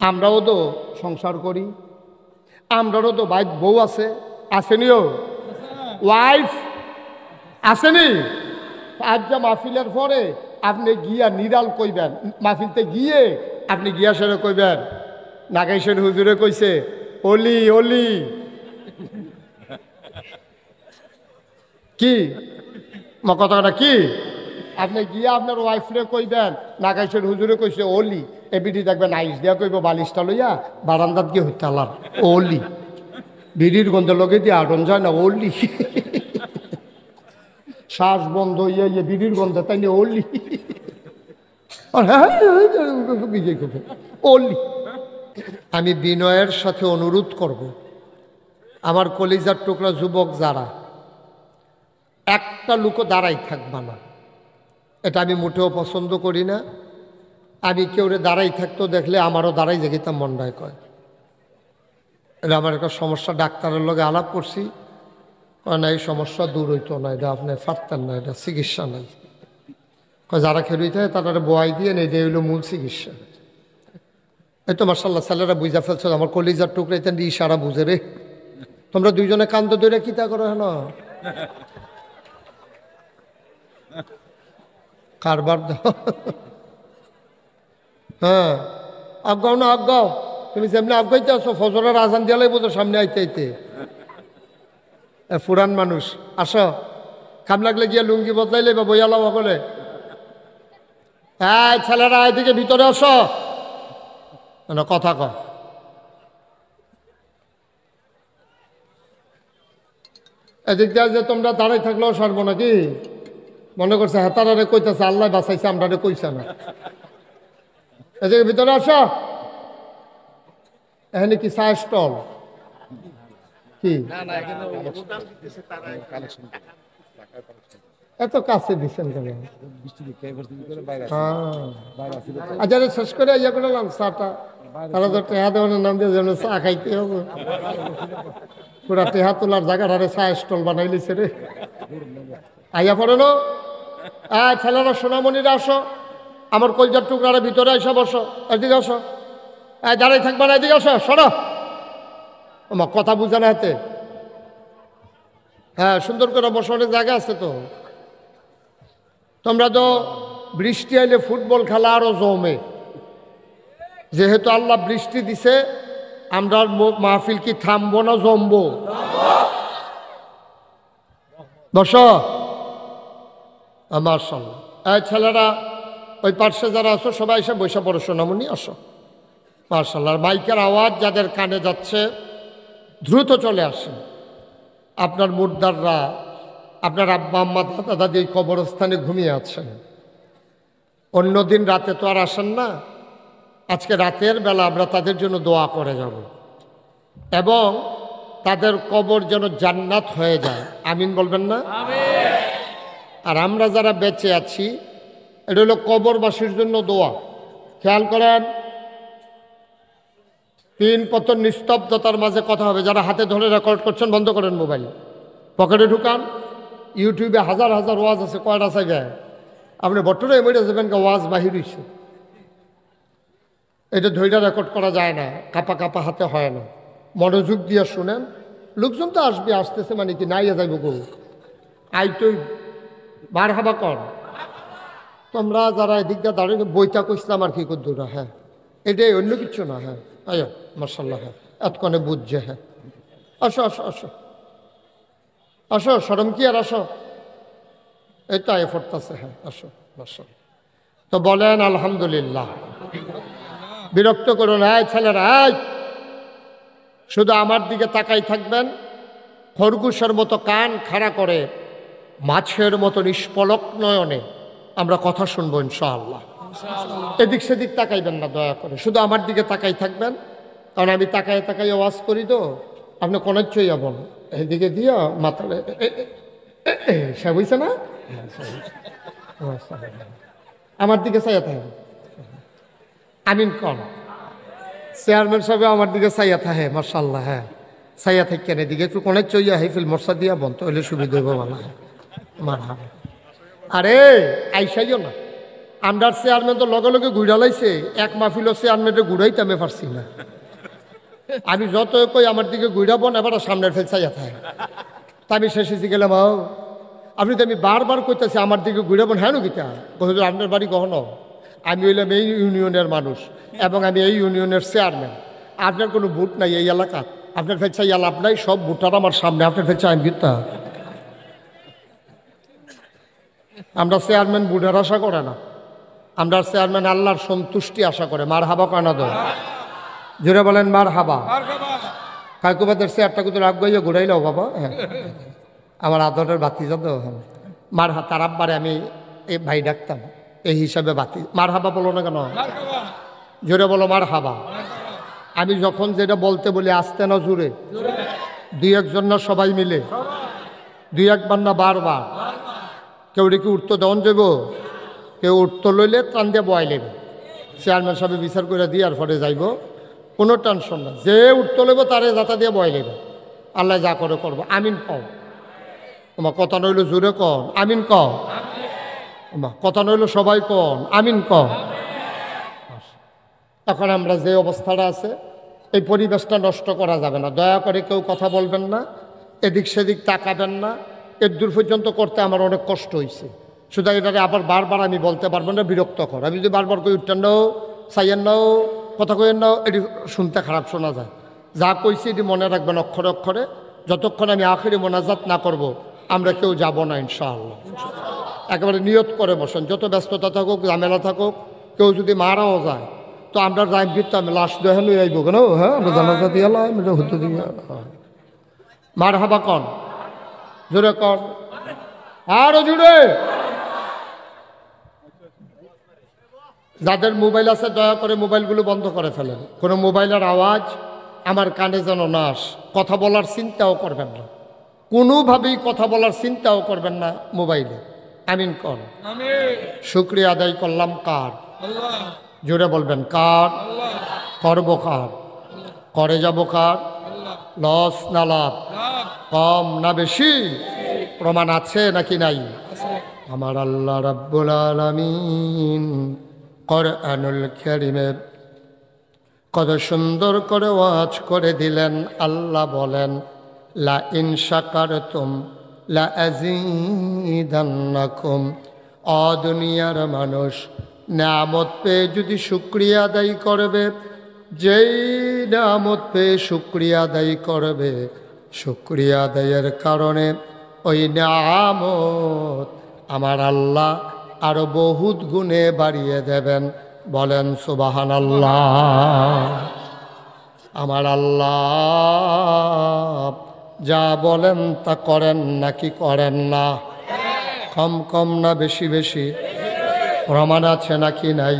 আমরাও তো সংসার করি, আমরারও তো ভাই বউ আছে, আসেনিও ওয়াইফ আসেনি। আজ যা মাহফিলের পরে আপনি গিয়া নিরাল কইবেন, মাহফিলতে গিয়ে আপনি গিয়া সেরে কইবেন নাগাইশের হুজুরে কইছে অলি অলি কি কথাটা কি, আপনি গিয়া আপনার ওয়াইফরে কইবেন নাগাইশের হুজুরে কইছে অলি, এবিডি দেখবেন আইস দিয়া কইব বালিশটা লইয়া বারান্দাত গিয়ে হইতে আলার অলি, বিড়ির গন্ধ লগে দিয়ে আটন যায় না অলি, শ্বাস বন্ধ হইয়া ইয়ে বিড়ির গন্ধ তাই নিয়ে অলি অলি। আমি বিনয়ের সাথে অনুরোধ করব, আমার কলিজার টুকরা যুবক যারা, একটা লোকও দাঁড়াই থাকবা না, এটা আমি মোটেও পছন্দ করি না। আমি কেউরে দাঁড়াই থাকতো দেখলে আমারও দাঁড়াই যেতাম মন্ডায় কয়, এটা আমার একটা সমস্যা, ডাক্তারের লগে আলাপ করছি, না এই সমস্যা দূর হইতো না, এটা আপনি পারতেন না, এটা চিকিৎসা নাই। যারা খেলুই থাকে তারা বোয়াই দিয়ে নেই, এটা হইল মূল চিকিৎসা। এই তো মার্শাল্লাহ ছেলেরা বুঝা ফেলছো, আমার কলিজার টুকরা এটা ইশারা বুঝে রে, তোমরা দুইজনে কান্দ দইরা কিতা করো হেন কারবার দাও। হ্যাঁ আজ্ঞাও না আজ্ঞাও, তুমি যেমনি আজ্ঞাইতে আসো ফজরের আজান দিয়ালাই বোঝো সামনে আইতে আইতে, ফুরান মানুষ আসো, খাম লাগলে গিয়া লুঙ্গি বদলাইলে বা বইয়ালাও বলে, হ্যাঁ ছেলেরা এদিকে ভিতরে আসো, কথা কয়। এদিক দিয়ে যে তোমরা দাঁড়াই থাকলেও সরব নাকি, মনে করছে হেতারে কইতেছে আল্লাহ বাঁচাইছে, আমরা কইছে না। এদিকে ভিতরে আসো, এখানে কি চা স্টল কি এত কাছে দিচ্ছেন কেন? আচ্ছা শেষ করে ইয়া করলাম চাটা, তারা তো টেহা দেওয়ানোর নাম দিয়ে যেন চা খাইতে হবে, পুরা টেহা তোলার জায়গাটারে চা স্টল বানাই লিছে রে। আইয়া পড়ে নো ছেলেরা সোনামণিরা আসো, আমার কলজার টুকরার ভিতরে এসে বসো, এদিকে আসো, দাঁড়াই থাকবা না, এদিকে আসো, সরো, আমার কথা বুঝে না হাতে। হ্যাঁ সুন্দর করে বসানোর জায়গা আছে তো, তোমরা তো বৃষ্টি আইলে ফুটবল খেলা আরো জমে, যেহেতু আল্লাহ বৃষ্টি দিছে, আমরা মাহফিল কি থামবো না জমবো? বসো আমার সঙ্গে, ছেলেরা ওই পার্শ্বে যারা আসো সবাই এসে বসে পড়ো, সোনামণি আসো। মার্শাল্লাহ মাইকের আওয়াজ যাদের কানে যাচ্ছে দ্রুত চলে আসেন। আপনার মুর্দাররা, আপনার আব্বা আম্মা দাদা দাদি এই কবরস্থানে ঘুমিয়ে আছেন, অন্যদিন রাতে তো আর আসেন না, আজকে রাতের বেলা আমরা তাদের জন্য দোয়া করে যাব এবং তাদের কবর যেন জান্নাত হয়ে যায়, আমিন বলবেন না? আর আমরা যারা বেঁচে আছি, এটা হলো কবরবাসীর জন্য দোয়া। খেয়াল করেন, 3 পতন নিস্তব্ধতার মাঝে কথা হবে। যারা হাতে ধরে রেকর্ড করছেন বন্ধ করেন, মোবাইল পকেটে ঢুকান। ইউটিউবে হাজার হাজার ওয়াজ আছে, কয়টা জায়গায় আপনি বটরে এমনি যাবেন ওয়াজ বাহির হইছে, এটা ধৈর্য রেকর্ড করা যায় না, কাপা কাপা হাতে হয় না। মনোযোগ দিয়ে শুনেন, লোকজন তো আসবে, আসতেছে মানে কি নাই যাইব গো, আই তুই বার হাবা কর। তোমরা যারা এদিক দিয়ে দাঁড়িয়ে বইটা কইছিলাম আর কি করদুরা, হ্যাঁ এটাই, অন্য কিছু না। হ্যাঁ আয়ো মার্শাল্লাহ, হ্যাঁ এতক্ষণে বুঝছে। হ্যাঁ আসো আসো আসো আসো, সরম কি আর আসো, এটা এফোর্ট আছে। হ্যাঁ আসো আসো, তো বলেন আলহামদুলিল্লাহ। বিরক্ত করুন, এই ছেলেরা শুধু আমার দিকে তাকাই থাকবেন, খরগোশের মতো কান খাড়া করে মাছের মতো নিষ্পলক নয়নে আমরা কথা শুনবো ইনশাআল্লাহ। এদিক সেদিক তাকাইবেন না দয়া করে, শুধু আমার দিকে তাকাই থাকবেন, কারণ আমি তাকাই তাকাই আওয়াজ করি তো, আপনি কোনার চই যাবেন এদিকে দিয়ে মাথা সে বুঝছে না, আমার দিকে চাইয়া থাকে, আমিন কন। চেয়ারম্যান সাহেব আমার দিকে চাইয়া থাকে, মার্শাল্লাহ। হ্যাঁ চাইয়া থাকেন, এদিকে একটু কোনার চইয়া হেফিল মশা দিয়া বন্ধ হইলে সুবিধা হইব। মানা মার আরে আইসাইও না, আমরার চেয়ারম্যান তো লগে লগে ঘুরালাইছে, এক মাহফিলও চেয়ারম্যানটা ঘুরাইতে আমি পারছি না। আমি যত কই আমার দিকে ঘুরাবো না, এবার সামনের ফেল চাইয়া থাকে। তা আমি শেষে গেলাম, আপনি তো আমি বারবার কইতেছি আমার দিকে ঘুরাবেন, হ্যাঁ গীতা হুজুর আপনার বাড়ি কখনো? আমি হইলাম এই ইউনিয়নের মানুষ এবং আমি এই ইউনিয়নের চেয়ারম্যান। আপনার কোনো ভোট নাই এই এলাকা, আপনার ফেল চাইয়া লাভ নাই, সব ভোটার আমার সামনে, আপনার ফেল চাই আমি গীতা। আমরা চেয়ারম্যান ভোটের আশা করে না, আমরা চেয়ারম্যান আল্লাহর সন্তুষ্টি আশা করে। মার হাবা কানা দো, জোরে বলেন মার হাবা। কাকুবাদের চেয়ারটা কিন্তু রাগ গাইয়া ঘুরাইলেও বাবা, হ্যাঁ আমার আদরের বাতি যাদ, হ্যাঁ মার তার আব্বারে আমি এই ভাই ডাকতাম, এই হিসাবে বাতি। মার হাবা বলো না কেন? জোরে বলো মার হাবা। আমি যখন যেটা বলতে বলি আসতে না জোরে, দুই একজন না সবাই মিলে, দুই একবার না বারবার। কেউ কি উঠতে দেওয়ান যাব, কেউ উঠতে লইলে টান দিয়ে বয় লেবে, চেয়ারম্যান সাহেব বিচার করে দিয়ে আর পরে যাইব, কোনো টেনশন না। যে উঠতে লইব তারে যাতা দিয়ে বয় লেবে, আল্লাহ যা করে করবো। আমিন কও, তোমার কথা নইল জোরে কন আমিন কও, কথা নইল সবাই কন আমিন কও। এখন আমরা যে অবস্থাটা আছে, এই পরিবেশটা নষ্ট করা যাবে না। দয়া করে কেউ কথা বলবেন না, এদিক সেদিক তাকাবেন না। এর দূর পর্যন্ত করতে আমার অনেক কষ্ট হয়েছে, শুধু এটারে আবার বারবার আমি বলতে পারবো না, বিরক্ত কর। আমি যদি বারবার কই উঠতেন নাও, চাইয়েন নাও, কথা কইয়েন নাও, এটি শুনতে খারাপ শোনা যায়। যা কইছি এটি মনে রাখবেন অক্ষরে অক্ষরে। যতক্ষণ আমি আখেরি মোনাজাত না করব, আমরা কেউ যাব না ইনশাআল্লাহ। একেবারে নিয়ত করে বসেন, যত ব্যস্ততা থাকুক, ঝামেলা থাকুক, কেউ যদি মারাও যায় তো আমরা যাই কিন্তু আমি লাশ দেখানো আইব কেন, হ্যাঁ আমরা জানাজা দিয়ে হতে দিয়ে মার হাবা কন, জোরে কন আরো জুড়ে। যাদের মোবাইল আছে দয়া করে মোবাইলগুলো বন্ধ করে ফেলেন। কোনো মোবাইলের আওয়াজ আমার কানে যেন না আসে। কথা বলার চিন্তাও করবেন না, কোনোভাবেই কথা বলার চিন্তাও করবেন না মোবাইলে। আমিন কর। শুকরিয়া আদায় করলাম কার? জোরে বলবেন কার? করব কার? করে যাব কার? লস না লাভ, কম না বেশি? প্রমাণ আছে নাকি নাই? আমার আল্লাহ রাব্বুল আলামিন কোরআনুল কারীমে কত সুন্দর করে ওয়াজ করে দিলেন। আল্লাহ বলেন লা ইন শাকারতুম লা আযীদান্নাকুম। দুনিয়ার মানুষ নিয়ামত পেয়ে যদি শুকরিয়া আদায় করবে, যেই নিয়ামত পেয়ে শুকরিয়া আদায় করবে, শুকরিয়া আদায়ের কারণে ওই নিয়ামত আমার আল্লাহ আরো বহুত গুণে বাড়িয়ে দেবেন। বলেন সুবহানাল্লাহ। আমার আল্লাহ যা বলেন তা করেন নাকি করেন না? কম কম না বেশি বেশি? প্রমাণ আছে নাকি নাই?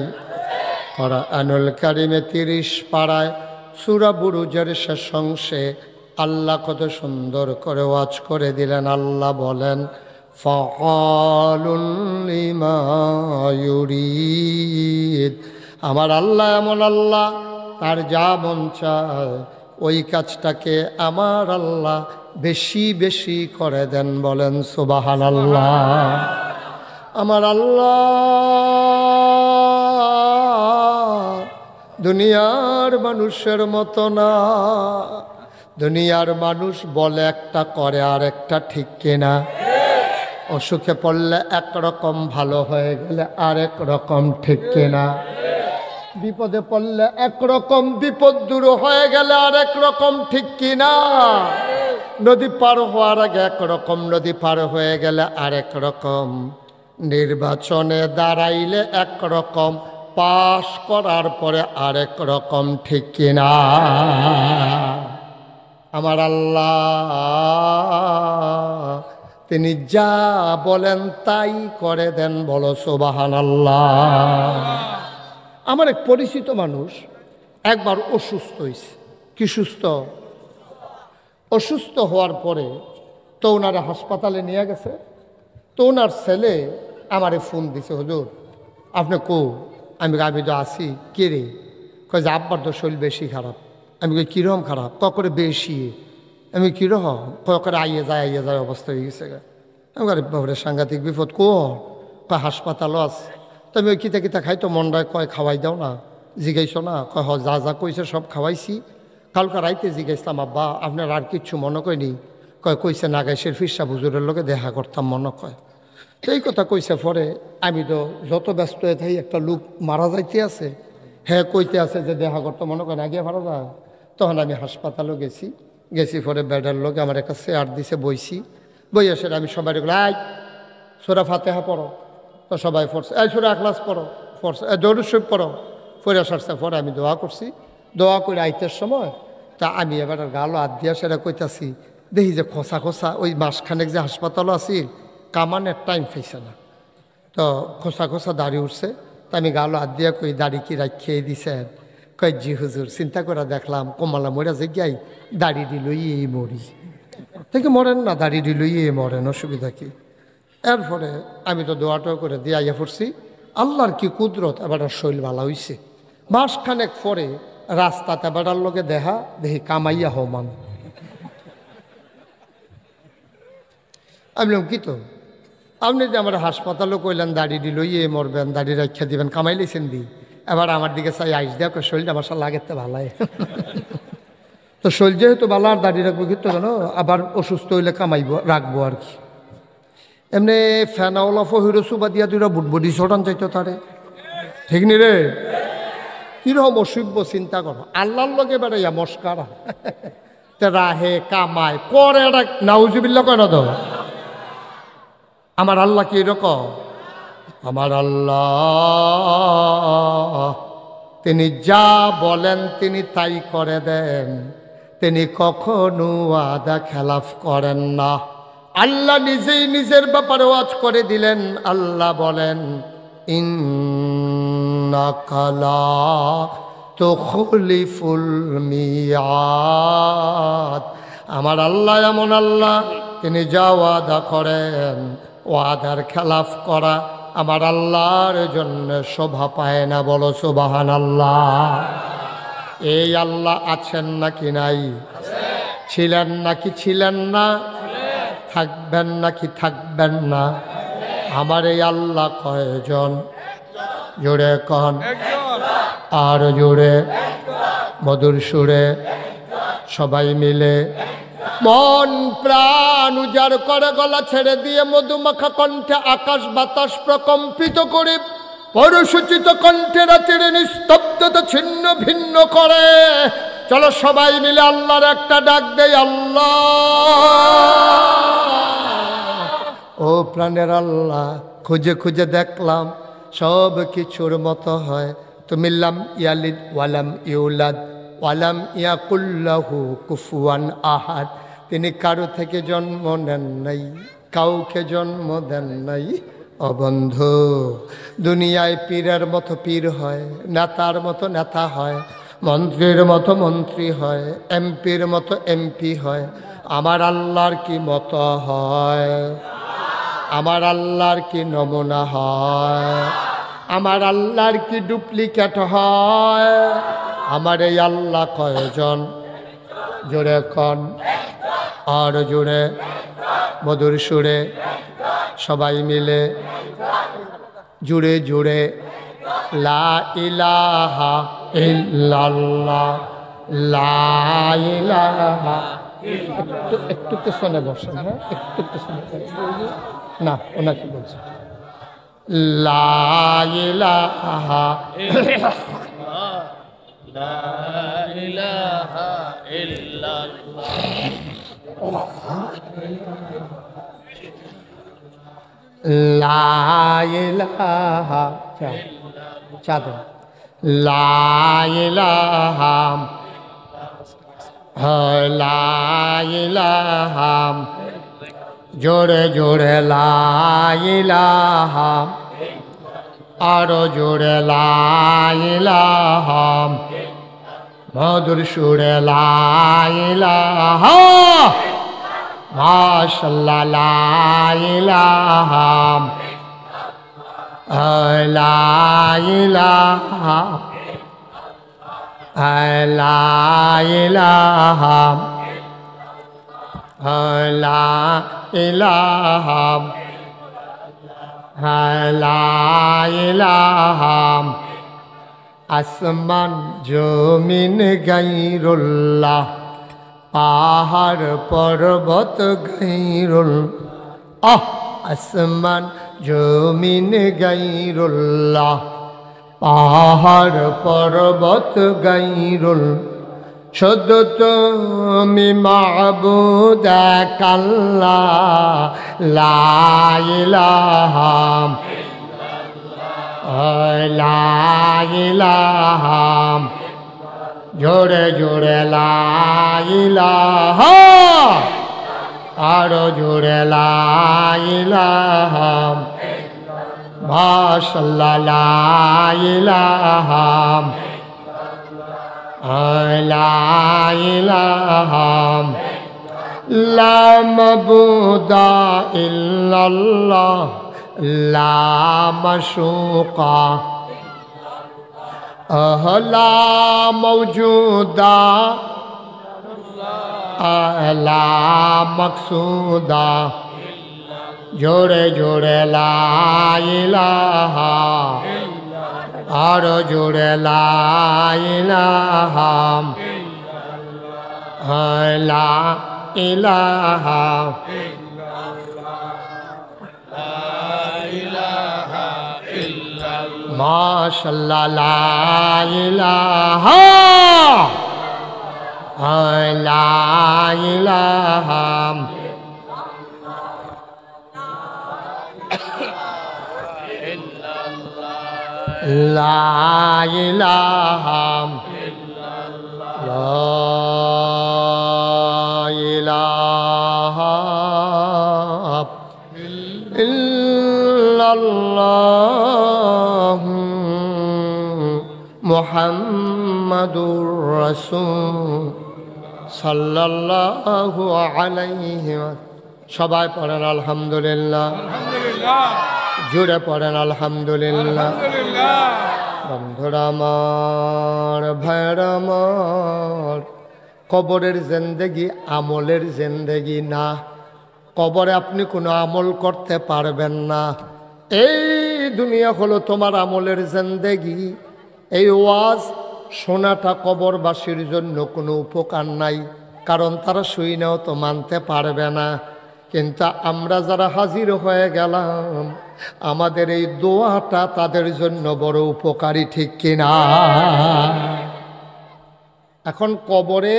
কোরআনুল কারীমে 30 পারায় সূরা বুরুজের শেষ অংশে আল্লাহ কত সুন্দর করে ওয়াজ করে দিলেন। আল্লাহ বলেন ফাআলুন লিমা ইউরিদ। আমার আল্লাহ এমন আল্লাহ, তার যা মন চায় ওই কাজটাকে আমার আল্লাহ বেশি বেশি করে দেন। বলেন সুবহানাল্লাহ। আমার আল্লাহ দুনিয়ার মানুষের মতো না। দুনিয়ার মানুষ বলে একটা, করে আর একটা, ঠিক কিনা? অসুখে পড়লে একরকম, ভালো হয়ে গেলে আরেক রকম, ঠিক কিনা? বিপদে পড়লে একরকম, বিপদ দূর হয়ে গেলে আরেক রকম, ঠিক কিনা? নদী পার হওয়ার আগে একরকম, নদী পার হয়ে গেলে আরেক রকম। নির্বাচনে দাঁড়াইলে একরকম, পাশ করার পরে আরেক রকম, ঠিক কিনা? আমার আল্লাহ তিনি যা বলেন তাই করে দেন। বলো সুবহানাল্লাহ। আমার এক পরিচিত মানুষ একবার অসুস্থ হয়েছে। কি সুস্থ? অসুস্থ হওয়ার পরে তো ওনারা হাসপাতালে নিয়ে গেছে। তো ওনার ছেলে আমারে ফোন দিছে, হুজুর আপনি কো? আমি তো আসি। কে রে? কয় যে আব্বার তো শরীর বেশি খারাপ। আমি কই কীরকম খারাপ? করে বেশি। আমি কীরকম? করে আইয়ে যায় অবস্থা হয়ে গেছে। আমি বাবরে সাংঘাতিক বিপদ। হাসপাতালও আছে। তুমি ওই কিতা কিতা খাই তো মনটায় কয় খাওয়াই দাও না, জিগাইছো না? কয় হ, যা যা কইছে সব খাওয়াইছি। কালকে রাইতে জিগাইছিলাম আব্বা আপনার আর কিচ্ছু মনে কয়নি? কয় কইছে নাগাইশের ফিরসা হুজুরের লোকে দেখা করতাম মনে কয়। তো এই কথা কইছে পরে আমি তো যত ব্যস্ত হয়ে থাকি, একটা লোক মারা যাইতে আছে, হ্যাঁ কইতে আছে যে দেখা করতাম মনে করেন আগে ভালো যায়। তখন আমি হাসপাতালও গেছি পরে বেডের লোকে আমার একটা চেয়ার দিছে, বইছি। বই আসে আমি সবাই আই সোরা ফাতেহা পড়ো, তো সবাই পড়ছে। এই সোরা আখলাস পড়ো, পড়ছে। দরুদ শরীফ পড়ো, পড়ে আসার পরে আমি দোয়া করছি। দোয়া করে আইতের সময় তা আমি এবার গালো হাত দিয়া সেটা কইতাছি, দেখি যে খোসা খোসা ওই মাসখানেক যে হাসপাতালও আছিল, কামানের টাইম পাইছে না, তো খোসা খোসা দাড়ি উঠছে। তা আমি গালো হাত দিয়া কই দাড়ি কি রাখিয়ে দিছেন? কয় জি হুজুর। চিন্তা করে দেখলাম কমলা মরা যে গাই দাড়ি দিলই এই মরি থেকে মরেন না, দাড়ি দিলই এই মরেন, অসুবিধা কি? এরপরে আমি তো দোয়াটাও করে দিয়ে আইয়া পড়ছি। আল্লাহর কি কুদরত, এবার শৈল ভালো হইছে। মাসখানেক পরে রাস্তাতে বেড়ার লোকে দেখা দেখি কামাইয়া হমান। আমি বললাম কি তো আপনি যে আমার হাসপাতালও কইলেন দাড়ি দিল ইয়ে মরবেন, দাড়ি রাখা দিবেন, কামাই লেছেন দি, এবার আমার দিকে চাই আইস দেখ শরীরটা আমার লাগেতে ভালাই। তো শরীর যেহেতু ভালো আর দাড়ি রাখবো কিন্তু কেন, আবার অসুস্থ হইলে কামাইবো রাখবো আর কি। এমনি ফেনাওলা ফহিরো সুবা দিয়া দুইটা বুটবুটি ছটান চাইতো তারে, ঠিক নি রে? কিরকম অসভ্য চিন্তা করো, আল্লাহর লগে বেড়াইয়া মস্কারা রাহে কামায় করে, এটা নাউজুবিল্লা কয় না তো? আমার আল্লাহ কি এরকম? আমার আল্লাহ তিনি যা বলেন তিনি তাই করে দেন, তিনি কখনো ওয়াদা খেলাফ করেন না। আল্লাহ নিজেই নিজের ব্যাপারে ওয়াজ করে দিলেন। আল্লাহ বলেন ইন্নাকা লা তুখলিফুল মিয়াদ। আমার আল্লাহ এমন আল্লাহ, তিনি যা ওয়াদা করেন ওয়াদার খেলাফ করা আমার আল্লাহর জন্য শোভা পায় না। বলো সুবহানাল্লাহ। এই আল্লাহ আছেন নাকি নাই? ছিলেন নাকি ছিলেন না? থাকবেন নাকি থাকবেন না? আমার এই আল্লাহ কয়জন? জোরে কন, আর জোরে মধুর সুরে সবাই মিলে মন প্রাণ উজাড় করে গলা ছেড়ে দিয়ে মধুমাখা কণ্ঠে আকাশ বাতাস প্রকম্পিত করে পরসূচিত কণ্ঠে রাতের নিস্তব্ধতা ছিন্ন ভিন্ন করে। চলো সবাই মিলে আল্লাহর একটা ডাক দেই, আল্লাহ। ও প্রাণের আল্লাহ, খুঁজে খুঁজে দেখলাম সব কিছুর মতো হয়। তুমি লাম ইয়ালিদ ওয়ালাম ইউলাদ ওয়ালাম ইয়াকুল্লাহু কুফুয়ান আহাদ। তিনি কারো থেকে জন্ম নেন নাই, কাউকে জন্ম দেন নাই। ও বন্ধু, দুনিয়ায় পীরের মতো পীর হয়, নেতার মতো নেতা হয়, মন্ত্রীর মতো মন্ত্রী হয়, এমপির মতো এমপি হয়। আমার আল্লাহর কি মতো হয়? আমার আল্লাহর কি নমুনা হয়? আমার আল্লাহর কি ডুপ্লিকেট হয়? আমার এই আল্লাহ কয়জন? জোরে কন, আর জোরে মধুর সুরে সবাই মিলে জুড়ে জুড়ে লা ইলাহা ইল্লাল্লাহ, লা ইলাহা। একটু পেছনে বসেন, হ্যাঁ একটু পেছনে না, ওনাকে বলছেন লা ইলাহা লা ইলাহা ইল্লাল্লাহ, লা ইলাহা চাঁদ, লা ইলাহা লা ইলাহা, জোরে জোরে লা ইলাহা, আরো জোরে লা ইলাহা, মধুর সুরে লা ইলাহা, মাশাআল্লাহ লা ইলাহা, লা ইলাহা, লা ইলাহা, লা ইলাহা, লা ইলাহা আসমান জমিন গায়রুল্লাহ পাহাড় পর্বত গায়রুল আসমান জমিন গায়রুল্লাহ পাহাড় পর্বত গায়রুল শুধু তুমি মাবুদ এক আল্লাহ লা ইলাহা লা ইলাহা জোরে জোরে লা ইলাহা আরো জোরে লা ইলাহা মাশাআল্লাহ লা ইলাহা লা ইলাহা লা মাবুদা ইল্লাল্লাহ লা মাশুকা লা মওজুদা লা মকসুদা জোরে জোরে লা ইলাহা আর জোরে লা ইলাহা লা ইলাহা মাশাআল্লাহ লা ইলাহা লা ইলাহা লা ইলাহা লা ইলাহা ইল্লাল্লাহ মুহাম্মাদুর রাসূল সাল্লাল্লাহু আলাইহি সবাই পড়েন আলহামদুলিল্লাহ জোরে পড়েন আলহামদুলিল্লাহ বন্ধুরা আমার ভাইরা আমার কবরের জিন্দেগি আমলের জিন্দেগি না কবরে আপনি কোনো আমল করতে পারবেন না এই দুনিয়া হলো তোমার আমলের জিন্দেগি এই ওয়াজ শোনাটা কবরবাসীর জন্য কোনো উপকার নাই কারণ তারা শুইনাও তো মানতে পারবে না কিন্তু আমরা যারা হাজির হয়ে গেলাম আমাদের এই দোয়াটা তাদের জন্য বড় উপকারী ঠিক কিনা এখন কবরে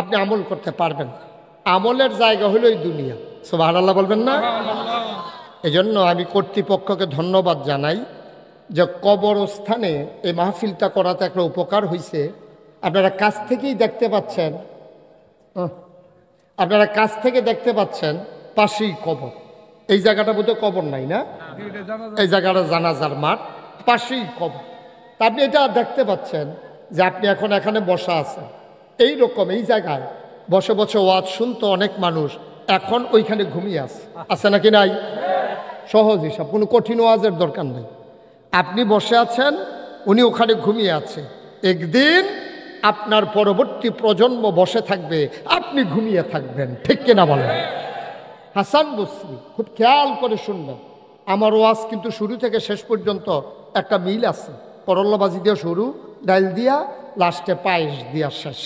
আপনি আমল করতে পারবেন না আমলের জায়গা হলো এই দুনিয়া সুবহানাল্লাহ বলবেন না এজন্য আমি কর্তৃপক্ষকে ধন্যবাদ জানাই যে কবরস্থানে এই মাহফিলটা করাতে একটা উপকার হয়েছে আপনারা কাছ থেকেই দেখতে পাচ্ছেন আপনারা কাছ থেকে দেখতে পাচ্ছেন পাশেই কবর এই জায়গাটা বোধহয় কবর নাই না এই জায়গাটা জানাজার মাঠ পাশেই কবর তা আপনি এটা দেখতে পাচ্ছেন যে আপনি এখন এখানে বসা আছেন এই রকম এই জায়গায় বসে বসে ওয়াজ শুনতো অনেক মানুষ এখন ওইখানে ঘুমিয়ে আছে নাকি নাই সহজ হিসাব কোনো কঠিন ওয়াজের দরকার নেই আপনি বসে আছেন উনি ওখানে ঘুমিয়ে আছে একদিন আপনার পরবর্তী প্রজন্ম বসে থাকবে আপনি ঘুমিয়ে থাকবেন ঠিক কিনা বলেন হাসান বসরি খুব খেয়াল করে শুনবেন আমার ওয়াজ কিন্তু শুরু থেকে শেষ পর্যন্ত একটা মিল আছে করল্লাবাজি দিয়ে শুরু ডাইল দিয়া লাস্টে পায়েস দিয়া শেষ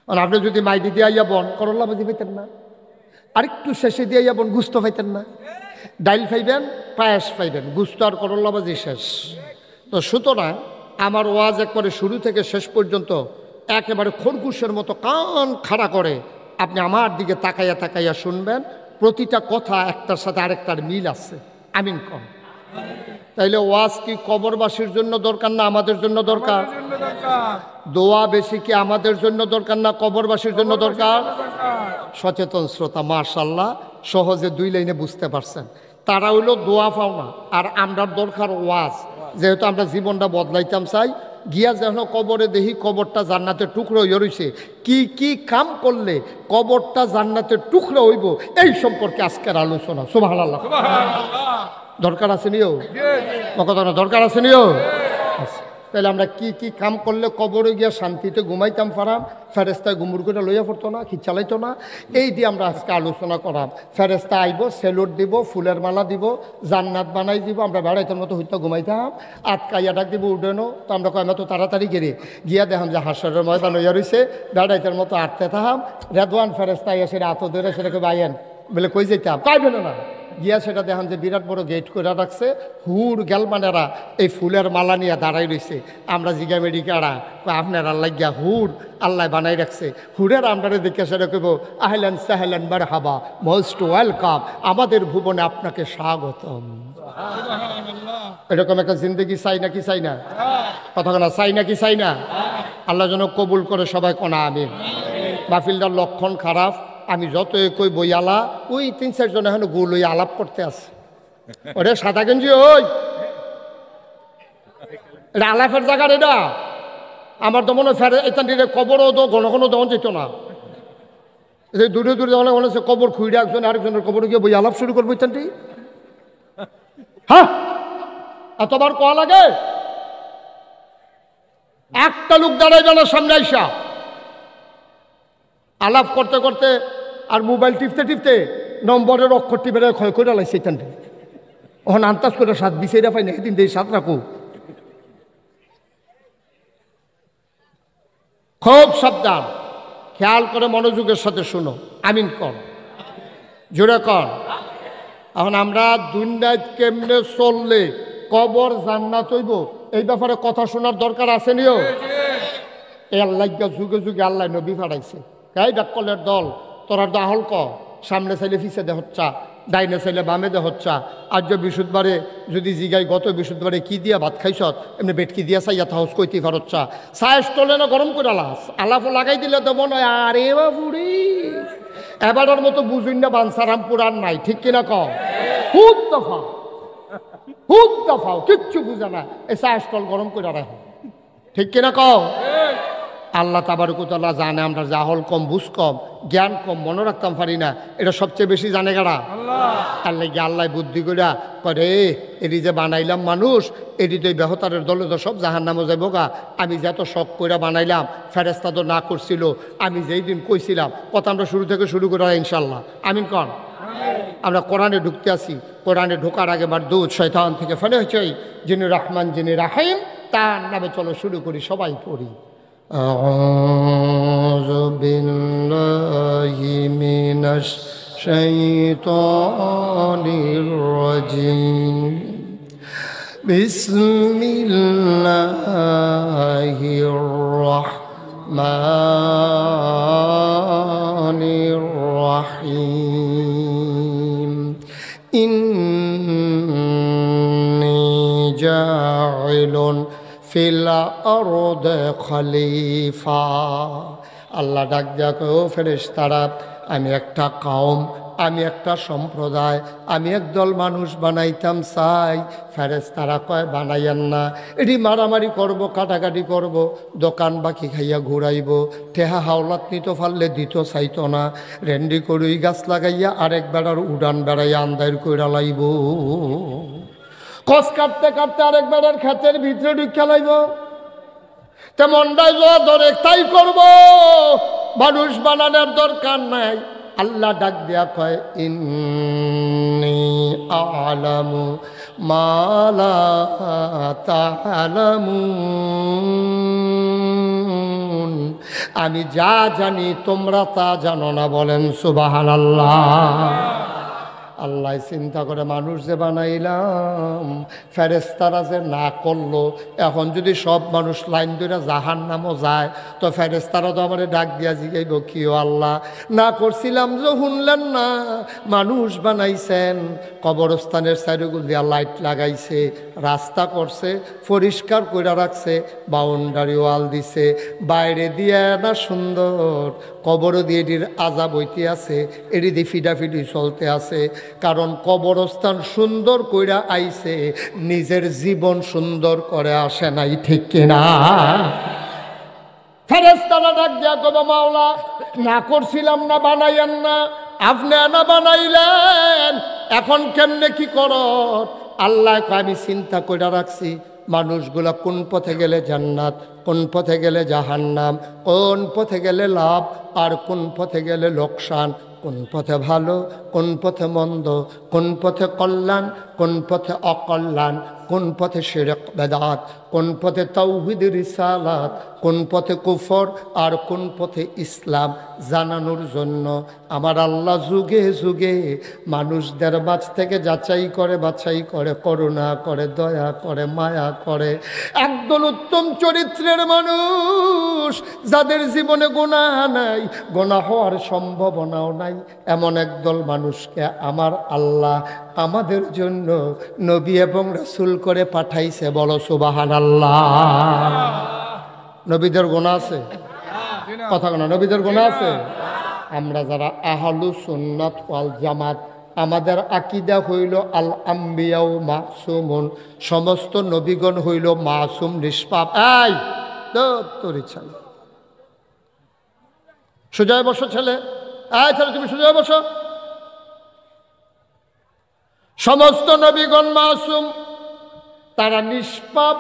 আর আপনি যদি মাইদি দিয়া যাবন করল্লাবাজি পাইতেন না আরেকটু শেষে দিয়ে যাবন গুস্ত পাইতেন না ডাইল পাইবেন পায়েস পাইবেন গুস্ত আর করল্লাবাজি শেষ তো সুতরাং আমার ওয়াজ একবারে শুরু থেকে শেষ পর্যন্ত একেবারে খরগোশের মতো কান খাড়া করে আপনি আমার দিকে তাকাইয়া তাকাইয়া শুনবেন প্রতিটা কথা একটার সাথে আরেকটার মিল আছে আমিন কম তাইলে ওয়াজ কি কবরবাসীর জন্য দরকার না আমাদের জন্য দরকার দোয়া বেশি কি আমাদের জন্য দরকার না কবরবাসীর জন্য দরকার সচেতন শ্রোতা মাশাআল্লাহ সহজে দুই লাইনে বুঝতে পারছেন তারা হইলো দোয়া পাওনা আর আমরা দরকার ওয়াজ যেহেতু আমরা জীবনটা বদলাইতাম চাই গিয়া যেন কবরে দেখি কবরটা জান্নাতের টুকরো হয়ে রয়েছে কি কি কাম করলে কবরটা জান্নাতের টুকরো হইব এই সম্পর্কে আজকের আলোচনা সুবহানাল্লাহ দরকার আছে নিও কথা দরকার আছে নিও তাহলে আমরা কি কি কাম করলে কবরে গিয়া শান্তিতে ঘুমাইতাম পারাম, ফেরেস্তায় গুমুর করে লইয়া পড়তো না, কি চালাইতো না, এই দিয়ে আমরা আজকে আলোচনা করাম। ফেরেস্তা আইব, সেলুট দিব, ফুলের মালা দিব, জান্নাত বানাই দিব, আমরা বেড়াইতার মতো হইতে ঘুমাইতাম। আটকাইয়া ডাক দিব উঠেনো, তো আমরা কয় তো তাড়াতাড়ি গেলে গিয়া দেখাম যে হাসরের ময়দান হইয়া রয়েছে, বেড়াইতার মতো আটতে থাকাম। রেদওয়ান ফেরেস্তা ইয়া সেটা আত ধরে সেটাকে বাইয়েন বলে কই যেতাম, পাইবে না গিয়া সেটা দেখান যে বিরাট বড় গেট করে রাখছে, হুর গেলমানেরা এই ফুলের মালা নিয়ে দাঁড়াই রয়েছে। আমরা জিগা মেডিকারা আপনার আল্লাহ গিয়া হুর আল্লাহ বানাই রাখছে, হুরের আমরা দেখে সেটা কইব আহলেন সাহলেন মারহাবা মোস্ট ওয়েলকাম, আমাদের ভুবনে আপনাকে স্বাগতম। এরকম একটা জিন্দগি চাই নাকি চাই না? কতক্ষণ চাই নাকি চাই না? আল্লাহ যেন কবুল করে সবাই কোনা আমিন। মাহফিলটার লক্ষণ খারাপ, আমি যত কই বই আলা ওই 3-4 জন এখন গোল ওই আলাপ করতে আছে। ওরে সাদা গেঞ্জি ওই এটা আলাপের জায়গার, এটা আমার তো মনে হয় এখান থেকে কবরও তো ঘন ঘন দেওয়া যেত না। দূরে দূরে অনেক মনে হচ্ছে কবর খুঁড়ে একজন আরেকজনের কবর গিয়ে বই আলাপ শুরু করবো এখানটি। হ্যাঁ এতবার কয়া লাগে, একটা লোক দাঁড়াইবে না সামনে আইসা আলাপ করতে করতে আর মোবাইল টিপতে টিপতে নম্বরের অক্ষর টিপে ক্ষয় করে লাগছে এখানটা। ওখানে আন্তাজ করে সাত বিষয়টা পাই না, সেদিন দিয়ে সাত রাখো। খুব সাবধান, খেয়াল করে মনোযোগের সাথে শুনো, আমিন কর, জোরে কর। এখন আমরা দুনিয়ায় কেমনে চললে কবর জান্নাত হইব এই ব্যাপারে কথা শোনার দরকার আছে নিও। এই আল্লাহ যুগে যুগে আল্লাহ নবী ফাড়াইছে, গাই ডাক্কলের দল তোরা দাহল ক, সামনে চাইলে পিছে দে হচ্ছা, ডাইনে চাইলে বামে দে হচ্ছা। আজ বিশুদ্ধবারে যদি জিগাই গত বিশুদ্ধবারে কি দিয়া ভাত খাইছ, এমনি বেটকি দিয়া চাইয়া থাউস কইতে পারচ্ছা, চায়েস তোলে না গরম করে আলাস আলাপও লাগাই দিলে তো মনে হয় আরে বাবুরি এবারের মতো বুঝুন না বানসারাম পুরান নাই, ঠিক কিনা ক? খুব দফাও কিচ্ছু বুঝে না, এই চায়েস তল গরম করে রাখো, ঠিক কিনা ক? আল্লাহ তাবারকুতাল্লাহ জানে আমরা জাহল কম, বুঝ কম, জ্ঞান কম, মনে রাখতাম পারি না, এটা সবচেয়ে বেশি জানে কারা? আল্লাহ গিয়ে আল্লাহ বুদ্ধি করিয়া করে এটি যে বানাইলাম মানুষ, এটি তো বেহতারের দলে তো সব জাহান নামে যাইব গা, আমি যে এত শখ কইরা বানাইলাম ফেরেস্তা তো না করছিল, আমি যেই দিন কইছিলাম কথা আমরা শুরু থেকে শুরু করে ইনশাল্লাহ আমিন কন। আমরা কোরআনে ঢুকতে আসি, কোরআনে ঢোকার আগে মারদুদ শয়তান থেকে ফেলে হচ্ছে যিনি রহমান যিনি রাহিম, তার নামে চলো শুরু করি, সবাই পড়ি। আউযু বিল্লাহি মিনাশ শাইতানির রাজিম। বিসমিল্লাহির রাহমানির রাহিম। ইন্নী জাইলুন ফিল আরদে খলিফা। আল্লাহ ডাক দেখো ফেরেশতারা, আমি একটা কওম, আমি একটা সম্প্রদায়, আমি একদল মানুষ বানাইতাম চাই। ফেরেশতারা কয় বানাইয়েন না, এটি মারামারি করব, কাটাকাটি করব, দোকান বাকি খাইয়া ঘুরাইব, টেহা হাওলাত নিতে পারলে দিত চাইতো না, রেন্ডি করুই গাছ লাগাইয়া আরেক বেড়ার উড়ান বেড়াইয়া আন্দার কইরা লাইব, কস কাটতে কাটতে আরেক বেড়ার ক্ষেতের ভিতরে ঢুকে লাইব, তেমনটাই ধরে তাই করব, মানুষ বানানোর দরকার নাই। আল্লাহ ডাক দেয়া কয় ইন্নী আ'লামু মা লা তা'লামুন, আমি যা জানি তোমরা তা জানো না, বলেন সুবহানাল্লাহ। আল্লাহ চিন্তা করে মানুষ যে বানাইলাম, ফেরেশতারা যে না করলো, এখন যদি সব মানুষ লাইন ধরে জাহান্নামও যায়, তো ফেরেশতারা তো আমার ডাক দিয়া জিগাইব কি ও আল্লাহ, না করছিলাম যে শুনলেন না, মানুষ বানাইছেন, কবরস্থানের চারিগুল দিয়া লাইট লাগাইছে, রাস্তা করছে, পরিষ্কার করে রাখছে, বাউন্ডারি ওয়াল দিছে, বাইরে দিয়ে না সুন্দর, কবর দিয়ে এটির আজাব হইতে আছে, এটি দিয়ে ফিডাফিডি চলতে আছে, কারণ কবরস্থান সুন্দর কইরা আইছে, নিজের জীবন সুন্দর করে আসে নাই, ঠিক কিনা? ফেরেশতারা ডাক দিয়া কবে মাওলা না করছিলাম না বানাইয়েন না, আপনি না বানাইলেন, এখন কেমনে কি কর? আল্লাহ আমি চিন্তা কইরা রাখছি, মানুষগুলা কোন পথে গেলে জান্নাত, কোন পথে গেলে জাহান্নাম, কোন পথে গেলে লাভ আর কোন পথে গেলে লোকসান, কোন পথে ভালো কোন পথে মন্দ, কোন পথে কল্যাণ কোন পথে অকল্যাণ, কোন পথে শিরক বেদাত, কোন পথে তাওহীদ রিসালাত, কোন পথে কুফর আর কোন পথে ইসলাম জানানোর জন্য আমার আল্লাহ যুগে যুগে মানুষদের মাঝ থেকে যাচাই করে বাছাই করে, করুণা করে, দয়া করে, মায়া করে। একদল উত্তম চরিত্রের মানুষ যাদের জীবনে গুনাহ নাই, গুনাহ হওয়ার সম্ভাবনাও নাই, এমন একদল মানুষকে আমার আল্লাহ আমাদের জন্য নবী এবং রাসূল করে পাঠাইছে। বলো সুবহানাল্লাহ। নবীদের গুনাহ আছে? কথা না, নবীদের গুনাহ আছে? আমরা যারা আহলু সুন্নাত ওয়াল জামাত, আমাদের আকীদা হইল আল আম্বিয়াউ মাসুমুন, সমস্ত নবীগণ হইল মাসুম নিষ্পাপ। এই তোর ইচ্ছা সোজায় বসো ছেলে, এই ছেলে তুমি সোজায় বসো। সমস্ত নবীগণ মাসুম, তারা নিষ্পাপ।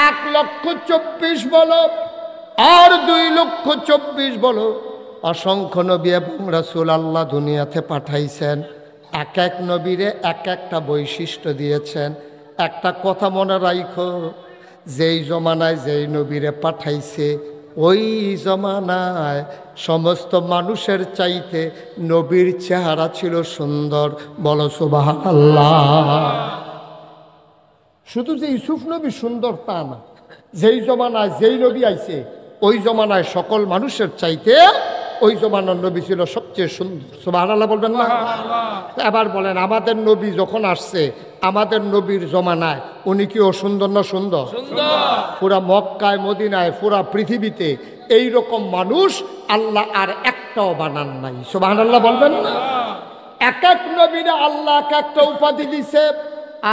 1,24,000 বলো আর 2,24,000 বলো, অসংখ্য নবী এবং রাসূল আল্লাহ দুনিয়াতে পাঠাইছেন। এক এক নবীরে এক একটা বৈশিষ্ট্য দিয়েছেন। একটা কথা মনে রাখো, যেই জমানায় যেই নবীরে পাঠাইছে ওই জমানায় সমস্ত মানুষের চাইতে নবীর চেহারা ছিল সুন্দর। বলো সুবহানাল্লাহ। শুধু যে ইউসুফ নবী সুন্দর তা না, যেই জমানায় যেই নবী আইছে ওই জমানায় সকল মানুষের চাইতে ওই জমানার নবী ছিল সবচেয়ে সুন্দর। সুবহানাল্লাহ বলবেন না? এবার বলেন, আমাদের নবী যখন আসছে আমাদের নবীর জমানায় উনি কি অসুন্দর না সুন্দর? পুরা মক্কায় মদিনায় পুরা পৃথিবীতে এই রকম মানুষ আল্লাহ আর একটাও বানান নাই। সুবহানাল্লাহ বলবেন না? এক এক নবীরা আল্লাহ এক একটা উপাধি দিছে।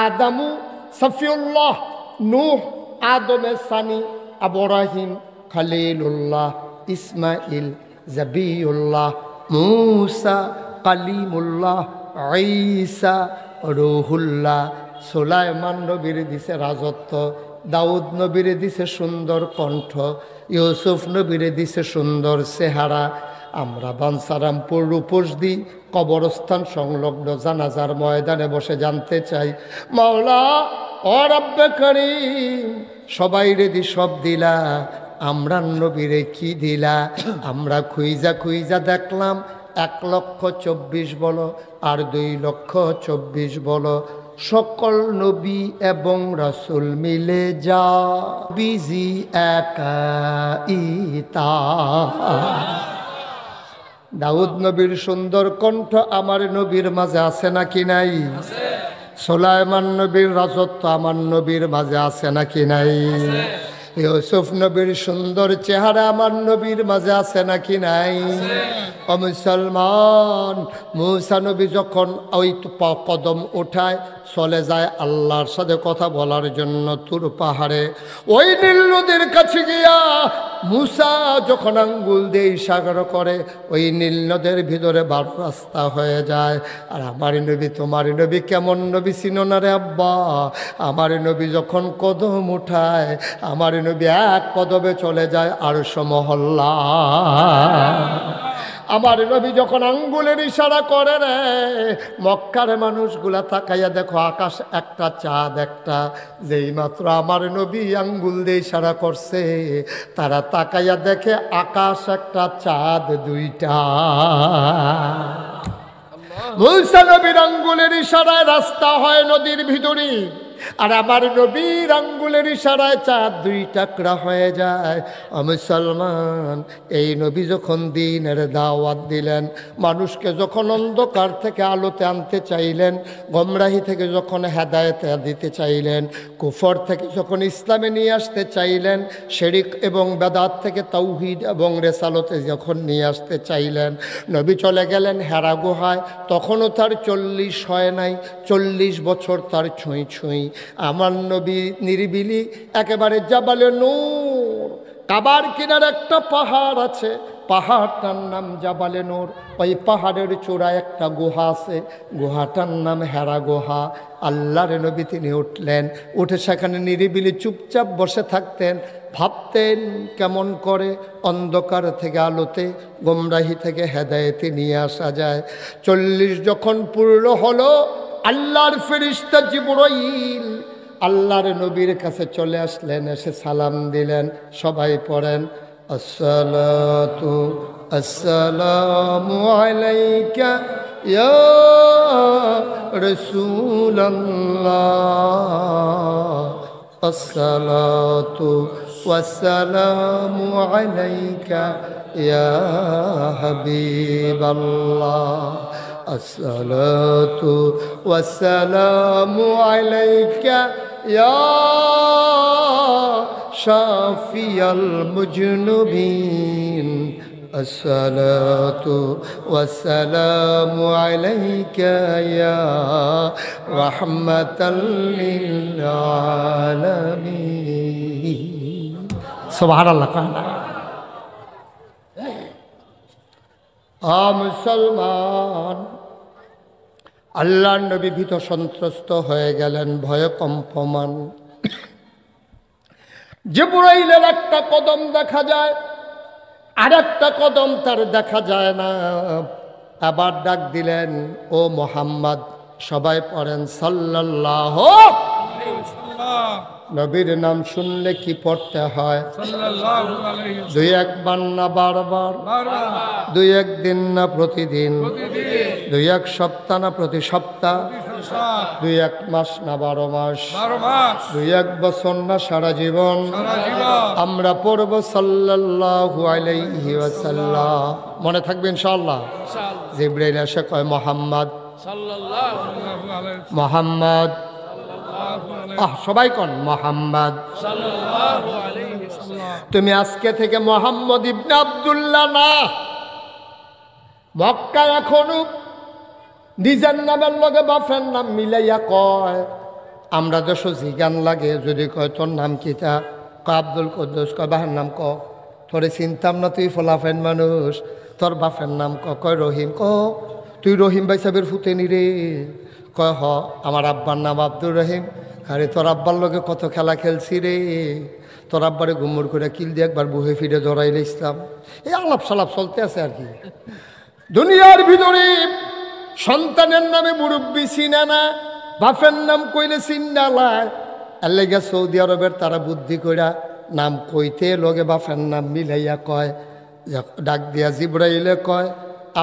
আদামু সফিউল্লাহ, নূহ আদমে সানি, ইব্রাহিম খলিলুল্লাহ, ইসমাইল জাবিউল্লাহ, মূসা কালিমুল্লাহ, ঈসা রূহুল্লাহ। সুলাইমান নবীর দিছে রাজত্ব, দাউদ নবীর দিছে সুন্দর কণ্ঠ, ইউসুফ নবীর দিছে সুন্দর চেহারা। আমরা বাঞ্ছারামপুর রূপসদি কবরস্থান সংলগ্ন জানাজার ময়দানে বসে জানতে চাই, মাওলা ও রব্বে করিম, সবাই রেডি সব দিলা, আমরা নবীরে কি দিলা? আমরা খুইজা খুইজা দেখলাম 1,24,000 বলো আর 2,24,000 বলো, সকল নবী এবং রাসূল মিলে যা বিজি একাইতা। দাউদ নবীর সুন্দর কণ্ঠ আমার নবীর মাঝে আছে নাকি নাই? সুলাইমান নবীর রাজত্ব আমার নবীর মাঝে আছে নাকি নাই? ইউসুফ নবীর সুন্দর চেহারা আমার নবীর মাঝে আছে নাকি নাই? ও মুসলমান, মূসা নবী যখন ওই কদম উঠায় চলে যায় আল্লাহর সাথে কথা বলার জন্য তুর পাহাড়ে, ওই নীল নদীর কাছে গিয়া মূসা যখন আঙ্গুল দিয়ে ইশারা করে ওই নীল নদের ভিতরে 12 রাস্তা হয়ে যায়। আর আমার নবী তোমার নবী কেমন নবী চিনো না রে আব্বা? আমার নবী যখন কদম উঠায় আমার নবী এক কদমে চলে যায় আরশ মহল্লা। আমার নবী যখন আঙ্গুলের ইশারা করে রে, মক্কার মানুষগুলা তাকাইয়া দেখো আকাশ একটা চাঁদ একটা। যেই মাত্র আমার নবী আঙ্গুল দিয়ে ইশারা করছে তারা তাকাইয়া দেখে আকাশ একটা চাঁদ দুইটা। মূসা নবীর আঙ্গুলের ইশারায় রাস্তা হয় নদীর ভিতরে, আর আমার নবীর আঙ্গুলের ইশারায় চাঁদ 2 টুকরা হয়ে যায়। মুসলমান, এই নবী যখন দ্বীনের দাওয়াত দিলেন, মানুষকে যখন অন্ধকার থেকে আলোতে আনতে চাইলেন, গোমরাহি থেকে যখন হেদায়েতে দিতে চাইলেন, কুফর থেকে যখন ইসলামে নিয়ে আসতে চাইলেন, শিরক এবং বেদাত থেকে তাওহীদ এবং রিসালাতে যখন নিয়ে আসতে চাইলেন, নবী চলে গেলেন হেরা গুহায়। তখনও তার 40 হয় নাই, 40 বছর তার ছুঁই ছুঁই। আমার নবী নিরিবিলি একেবারে জাবালে নূর, কাবার কিনার একটা পাহাড় আছে, পাহাড়টার নাম জাবালে নূর। ওই পাহাড়ের চূড়ায় একটা গুহা আছে, গুহাটার নাম হেরা গুহা। আল্লাহর নবী তিনি উঠলেন, উঠে সেখানে নিরিবিলি চুপচাপ বসে থাকতেন। ভাবতেন কেমন করে অন্ধকার থেকে আলোতে, গোমরাহি থেকে হেদায়েতে নিয়ে আসা যায়। 40 যখন পূর্ণ হলো, আল্লাহর ফেরেশতা জিবরাইল আল্লাহর নবীর কাছে চলে আসলেন, এসে সালাম দিলেন। সবাই পড়েন আসসালাতু আসসালামু আলাইকা ইয়া রাসূলুল্লাহ, আসসালাতু ওয়াসসালামু আলাইকা ইয়া হাবিবাল্লাহ, আসসালাতু ওয়াসসালামু আলাইকা ইয়া শাফিয়াল মুজনুবিন, আসসালাতু ওয়াসসালামু আলাইকা ইয়া রাহমাতাল লিল আলামিন। সুবহানাল্লাহ। কানা মুসলমান, আল্লাহর নবী ভীত সন্ত্রস্ত হয়ে গেলেন, ভয়ে কম্পমান। জিবরাইলের একটা কদম দেখা যায়, আর একটা কদম তার দেখা যায় না। আবার ডাক দিলেন, ও মুহাম্মদ। সবাই পড়েন সাল্লাল্লাহু আলাইহি ওয়াসাল্লাম। নবীর নাম শুনলে কি পড়তে হয়? সাল্লাল্লাহু আলাইহি ওয়াসাল্লাম। দুই একবার না বারবার? দুই একদিন না প্রতিদিন? দুই এক সপ্তাহ না প্রতি সপ্তাহ? দুই এক মাস না 12 মাস? দুই এক বছর না সারা জীবন? আমরা পড়ব সাল্লাল্লাহু আলাইহি ওয়াসাল্লাম। মনে থাকবে ইনশাআল্লাহ। জিবরাইল এসে কয়, মুহাম্মদ সাল্লাল্লাহু আলাইহি মুহাম্মদ, সবাই কন মুহাম্মদ সাল্লাল্লাহু আলাইহি ওয়াসাল্লাম। তুমি আজকে থেকে মুহাম্মদ ইবনে আব্দুল্লাহ না। মক্কা এখনো নিজের নামের লগে বাপের নাম মিলাইয়া কয়। আমরা দেশ জিগান লাগে, যদি কয় তোর নাম কি, তা কয় আব্দুল কুদ্দুস, কয় বাপের নাম ক, তোরে চিন্তাম না, তুই ফলাফেন মানুষ, তোর বাপের নাম ক, কয় রহিম। ক তুই রহিম ভাই সাহেবের ফুতেনি রে? কয় হ, আমার আব্বার নাম আব্দুর রহিম। আরে তোর আব্বার লগে কত খেলা খেলছি রে, তোর আব্বারে গুমর করে কিল দিয়ে একবার বুহে ফিরে জড়াইলে ইসলাম। এই আলাপ সালাপ চলতে আছে আর কি। দুনিয়ার ভিতরে সন্তানের নামে মুরব্বী চিনে না, বাপের নাম কইলে চিন্নালায়। এর লেগে সৌদি আরবের তারা বুদ্ধি কইরা নাম কইতে লগে বাপের নাম মিলাইয়া কয়। ডাক দিয়া জিবরাইলে কয়,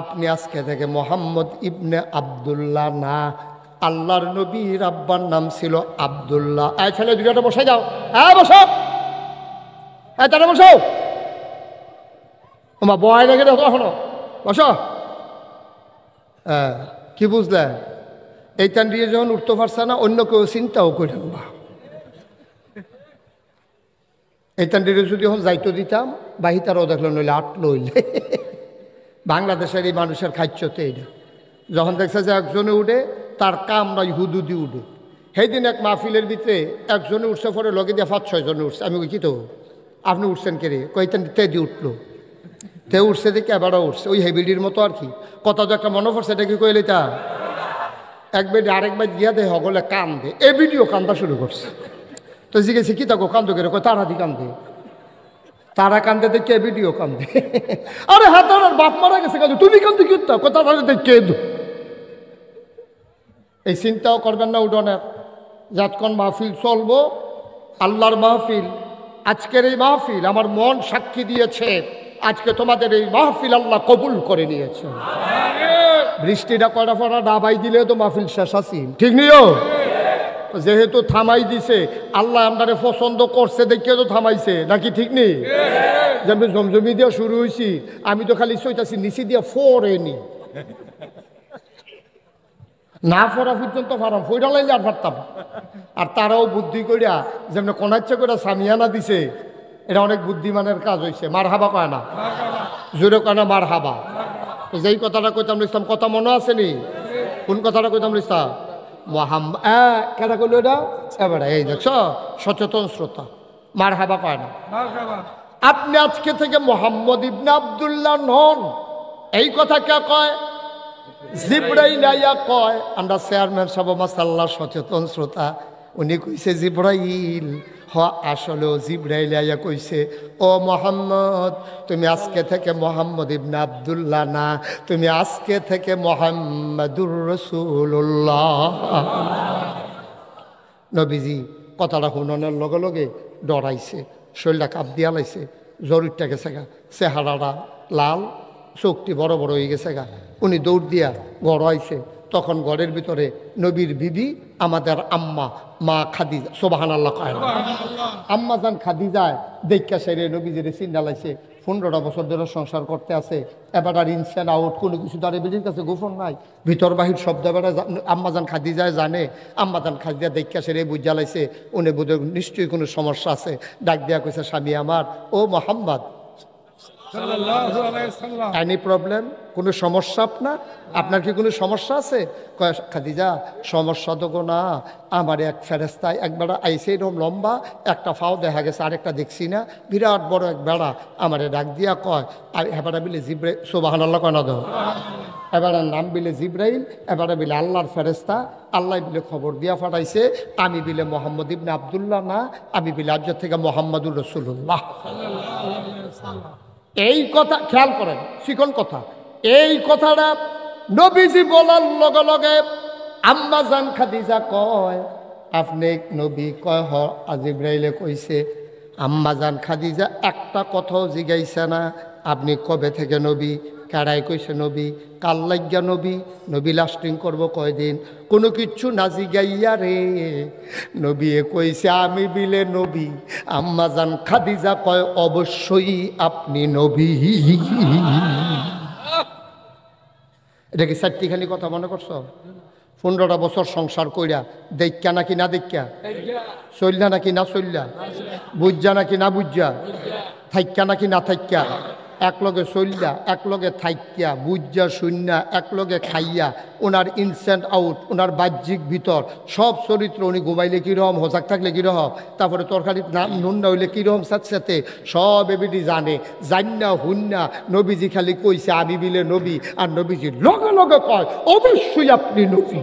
আপনি আজকে থেকে মোহাম্মদ ইবনে আব্দুল্লাহ না। আল্লাহর নবীর আব্বার নাম ছিল আব্দুল্লাহ। এই ছেলে দুইটা বসে যাও। হ্যাঁ বসো, তারা বসো। তোমার বয় লেগে দেখো এখনো, বসো। হ্যাঁ, কি বুঝলে? এইটান দিয়ে যখন উঠতে পারছে না, অন্য কেউ চিন্তাও করেন না। এইটান দিয়ে যদি এখন যাইতো দিতাম, বাহিতারাও দেখলো, নইলে আটলো হইলে। বাংলাদেশের এই মানুষের খাচ্যতে এইটা, যখন দেখছে যে একজনে উঠে, তার কাম নয় হুদুদি উঠে। সেই দিন এক মাহফিলের ভিতরে একজনে উঠছে, পরে লগে দিয়ে 5-6 জনে উঠছে। আমি কি তো আপনি উঠছেন কে রে? কইতেন তে দিয়ে উঠলো, তে উঠছে দেখে এবারও উঠছে, ওই হেবিডির মতো আর কি। কথা তো একটা মনে পড়ছে, এটা কি কইলে তা এক বেডে আরেক বেড গিয়া দেয় হগলে কান দে, এ ভিডিও কান্দা শুরু করছে। তো জিজ্ঞেস কি তাকে কান্দো কে? কয় তারা দি কান্দে। তারা কান্দে দেখে এ ভিডিও কান্দে। আরে হ্যাঁ, তার বাপ মারা গেছে, কান্দে তুমি কান্দে কি? তারা দেখে এই চিন্তাও করবেন না উঠোনের। যতক্ষণ মাহফিল চলবো, আল্লাহর মাহফিল, আজকের এই মাহফিল আমার মন সাক্ষী দিয়েছে, আজকে তোমাদের এই মাহফিল আল্লাহ কবুল করে নিয়েছে। বৃষ্টিটা কটা ফটা ডাবাই দিলে তো মাহফিল শেষ আছি, ঠিক নিও। যেহেতু থামাই দিছে, আল্লাহ আমারে পছন্দ করছে দেখে তো থামাইছে, নাকি ঠিক নেই? যেমন জমজমি দিয়ে শুরু হয়েছি, আমি তো খালি সইতাছি নিচে দিয়ে ফোরেনি না, ফোরা পর্যন্ত ফারাম ফইরা লাইলে আর পারতাম। আর তারাও বুদ্ধি করিয়া যেমন কোনাচ্ছে করে সামিয়ানা দিছে, এটা অনেক বুদ্ধিমানের কাজ হয়েছে। মার হাবা কয় না, জোরে কয় না মার হাবা। যেই কথাটা কইতাম ইসলাম, কথা মনে আছে নি? কোন কথাটা কইতাম ইসলাম? মোহাম্মদ কেটা কইল এটা? এবারে এই দেখছ, সচেতন শ্রোতা। মার হাবা কয় না, আপনি আজকে থেকে মোহাম্মদ ইবনে আব্দুল্লাহ নন। এই কথা কে কয়? জিব্রাইল আইয়া কয়। আমরা চেয়ারম্যান সাহেব মাশাআল্লাহ সচেতন শ্রোতা, উনি কইছে জিব্রাইল। আসলেও জিব্রাইল আইয়া কইছে, ও মোহাম্মদ, তুমি আজকে থেকে মোহাম্মদ ইবনে আব্দুল্লাহ না, তুমি আজকে থেকে মোহাম্মদুর রাসূলুল্লাহ। নবীজি কথাটা শুনানোর লগে লগে ডরাইছে, শরীরটা কাঁপ দিয়া লাইছে, জরুরটা গেছে গা, চেহারাটা লাল, চোখটি বড় বড় হয়ে গেছে গা। উনি দৌড় দিয়া ঘর আইছে। তখন ঘরের ভিতরে নবীর বিবি আমাদের আম্মা মা খাদিজা, সুবহানাল্লাহ কয় না, আম্মা জান খাদিজায় দেখা সেরে নবীজিরে চিন্তা লাইছে। 15টা বছর ধরে সংসার করতে আছে, এবার আর ইনসান আউট কোনো কিছু তার বিবির কাছে গোপন নাই, ভিতর বাহির শব্দ এবার আম্মা জান খাদিজায় জানে। আম্মা জান খাদিজা দেখা সেরে বুঝা লাইছে উনি বোধ নিশ্চয়ই কোনো সমস্যা আছে। ডাক দিয়া কইছে, স্বামী আমার, ও মোহাম্মদ, এনি প্রবলেম? কোনো সমস্যা আপনার কি কোনো সমস্যা আছে? কয়, খাদিজা সমস্যা তো না, আমার এক ফেরেস্তায় একবার আইসে এরকম লম্বা, একটা ফাও দেখা গেছে, আরেকটা দেখছি না, বিরাট বড় এক বেড়া আমারে ডাক দিয়া কয়, এবারে বিলে জিব্রাইল, সুবহানাল্লাহ কয় না দাও, এবারে নাম বিলে জিব্রাইল, এবারে বিলে আল্লাহর ফেরেস্তা, আল্লাহ বিলে খবর দিয়া পাঠাইছে, আমি বিলে মোহাম্মদ ইবনে আব্দুল্লাহ না, আমি বিলে আজ থেকে মোহাম্মদুর রাসূলুল্লাহ। এই কথা খেয়াল করেন, শিকন কথা। এই কথাটা নবীজি বলার লগে লগে আম্মা জান খাদিজা কয়, আপনি নবী? কয়, হ, জিব্রাইলে কইছে। আম্মা জান খাদিজা একটা কথাও জিগাইছে না, আপনি কবে থেকে নবী? কারাই কইছে নবী? কাল লাগিয়া নবী? নবী লাস্টিং করব কয়দিন? কোনো কিচ্ছু না জিগাইয়া রে নবী কইছে আমি বিলে নবী। আম্মা জান খাদিজা কয়, অবশ্যই আপনি নবী। এটা কি চারটিখানি কথা মনে করছো? 15টা বছর সংসার কইরা দেখা নাকি না দেখা, চললা নাকি না চললা, বুঝা নাকি না বুঝা, থাইকা নাকি না থাইকা, একলগে চললা, একলগে থাইকা, বুঝা শূন্যা, একলগে খাইয়া, ওনার ইনসেন্ট আউট, ওনার বাহ্যিক ভিতর সব চরিত্র, উনি ঘুমাইলে কীরকম, হজাক থাকলে কীরকম, তারপরে তরকারির নাম নুন না হইলে কীরকম সাথে সব এবিডি জানে। জান্না হুন্না নবীজি খালি কইছে আমি বিলে নবী, আর নবীজি লগে লগে কয় অবশ্যই আপনি নবী।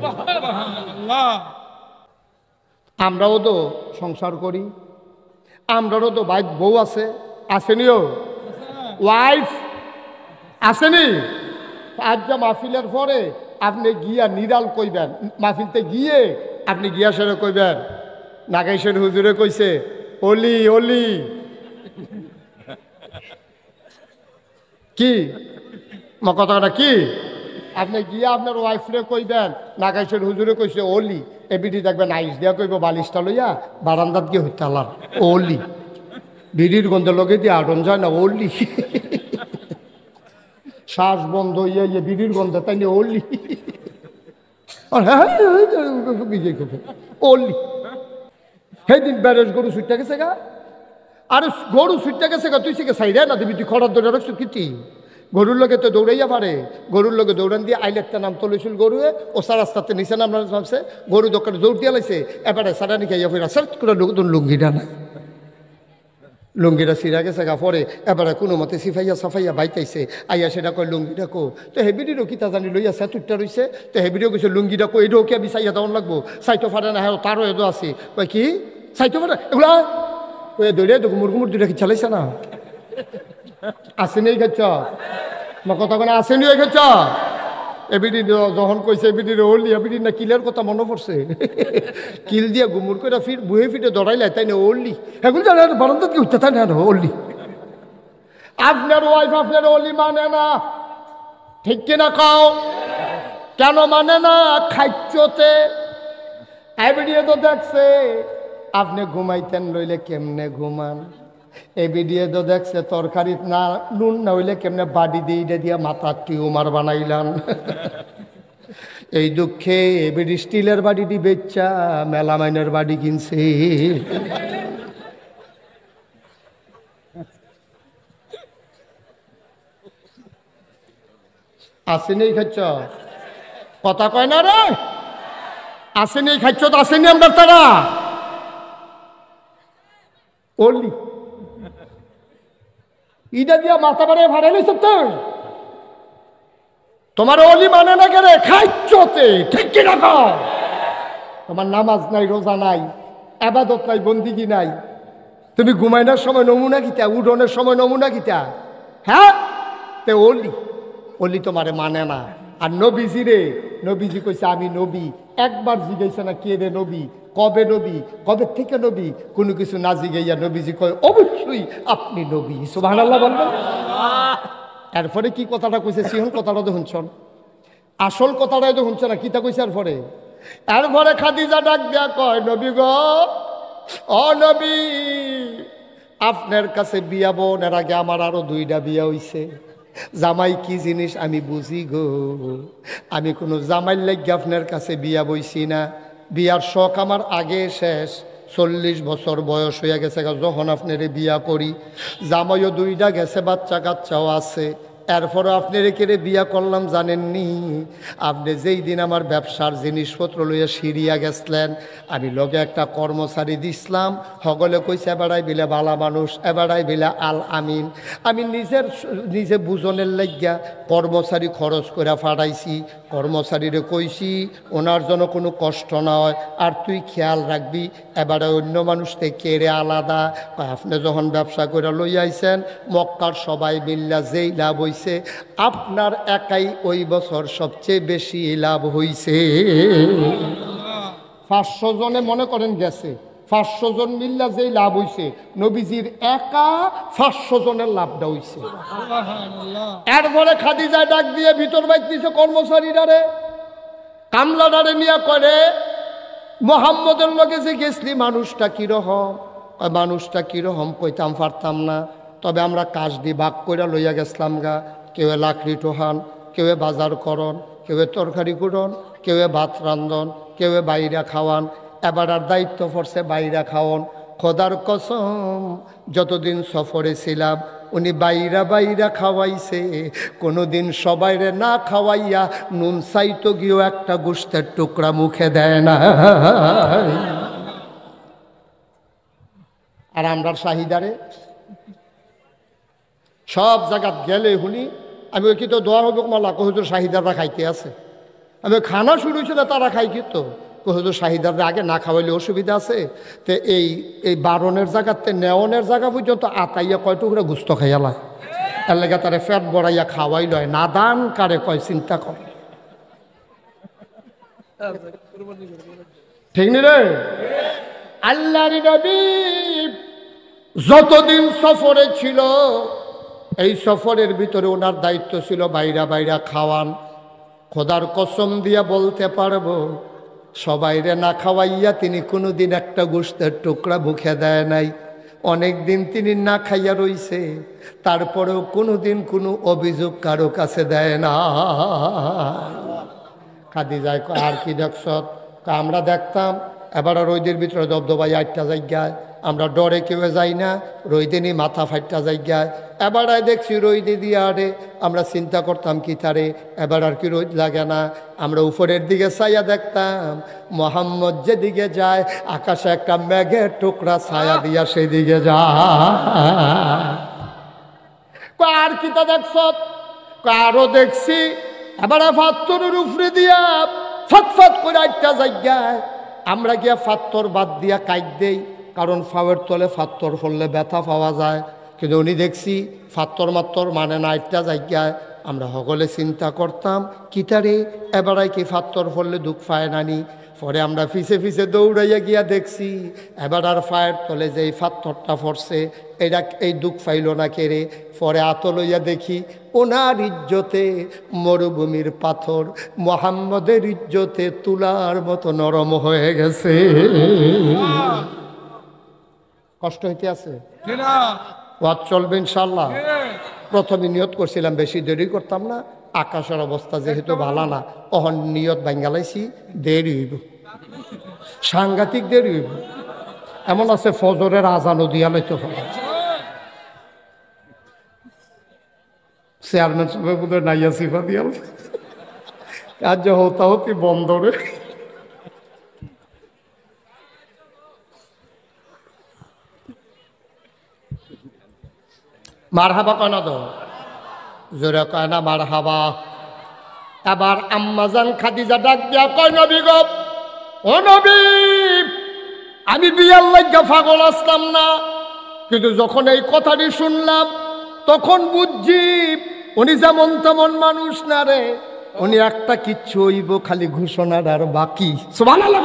আমরাও তো সংসার করি, আমরাও তো বাইক বউ আছে, আসেনিও ওয়াইফ আসেনি। আজ যা মাহফিলের পরে আপনি গিয়া নিরাল কইবেন, মাহফিলতে গিয়ে আপনি গিয়া সেরে কইবেন, নাগাইশের হুজুরে কইছে অলি অলি, কি কথাটা কি? আপনি গিয়া আপনার ওয়াইফরে কইবেন, নাগাইশের হুজুরে কইছে অলি, এবিডি দেখবেন আইস দিয়া কইব বালিশটা লইয়া বারান্দাত গিয়ে হইতে আলার অলি, বিড়ির গন্ধ লগে দিয়ে আটন যায় না অলি, শ্বাস বন্ধ হইয়া ইয়ে বিড়ির গন্ধ, তাই নিয়ে অলি, অলি। সেদিন ব্যারেজ গরু সুইটটা গেছে গা, আরে গরু সুইটটা গেছে গা, তুই সেকে সাইডে না দিবি, তুই খড়ার ধরে রাখছো কিটি? গরুর লগে তো দৌড়াইয়া পারে, গরুর লগে দৌড়ান দিয়ে আইলে একটা নাম তুলেছিল গরুয়ে, ও সার রাস্তাতে নিচে নাম নামছে, গরু দোকানে দৌড় দিয়া লাইছে, এবারে সারানি খাইয়া ফিরা সার্চ করে লুঙ্গিটা না, লুঙ্গিটা সিরা গেছে গা, পরে এবারে কোনো মতে সিফাইয়া সাফাইয়া বাইতাইছে, আইয়া সেটা কয় লুঙ্গিটা কো, তো হেবিডিরও কিতা জানি লইয়া সেতুরটা রইছে, তো হেবিডিও কইছে লুঙ্গিটা কো, এটাও কি আমি চাইয়া দেওয়ান লাগবো, চাইতো ফাটে না, হ্যাঁ তারও এদো আছে, কয় কি চাইতো ফাটে এগুলা, ওই দৌড়ে তো গুমুর গুমুর দুইটা কি চালাইছে না, আসেনি এই খেচ্ছ মা কথা কোনো আসেনি ওই খেচ্ছ, এবিডি যখন কইছে এবিডি ওলি, এবিডি না কিলের কথা মনে পড়ছে, কিল দিয়া গুমুর করে ফির বুয়ে ফিটে দৌড়াইলে, তাই না ওলি, এগুলো জানে বারান্দাত কি উঠতে তাই না ওলি। আপনার ওয়াইফ আপনার ওলি মানে না, ঠিক কিনা কাও? কেন মানে না? খাইচতে এবিডি তো দেখছে আপনি ঘুমাইতেন, লইলে কেমনে ঘুমান, এই ভিডিও তো দেখছে তরকারি না নুন না হইলে কেমনে বাড়ি দিয়ে দিয়া মাথার টিউমার বানাইলাম, এই দুঃখে এবিডি স্টিলের বাড়িটি বেচা মেলামাইনের বাড়ি কিনছে। আসেনি খাচ্ছ কথা কয় না রে, আসেনি খাচ্ছ তো আসেনি আমরা তারা অলি ইটা দিয়া মাথা বাড়িয়ে ফাড়াইলিস তুই? তোমার অলি মানে না কেন খাইছতে, ঠিক কিনা কও? তোমার নামাজ নাই, রোজা নাই, আবাদত নাই, বন্দিগি নাই, তুমি ঘুমাইনার সময় নমুনা কিতা, উডনের সময় নমুনা কিতা? হ্যাঁ, তে অলি অলি তোমারে মানে না। আর নবীজি রে, নবীজি কইছে আমি নবী। একবার জিজ্ঞাসা না কে রে নবী, কবে নবী, কবে থেকে নবী, কোনো কিছু না জিজ্ঞাইয়া নবীজি কয় অবশ্যই আপনি নবী। সুবহানাল্লাহ বলবেন। এরপরে কি কথাটা কইছে, সিহন কথাটা তো শুনছন, আসল কথাটাই তো শুনছে না, কিতা কইছে এরপরে? এরপরে খাদিজা ডাক দিয়া কয় নবী গো, ও নবী, আপনার কাছে বিয়া বোন, এর আগে আমার আরো 2টা বিয়া হইছে। জামাই কি জিনিস আমি বুঝি গো, আমি কোনো জামাই লাগি আপনার কাছে বিয়া বইছি না। বিয়ার শখ আমার আগে শেষ, 40 বছর বয়স হইয়া গেছে যখন আপনার বিয়া করি। জামাইও 2টা গেছে, বাচ্চা কাচ্চাও আছে। এরপরও আপনি রেখে বিয়া করলাম জানেননি? আপনি যেই দিন আমার ব্যবসার জিনিসপত্র লইয়া সিরিয়া গেছলেন, আমি লগে একটা কর্মচারী দিছিলাম, হগলে কইছে এবারাই বিলে বালা মানুষ, এবারাই বিলে আল আমিন। আমি নিজে বুঝনের লাগিয়া কর্মচারী খরচ করে ফাটাইছি। কর্মচারীরে কইছি ওনার জন্য কোনো কষ্ট না হয়, আর তুই খেয়াল রাখবি এবারে অন্য মানুষ থেকে রে আলাদা। আপনি যখন ব্যবসা করে লই আইছেন, মক্কার সবাই মিল্লা যেই লাভ হইছে, আপনার একাই ওই বছর সবচেয়ে বেশি লাভ হইছে। 500 জনে মনে করেন গেছে, 500 জন মিল্লা যেই লাভ হইছে, নবীজির একা 500 জনের লাভটা হইছে। এরপরে খাদিজা ডাক দিয়ে ভিতর বাইতেছে কর্মচারীরারে, কামলাডারে নিয়ে করে মোহাম্মদের লগে যে গেছলি মানুষটা কিরকম? মানুষটা কিরকম কইতাম পারতাম না, তবে আমরা কাজ দিয়ে ভাগ করে লইয়া গেছলাম গা। কেউ লাকড়ি টোহান, কেউ বাজার করন, কেউ তরকারি কুড়ন, কেউ ভাত রান্ধন, কেউ বাইরা খাওয়ান। এবার আর দায়িত্ব পড়ছে বাইরা খাওয়ান। খোদার কসম, যতদিন সফরে ছিলাম উনি বাইরা বাইরা খাওয়াইছে, কোনোদিন সবাইরে না খাওয়াইয়া নুন চাইতো গিয়েও একটা গোশতের টুকরা মুখে দেয় না। আর আমরা শাহিদারে সব জায়গা গেলে শুনি, আমি ওই কিন্তু দোয়া হবে মালা কহুজুর শাহিদাররা খাইতে আছে। আমি খানা শুরু হয়েছিল তারা খাই কিন্তু কহুজুর শাহিদাররা আগে না খাওয়াইলে অসুবিধা আছে। তো এই বারণের জায়গাতে নেওয়ানের জায়গা পর্যন্ত আতাইয়া কয় টুকরা গুস্ত খাইয়ালায়, এর লেগে তারে ফ্যাট বড়াইয়া খাওয়াই লয়। নাদান কারে কয় চিন্তা কর, ঠিক নি রে? আল্লাহর নবী যতদিন সফরে ছিল, এই সফরের ভিতরে ওনার দায়িত্ব ছিল বাইরা বাইরা খাওয়ান। খোদার কসম দিয়া বলতে পারবো, সবাইরে না খাওয়াইয়া তিনি কোনোদিন একটা গোশতের টুকরা মুখে দেয় নাই। অনেক দিন তিনি না খাইয়া রইছে, তারপরেও কোনোদিন কোনো অভিযোগ কারো কাছে দেয় না। খাদিজা আর কি দেখছ? আমরা দেখতাম এবার রোদের ভিতরে দবদবাই 8টা জায়গায়, আমরা ডরে কেউ যাই না, রইদে নি মাথা ফাইটটা জায়গায়। এবার দেখছি রইদে দিয়ে আরে, আমরা চিন্তা করতাম কি তারে এবার আর কি রোদ লাগে না। আমরা উপরের দিকে ছায়া দেখতাম, মোহাম্মদ যেদিকে যায় আকাশে একটা মেঘের টুকরা ছায়া দিয়া সেদিকে যায়। আর কি তা দেখছ? আরো দেখছি এবার পাথরের উপরে দিয়া ফটফট করে 8টা জায়গায় আমরা গিয়া পাথর বাদ দিয়া কাইট দেই, কারণ ফাওয়ের তলে পাথর ফললে ব্যথা পাওয়া যায়। কিন্তু উনি দেখছি পাথর মাত্তর মানে না 8টা জায়গায়। আমরা সকলে চিন্তা করতাম কিতারে এবারাই কি পাথর ফললে দুঃখ পায় নানি। পরে আমরা ফিসে ফিসে দৌড়াইয়া গিয়া দেখছি এবার আর ফায়ের তলে যে এই পাথরটা পড়ছে এটা এই দুঃখ পাইল না কেড়ে। পরে আত লইয়া দেখি ওনার ইজ্জতে মরুভূমির পাথর মোহাম্মদের ইজ্জতে তুলার মতো নরম হয়ে গেছে। কষ্ট হইতে আছে, ওয়াজ চলবে ইনশাল্লাহ। প্রথমে নিয়ত করছিলাম বেশি দেরি করতাম না, আকাশের অবস্থা যেহেতু ভালো না, অহন নিয়ত ভাঙ্গালাইছি, দেরি হইব, সাংঘাতিক দেরি হইব। এমন আছে ফজরের আজানও দিয়া লইতে হবে। চেয়ারম্যান সাহেব বোধ হয় নাইয়া সিফা দিয়া কার্য হতাহতি বন্দরে। মারহাবা কয় না তো, জোরে কয় না মারহাবা। এবার আম্মাজান খাদিজা ডাক দিয়া কয় নবী গো, ও নবী, আমি বিয়ার লাগা পাগল আসলাম না, কিন্তু যখন এই কথাটি শুনলাম তখন বুঝছি উনি যেমন তেমন মানুষ না রে, উনি একটা কিচ্ছু হইব খালি ঘোষণার আর বাকি। সুবহানাল্লাহ।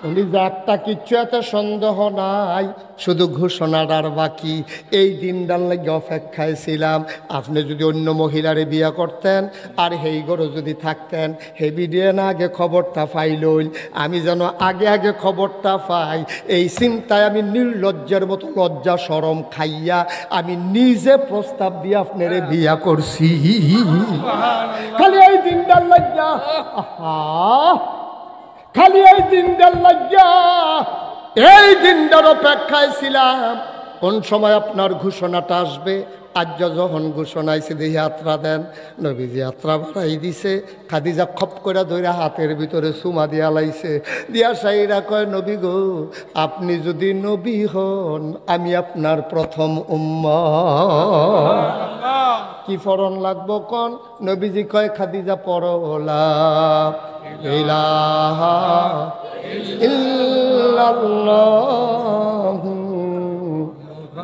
উনি যে একটা কিচ্ছু এত সন্দেহ নাই, শুধু ঘোষণার আর বাকি। এই দিনটার লাগে অপেক্ষায় ছিলাম। আপনি যদি অন্য মহিলারে বিয়ে করতেন আর হেই গরো যদি থাকতেন, হে বিডিয়ে না আগে খবরটা পাইলই, আমি যেন আগে আগে খবরটা পাই, এই চিন্তায় আমি নির্লজ্জের মতো লজ্জা শরম খাইয়া আমি নিজে প্রস্তাব দিয়ে আপনারে বিয়া করছি। খালি এই দিনটার লাগিয়া, খালি এই দিনটার লাগিয়া, এই দিনটার অপেক্ষায় ছিলাম কোন সময় আপনার ঘোষণাটা আসবে। আজ যখন ঘোষণা আইছে দেখি যাত্রা দেন, নবীজি যাত্রা বাড়াই দিছে। খাদিজা খপ করে ধরে হাতের ভিতরে চুমা দিয়া লাইছে, দিয়া সাইরা কয় নবী গো, আপনি যদি নবী হন আমি আপনার প্রথম উম্মত। কি ফরন লাগবো কন? নবীজি কয় খাদিজা পড়লা ইলাহা ইল্লাল্লাহু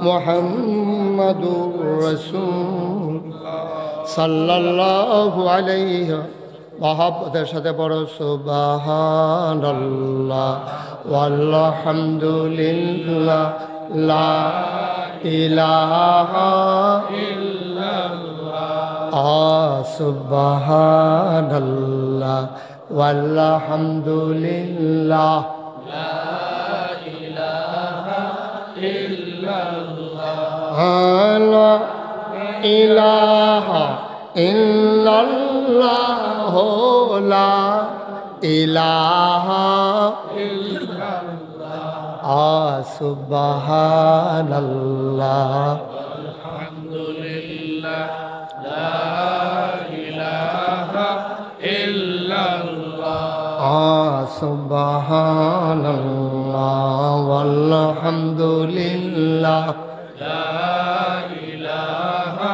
মুহাম্মাদুর রাসূলুল্লাহ সাল্লাল্লাহু আলাইহি মহব্বতের সাথে পড়ো সুবহানাল্লাহ ওয়ালহামদুলিল্লাহ লা ইলাহা ইল্লাল্লাহ সুবহানাল্লাহ ওয়ালহামদুলিল্লাহ লা ইলাহা ইল্লাল্লাহ লা ইলাহা ইল্লাল্লাহ লা ইলাহা ইল্লাল্লাহ সুবহানাল্লাহ আলহামদুলিল্লাহ লা ইলাহা ইল্লাল্লাহ সুবহানাল্লাহ ওয়ালহামদুলিল্লাহ লা ইলাহা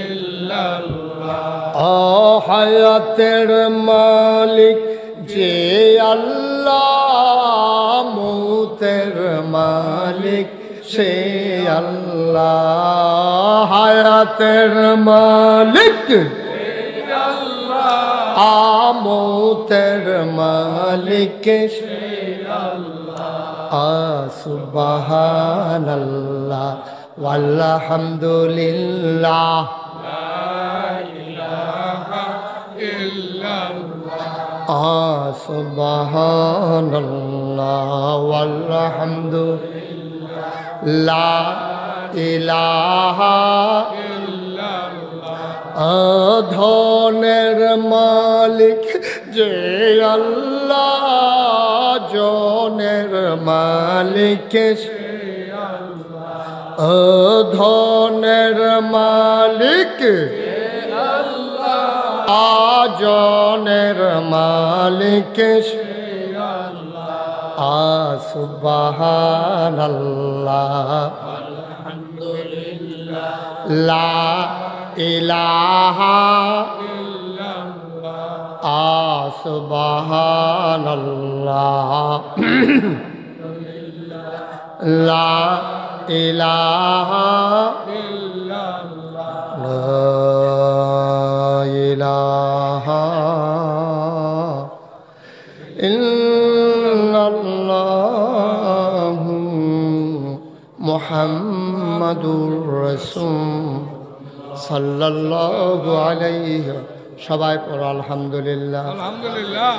ইল্লাল্লাহ। ও হায়াতের মালিক যে আল্লাহ, মৌতের মালিক সে আল্লাহ। হায়াতের মালিক আমতের মালিক সে আল্লাহ। সুবহানাল্লাহ ওয়ালহামদুলিল্লাহ লা ইলাহা ইল্লাল্লাহ। সুবহানাল্লাহ ওয়ালহামদুলিল্লাহ লা ইলাহা ধনের মালিক যে আল্লাহ, জনের মালিক সে আল্লাহ। ধনের মালিক আজনের মালিক সে আল্লাহ। সুবহানাল্লাহ আলহামদুলিল্লাহ লা ইলাহা ইল্লাল্লাহ। সুবহানাল্লাহ লা ইলাহা ইল্লাল্লাহ লা ইলাহা ইল্লাল্লাহ মুহাম্মাদুর রাসূল সাল্লাল্লাহু আলাইহি। সবাই পড়ো আলহামদুলিল্লাহ। আলহামদুলিল্লাহ।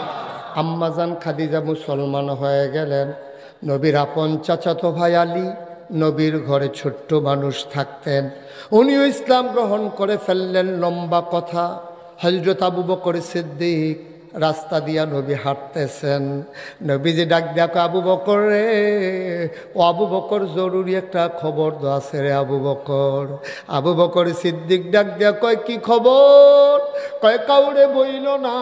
আম্মাজান খাদিজা মুসলমান হয়ে গেলেন। নবীর আপন চাচাতো ভাই আলী নবীর ঘরে ছোট্ট মানুষ থাকতেন, উনিও ইসলাম গ্রহণ করে ফেললেন। লম্বা কথা। হযরত আবু বকর সিদ্দিক রাস্তা দিয়া নবী হাঁটতেছেন, নবীজি ডাক দেখো আবু বকর রে, ও আবু বকর জরুরি একটা খবর তো আছে রে আবু বকর। আবু বকর সিদ্দিক ডাক দেয়া কয় কি খবর? কয় কাউরে বইল না।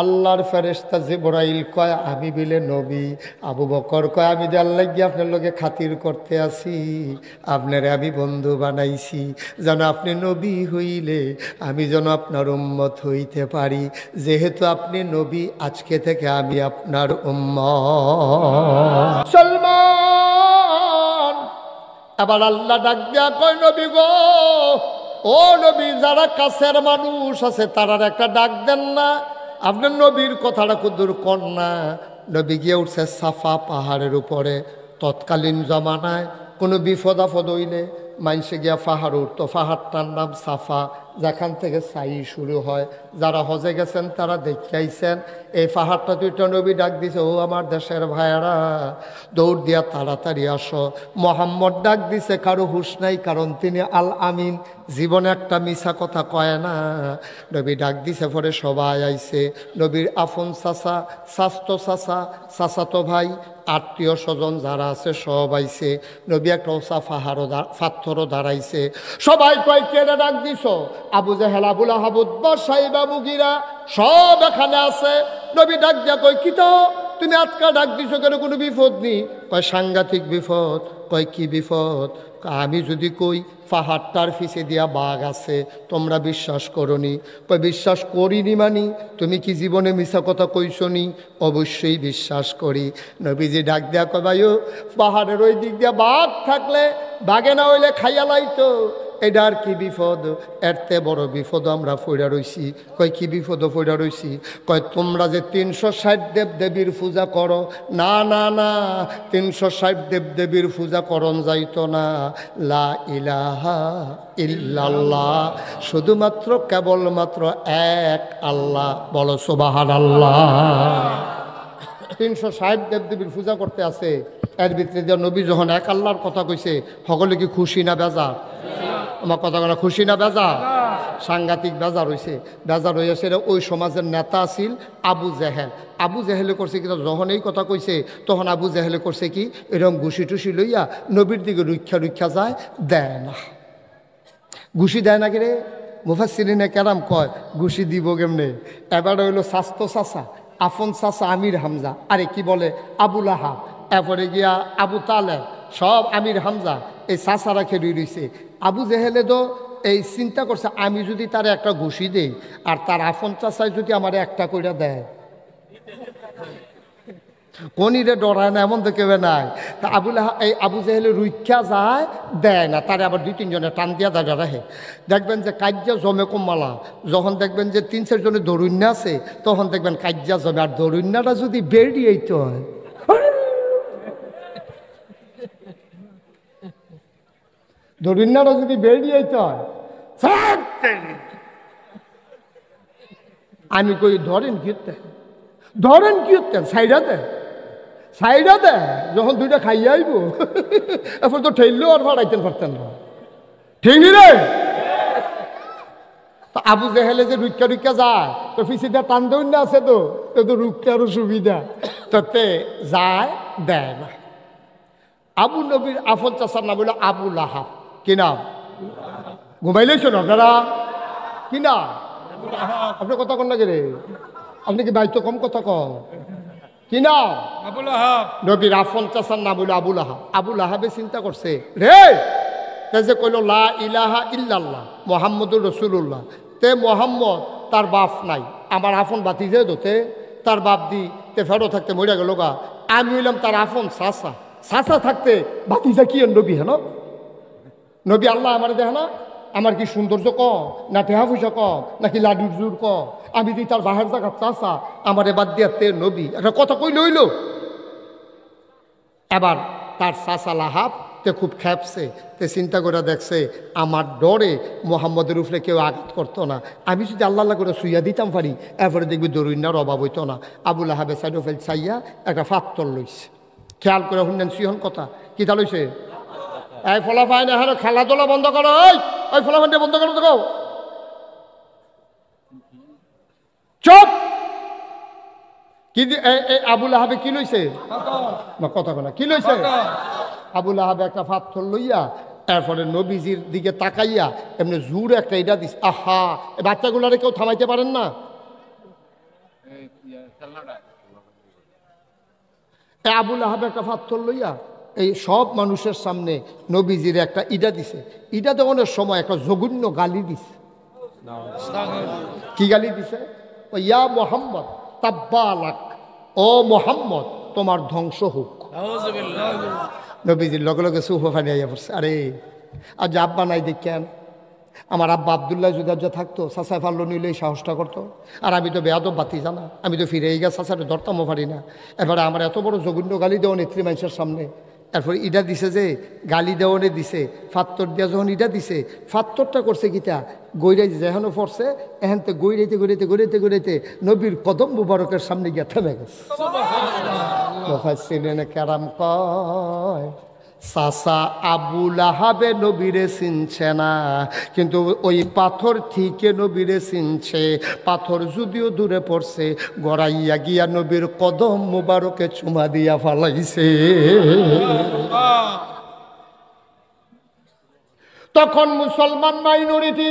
আল্লাহর ফেরেশতা জিবরাইল কয় আমি বিলে নবী। আবু বকর কয় আমি যে আল্লাহ গিয়ে আপনার লগে খাতির করতে আসি, আপনারে আমি বন্ধু বানাইছি যেন আপনি নবী হইলে আমি যেন আপনার উম্মত হইতে পারি। যেহেতু আপনি নবী, আজকে থেকে আমি আপনার উম্মত। সলমান আবার আল্লাহ ডাক দিয়া কয় নবী গো, ও নবী, যারা কাছের মানুষ আছে তারার একটা ডাক দেন না। আপনার নবীর কথাটা কুদুর কর না। নবী গিয়ে উঠছে সাফা পাহাড়ের উপরে। তৎকালীন জমানায় কোনো বিপদ আপদ হইলে মানুষে গিয়া পাহাড় উঠতো। পাহাড়টার নাম সাফা, যেখান থেকে সাই শুরু হয়। যারা হজে গেছেন তারা দেখাইছেন এই পাহাড়টা দুইটা। নবী ডাক দিছে, ও আমার দেশের ভাইয়ারা, দৌড় দিয়া তাড়াতাড়ি আসো। মোহাম্মদ ডাক দিছে, কারো হুঁশ নাই, কারণ তিনি আল আমিন, জীবনে একটা মিছা কথা কয় না। নবী ডাক দিছে, পরে সবাই আইছে। নবীর আফন চাচা, স্বাস্থ্য চাচা, চাচাতো ভাই, আত্মীয় স্বজন যারা আছে সব আইছে। নবী একটা ওসা পাথরও দাঁড়াইছে। সবাই কয় কেড়ে ডাক দিছ? আবু জেহেল, আবুল আহাব, উতবা, সাইবা, মুগীরা সব এখানে আছে। নবী ডাক দিয়া কয় কি তো তুমি আজকা ডাক দিছ কেন? কোনো বিপদ নেই? কয় সাংঘাতিক বিপদ। কয় কি বিপদ? আমি যদি কই পাহাড়টার ফিসে দিয়া বাঘ আছে, তোমরা বিশ্বাস করনি? কয় বিশ্বাস করিনি মানি? তুমি কি জীবনে মিছা কথা কইছনি? অবশ্যই বিশ্বাস করি। নবীজি ডাক দেয়া কয় ভাইও, পাহাড়ের ওই দিক দিয়া বাঘ থাকলে বাঘে না হইলে খাইয়া লাইতো। এটা আর কি বিপদ? এরতে বড় বিপদ আমরা ফইরা রইছি। কয় কি বিপদ ফইরা রইছি? কয় তোমরা যে 360 দেব দেবীর পূজা করো, না না না, 360 দেব দেবীর পূজা করন যাইতো না। লা ইলাহা ইল্লাল্লাহ, শুধুমাত্র কেবলমাত্র এক আল্লাহ। বলো সুবহানাল্লাহ। 360 দেব দেবীর পূজা করতে আছে। এর ভিতরে যে নবী যখন এক আল্লাহর কথা কইছে, সকলে কি খুশি না বেজার? আমার কথা বলা খুশি না বেজার? সাংঘাতিক বেজার হয়েছে। বেজার হয়েছে ওই সমাজের নেতা আছিল আবু জেহেল। আবু জেহেলে করছে কি, যখন এই কথা কইছে তখন আবু জেহেলে করছে কি, এরকম ঘুষি টুসি লইয়া নবীর দিকে রুক্ষা যায়, দেয় না। ঘুষি দেয় না কিরে? মুফাসসিরিনে কেরাম কয় ঘুষি দিব কেমনে? এবার হইলো স্বাস্থ্য চাচা, আফন চাচা আমির হামজা, আরে কি বলে আবুল আহাব, এরপরে গিয়া আবু তালেব, সব আমির হামজা, এই চাচারা খেয়ে রইছে। আবু জেহেলে তো এই চিন্তা করছে, আমি যদি তার একটা ঘুষি দেই আর তার আফন চাচাই যদি আমার একটা কইরা দেয়, কনিরে ডরায় না এমন তো কেউ নাই। তা এই আবু জেহেলে রুক্ষা যায়, দেয় না। তারে আবার 2-3 জনে টান দিয়া দাঁড়া রাখে। দেখবেন যে কাজ্যা জমে কমালা, যখন দেখবেন যে 3-4 জনে দরুন্যা আছে, তখন দেখবেন কাজ্যা জমে। আর দরুন্যাটা যদি বেরিয়েই তো হয়, দরুন্যাটা যদি বেরিয়েই তো হয়, আমি কই ধরেন কি ধরেন কি হতেন, সাইডা দেয় সাইডা দেয়। যখন দুইটা খাইয়া আইব এখন তো ঠেললেও আর ভাড়াইতেন পারতেন না, ঠিক নি রে? তো আবু জেহেলে যে রুক্ষা যায়, তো পিছিয়ে টান দেউন না আছে, তো তো রুক্ষারও সুবিধা, তাতে যায়, দেয় না। আবু নবীর আফল চাষার নাম হইল আবুল আহাব। কি নাম? ঘুমাইলেছেন আপনারা? কি না আপনার কথা কন না রে? আপনি কি দায়িত্ব কম কথা কন? কি নাম? আবুল আহাব। নবীর আফল চাচার নাম হইল আবুল আহাব। আবুল আহাবে চিন্তা করছে, রে যে কইল লা ইলাহা ইল্লাল্লাহ মুহাম্মদুর রাসূলুল্লাহ, তে মোহাম্মদ তার বাপ নাই, আমার আফন বাতি যে দোতে তার বাপ দি তে ফেরো থাকতে মরিয়া গেল গা। আমি হইলাম তার আফন চাচা, চাচা থাকতে বাতিজা কি নবী? হেন নবী আল্লাহ আমার দেখে না? আমার কি সৌন্দর্য কম, না টেহা পয়সা কম, নাকি লাডুর জোর কম? আমি দিই তার বাহের জায়গা চাচা, আমার এবার দিয়া তে নবী, একটা কথা কই লইল। এবার তার চাচা লাহাব তে খুব খেপছে, তে চিন্তা করে দেখছে আমার ডরে মোহাম্মদের উপরে কেউ আঘাত করতো না, আমি যদি আল্লাহ আল্লাহ করে শুইয়া দিতাম পারি, এরপরে দেখবি দরুন্যার অভাব হইতো না। আবুল আহাবে সাইড ফেল চাইয়া একটা ফাত্তর লইছে। খেয়াল করে শুনলেন সিহন কথা কি তা লইছে? এই ফলাফাই না হ্যাঁ, খেলাধুলা বন্ধ করো, ওই ফলাফানটা বন্ধ করো, দেখো চুপ। কি আবুল আহাবে কি লইছে? কথা কথা কি লইছে? আবুল আহাবে একটা পাথর লইয়া এরপরে নবীজির দিকে তাকাইয়া এমনি জোর একটা এটা দিস, আহা, এই বাচ্চাগুলারে কেউ থামাইতে পারেন না? আবুল আহাব একটা পাথর লইয়া এই সব মানুষের সামনে নবীজির একটা ইটা দিছে। ইটা দেওয়ানোর সময় একটা জঘন্য গালি দিছে। কি গালি দিছে? ইয়া মোহাম্মদ তাব্বালাক, ও মোহাম্মদ তোমার ধ্বংস হোক। নবীজির লগে লগে সুফা ফানি আইয়া পড়ছে। আরে আজ আব্বা নাই দেখেন, আমার আব্বা আবদুল্লাহ যুদাজ্জা থাকতো, চাচাই ফাল্লো নিলে এই সাহসটা করতো। আর আমি তো বেয়াদব বাতি জানা, আমি তো ফিরে গা চাচারে ধরতামও পারি না। এবারে আমার এত বড় জঘন্য গালি দেওয়া নেত্রী মানুষের সামনে। এরপরে ইটা দিছে যে গালি দেওয়ানে দিছে, ফাত্তর দিয়া যখন ইটা দিছে, ফাত্তরটা করছে কিতা গৈরাই যেখানে পড়ছে এখানতে গৈরাইতে গৈরাইতে গৈরাইতে গৈরাইতে নবীর কদম মুবারকের সামনে গিয়া থেমে গেছে। মুফাসসিরিনে কেরাম কয় চাচা আবুল আহাবে নবীরে চিনছে না, কিন্তু ওই পাথর ঠিকই নবীরে চিনছে। পাথর যদিও দূরে পড়ছে, গড়াইয়া গিয়া নবীর কদম মুবারকে চুমা দিয়া ফালাইছে। তখন মুসলমান মাইনরিটি,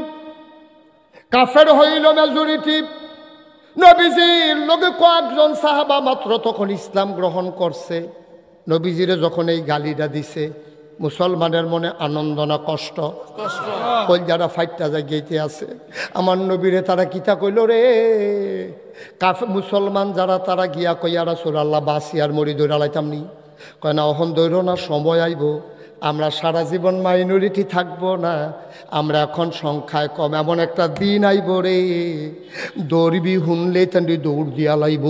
কাফের হইল মেজরিটি। নবীজির লোকে কয়েকজন সাহাবা মাত্র তখন ইসলাম গ্রহণ করছে। নবীজিরে যখন এই গালিটা দিছে, মুসলমানের মনে আনন্দ না কষ্ট? কই যারা ফাইটটা জায়গাইতে আছে আমার নবীরে তারা কিতা কইল রে, কাফে মুসলমান যারা তারা গিয়া কইয়া রাসূলুল্লাহ বাসি আর মরি দৌড় আলাইতাম নি। কয় না, অহন দৌড় না, সময় আইব, আমরা সারা জীবন মাইনরিটি থাকবো না, আমরা এখন সংখ্যায় কম, এমন একটা দিন আইব রে দৌড়বি হুনলে তান্ডি দৌড় দিয়া লাইব।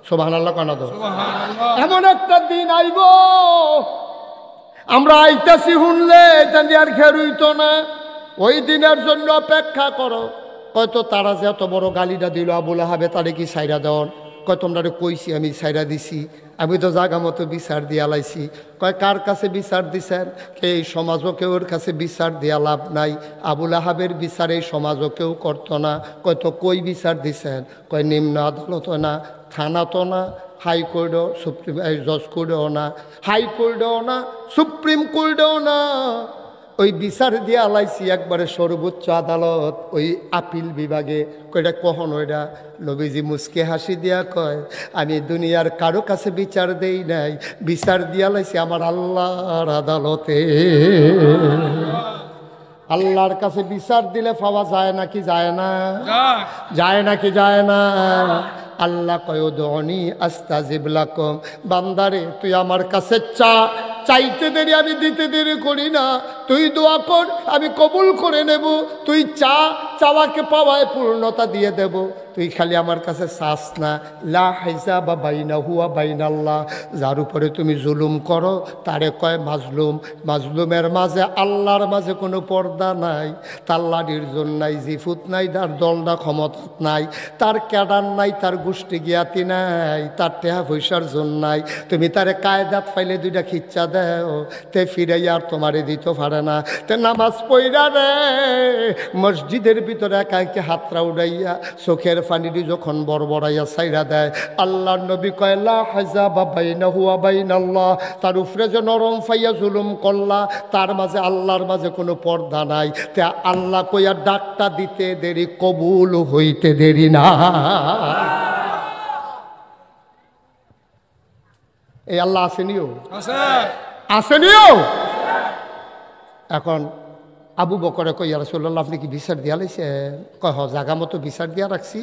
সুবহানাল্লাহ কানা দো। এমন একটা দিন আইব আমরা আইতাছি হুনলে তান্ডি আর খেরুইতো না। ওই দিনের জন্য অপেক্ষা করো। হয়তো তারা যে এত বড় গালিটা দিল আবুল আহাবে, তারে কি সাইরা দেওয়ান? কয় তোমরা কইছি আমি সাইরা দিছি, আমি তো জাগা মতো বিচার দিয়া লাইছি। কয় কার কাছে বিচার দিছেন? এই সমাজও কেউ ওর কাছে বিচার দিয়া লাভ নাই, আবুল আহাবের বিচার এই সমাজও কেউ করতো না। কয় তো কই বিচার দিছেন? কয় নিম্ন আদালত না, থানা তো না, হাইকোর্টও, সুপ্রিম জজ কোর্টেও না, হাইকোর্টেও না, সুপ্রিম কোর্টেও না, ওই বিচার দিয়ে আলাইছি একবারে সর্বোচ্চ আদালত, ওই আপিল বিভাগে। কয়টা কখন ওইটা? নবীজি মুসকে হাসি দিয়া কয় আমি দুনিয়ার কারো কাছে বিচার দেই নাই, বিচার দিয়ে আলাইছি আমার আল্লাহর আদালতে। আল্লাহর কাছে বিচার দিলে পাওয়া যায় নাকি যায় না? যায় নাকি যায় না? আল্লাহ কয় উদউনি আস্তাজিব লাকুম, বান্দারে তুই আমার কাছে চা, চাইতে দেরি আমি দিতে দেরি করি না, তুই দোয়া কর আমি কবুল করে নেব, তুই চা, চাওয়াকে পাওয়ায় পূর্ণতা দিয়ে দেব, তুই খালি আমার কাছে চাস না। লা হিসাবা বাইনাহু ওয়া বাইনাল্লাহ, যার উপরে তুমি জুলুম করো তারে কয় মাজলুম। মাজলুমের মাঝে আল্লাহর মাঝে কোনো পর্দা নাই, তার লাডির জোর নাই, জিফুত নাই, তার দলদা ক্ষমতা নাই, তার ক্যাডার নাই, তার গোষ্ঠী জ্ঞাতি নাই, তার টেহা পয়সার জোর নাই। তুমি তারে কায়দাত ফাইলে দুইটা খিচ্চা দেও, তে ফিরাইয়া আর তোমারে দিতে পারে না। তে নামাজ পইরা রে মসজিদের ভিতরে একা একে হাতরা উড়াইয়া চোখের পানিটি যখন বড়বড়াইয়া ছাইরা দেয়, আল্লাহর নবী কয় লা হিজাবা বাইনাহু ওয়া বাইনাল্লাহ, তার উপরে যে নরম ফাইয়া জুলুম করলা তার মাঝে আল্লাহর মাঝে কোনো পর্দা নাই। তে আল্লাহ কইয়া ডাকটা দিতে দেরি, কবুল হইতে দেরি না। এই আল্লাহ আসেনিও, আসেনিও। এখন আবু বকরে কই ইয়া রাসূলুল্লাহ আপনি কি বিচার দিয়া লাইছেন? কয় হ, জাগা মতো বিচার দিয়া রাখছি,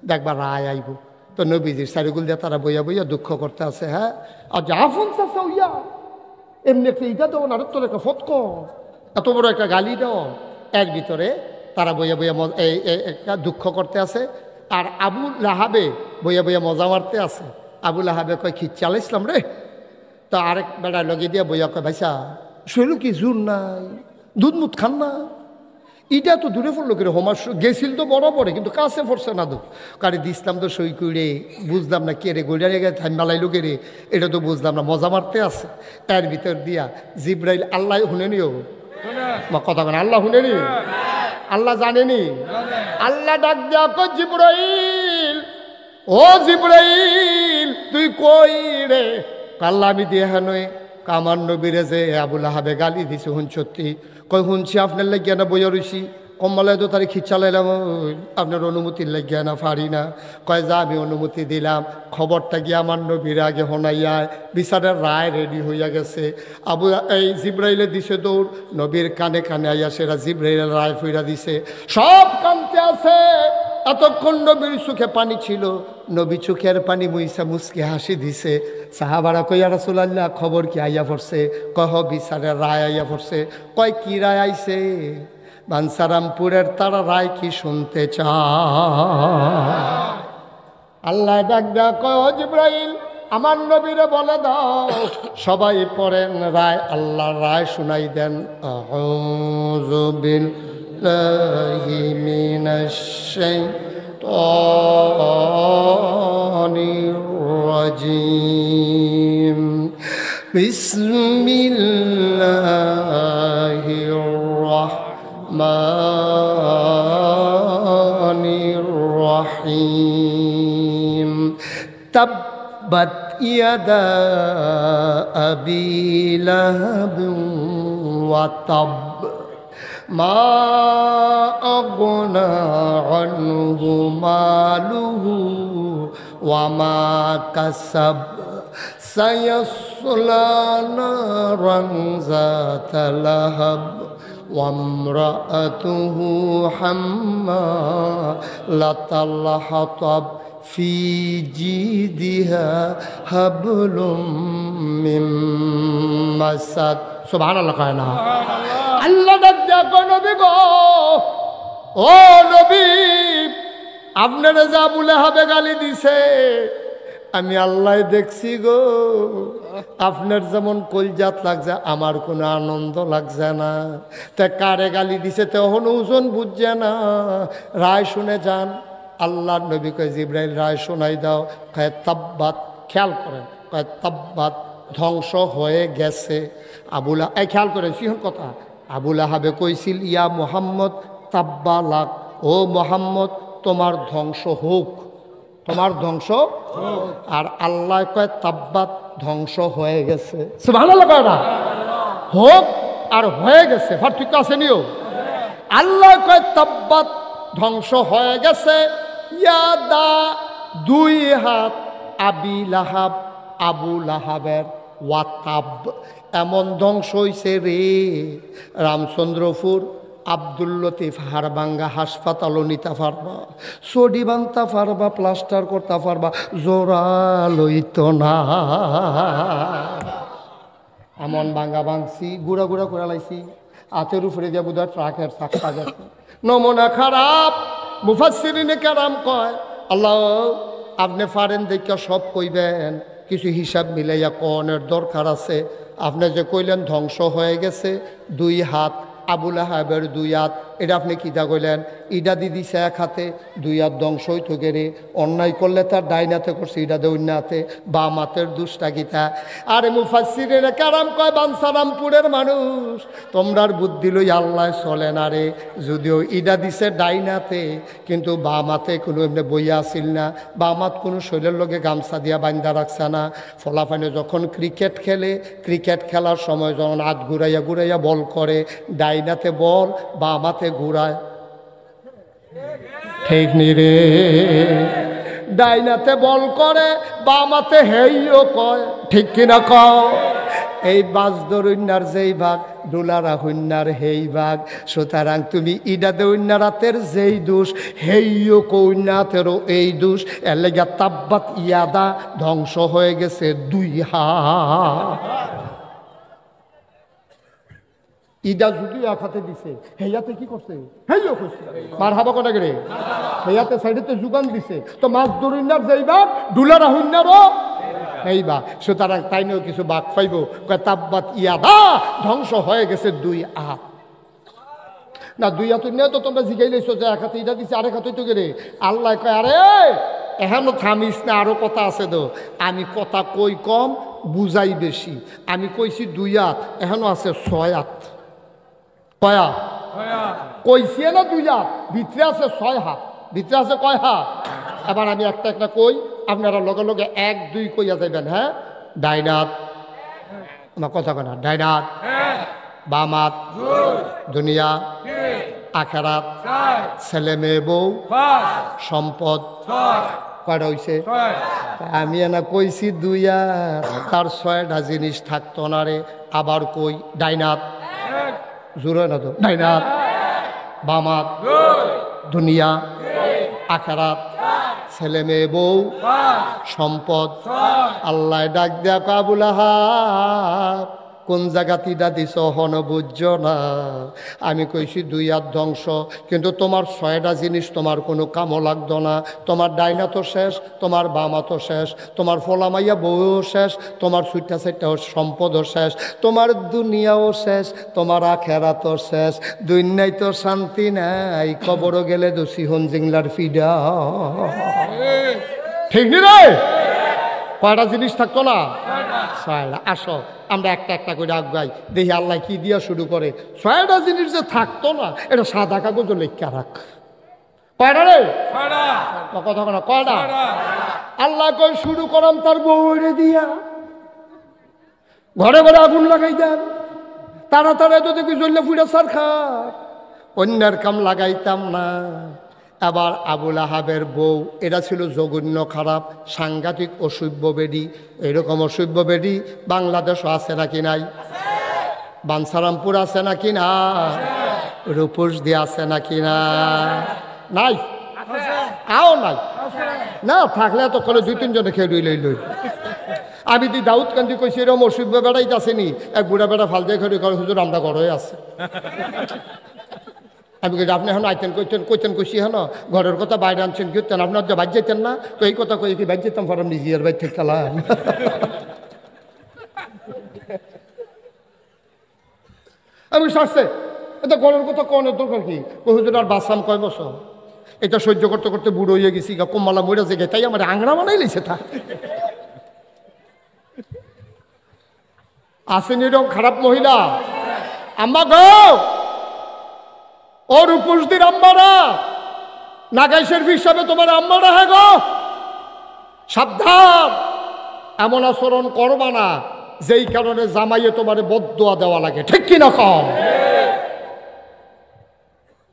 দেখবার রায় আইব। তো নবীজির সারিগুল দিয়ে তারা বইয়া বইয়া দুঃখ করতে আছে। হ্যাঁ, আর জাফন চাচা ইয়া এমনি একটা ইটা দেও না, তোর একটা ফতক, এত বড় একটা গালি দেও। এর ভিতরে তারা বইয়া বইয়া একটা দুঃখ করতে আছে, আর আবু লাহাবে বইয়া বইয়া মজা মারতে আছে। আবু লাহাবে কয় খিচ্ছা আলাইছিলাম রে। তো আরেক বেড়া লগে দিয়া বইয়া কয় ভাইসা শৈল কি জোর নাই, দুধ মুধ খান না। ইটা তো দূরে পড়লো কিরে, হোমার গেছিল তো বরাবরে, কিন্তু কাছে পড়ছে না দুধ। কারে দিসলাম তো সই করে, বুঝলাম না কে রে গোড়িয়া রেগে থাইমালাইলো কে রে, এটা তো বুঝলাম না, মজা মারতে আছে। এর ভিতর দিয়া জিব্রাইল, আল্লাহ শুনেনিও কথা কেন, আল্লাহ শুনেনি, আল্লাহ জানেনি। আল্লাহ ডাক দেয়া কয় জিব্রাইল, ও জিব্রাইল তুই কই রে? আল্লাহ আমি দিয়ে হেনয়ে আমার নবীরে যে আবুল আহাবে গালি দিছে হুন সত্যি? কই শুনছি আপনার লাগিয়া না বইয়া রইছি, কম্মালায় তো তারে খিচ্চালাইলাম, আপনার অনুমতির লাগিয়া না পারি না। কয় যা আমি অনুমতি দিলাম, খবরটা গিয়ে আমার নবীর আগে হনাইয়ায় বিচারের রায় রেডি হইয়া গেছে। এই জিব্রাইলে দিছে দৌড়, নবীর কানে কানে আইয়া সেরা জিব্রাইলের রায় ফিরা দিছে। সব কানতে আছে, এতক্ষণ নবীর চোখে পানি ছিল, নবী চোখের পানি মুইসা মুসকে হাসি দিছে। সাহাবারা কইয়া রাসূলুল্লাহ খবর কি আইয়া পড়ছে? কহ বিচারের রায় আইয়া পড়ছে। কয় কি রায় আইছে? বাঞ্ছারামপুরের তারা রায় কি শুনতে চায়? আল্লাহ ডাক ডাক কয় ও জিব্রাইল আমার নবীরে বলে দাও। সবাই পড়েন রায়, আল্লাহর রায় শুনাই দেন। আউযু বিল্লাহি মিনাশ শাইতানির রাজিম। বিসমিল্লাহির রাহমানির রাহিম। তাব্বাত ইয়াদা আবি লাহাব ওয়া তাব মা আগনা আনহু মালুহু ওয়া মা কাসাব সায়াসলা নারান যাতা লাহাব وامرأته حمالة الحطب في جيدها حبل من مسد سبحان الله قائنا আল্লাহ ডাক দেখো নবী গো, ও নবী আপনারা যা বলে হবে গালি দিছে আমি আল্লাহ দেখছি গো। আপনার যেমন কলজাত লাগছে আমার কোনো আনন্দ লাগছে না। তা কারে গালি দিছে তখন ওজন বুঝছে না। রায় শুনে যান। আল্লাহর নবী কয় জিব্রাইল রায় শোনাই দাও। কয় তাব্বাত, খেয়াল করেন, কয় তাব্বাত ধ্বংস হয়ে গেছে। এই খেয়াল করেন সিংহর কথা। আবুল আহাবে কইছিল ইয়া মোহাম্মদ তাব্বা লাক, ও মোহাম্মদ তোমার ধ্বংস হোক, তোমার ধ্বংস। আর আল্লাহ কয় তাব্বাত ধ্বংস হয়ে গেছে। সুবহানাল্লাহ কয় না? হোক আর হয়ে গেছে পার্থক্য আছে নিও। আল্লাহ কয় তাব্বাত ধ্বংস হয়ে গেছে। ইয়াদা দুই হাত আবি লাহাব, আবু লাহাবের, ওয়াতাব এমন ধ্বংস হইছে রে। রামচন্দ্রপুর আব্দুল লতিফ হাড়ভাঙ্গা হাসপাতালও নিতে পারবা, সডি বানতে পারবা, প্লাস্টার করতে পারবা, জোড়া লইত না। এমন ভাঙ্গা ভাঙছি, গুড়া গুড়া করে লাইছি, হাতের উপরে যে বোধহয় ট্রাকের চাক্কা গেছে। নমুনা খারাপ। মুফাসসিরিনে কেরাম কয় আল্লাহ আপনি পারেন দেখে সব কইবেন, কিছু হিসাব মিলাইয়া কনের দরকার আছে। আপনি যে কইলেন ধ্বংস হয়ে গেছে দুই হাত, আবুল আহাবের দুই হাত, এটা আপনি কিতা কইলেন? ইডা দি দিছে এক হাতে, দুই হাত ধ্বংস হইতো গেরে। অন্যায় করলে তার ডাইনাতে করছে, ইডা দে অন্যাতে, বা মাতের দুষ্টা গীতা। আরে মুফাসসিরিনে কেরাম কয় বাঞ্ছারামপুরের মানুষ তোমরার বুদ্ধি লই আল্লাহ চলে না রে। যদিও ইডা দিছে ডাইনাতে, কিন্তু বা মাতে কোনো এমনি বইয়া আসিল না, বা মাত কোনো শরীরের লগে গামছা দিয়া বান্ধা রাখছে না। ফলাফানে যখন ক্রিকেট খেলে, ক্রিকেট খেলার সময় যখন হাত ঘুরাইয়া ঘুরাইয়া বল করে, ডাইনাতে বল বা মাতে ঘুরায়, ঠিক নি রে? ডাইনাতে বল করে বা মাতে হেইও কয়, ঠিক কিনা কও? এই বাজদরুন্যার যেই ভাগ, ডোলারা হইন্যার হেই ভাগ। সুতরাং তুমি ইডা দেউন্যারাতের যেই দোষ, হেইও কৌন্যাতেরও এই দোষ। এর লেগা তাব্বাত ইয়াদা ধ্বংস হয়ে গেছে দুই হাত। ইডা যদি এক হাতে দিছে, হেয়াতে কি করছে? হেইও করছে। মার হাবা কটা গেরে হেয়াতে সাইডেতে যোগান দিছে, তো মাছ দরুন্যার যেইবা ডুলারা হইন্যারও এইবা। সুতরাং তাই নিয়েও কিছু বাদ পাইব। কয় তাব্বাত ইয়াদা ধ্বংস হয়ে গেছে দুই হাত। না দুই হাত নিয়ে তো তোমরা জিগাই লাইছো যে এক হাতে ইডা দিছে, আরেক হাতে তো গেরে। আল্লাহ কয় আরে এখনো থামিস না, আরো কথা আছে তো। আমি কথা কই কম, বুঝাই বেশি। আমি কইছি দুই হাত, এখনো আছে 6 হাত। কয়া কইছি না দুই হাত, ভিতরে আছে 6 হাত। ভিতরে আছে কয় হাত? এবার আমি একটা একটা কই, আপনারা লগে লগে 1 2 কইয়া যাইবেন। হ্যাঁ, ডাইন হাত, আমার কথা কয় না, ডাইনাত বামাত দুনিয়া আখেরাত ছেলে মেয়ে বউ সম্পদ কয়টা হইছে? আমি এনা কইছি দুইয়া, তার 6টা জিনিস থাকতো না রে। আবার কই ডাইনাত জোরে না তো, ডাইনাত বামাত দুনিয়া আখেরাত ছেলে মেয়ে বউ সম্পদ। আল্লাহ ডাক দেয়া আবুল আহাব কোন জায়গাতিটা দিছ হন বুঝছ না। আমি কইছি 2 হাত ধ্বংস, কিন্তু তোমার 6টা জিনিস তোমার কোনো কামও লাগতো না। তোমার ডাইনা তো শেষ, তোমার বামা তো শেষ, তোমার ফোলামাইয়া বউও শেষ, তোমার ছুটটা চারটা সম্পদও শেষ, তোমার দুনিয়াও শেষ, তোমার আখেরাতও শেষ। দুনিয়ায় তো শান্তি নাই, কবরও গেলে দোষী হন জিংলার ফিডা। ঠিক নি রে? কয়টা জিনিস থাকতো না? 6টা। আসো আমরা একটা একটা করে আগাই, দেখি আল্লাহ কি দিয়া শুরু করে। 6টা জিনিস যে থাকতো না, এটা সাদা কাগজ লেখা রাখ। কয়টা রে? কথা না কয়টা? আল্লাহ কই শুরু করাম তার বউরে দিয়া, ঘরে ঘরে আগুন লাগাই দেন, তাড়াতাড়ি তো দেখি জ্বললে ফুটা সার খার, অন্যের কাম লাগাইতাম না। আবার আবুল আহাবের বউ, এটা ছিল জঘন্য খারাপ সাংঘাতিক অসভ্য বেডি। এরকম অসভ্য বেডি বাংলাদেশও আছে নাকি নাই? বানসারামপুর আছে নাকি না? রূপস দিয়ে আছে নাকি না? নাই? আও নাই না, থাকলে তো করে 2-3 জনে খেয়ে লই লই। আমি দি দাউদ কান্দি কইছি এরকম অসভ্য বেড়াই আসেনি, এক বুড়া বেড়া ফাল দিয়ে খেয়ে করে হুজুর আমরা ঘরে আছে। আমি কই আপনি এখন আইতেন কইতেন কইছি হন ঘরের কথা বাইরে আনছেন কীর্তেন, আপনার যে বাইর যেতেন না? তো এই কথা কই কি বাইর যেতাম, ফরাম নিজের বাইর থেকে খেলাম। আমি সারছে এটা ঘরের কথা কনের দরকার কি? হুজুর আর বাসাম কয় বছর, এটা সহ্য করতে করতে বুড়ো হয়ে গেছি, কম্মালা মরে যে তাই আমার আংরা বানাই লেছে। তা আসেনি এরকম খারাপ মহিলা? আম্মা গো, ওর উপস্থিত আম্মারা, নাগাই শরীফ হিসাবে তোমার আম্মারা, হ্যাঁ গো সাবধান, এমন আচরণ করবা না যেই কারণে জামাইয়ে তোমার বদদোয়া দেওয়া লাগে। ঠিক কিনা কম?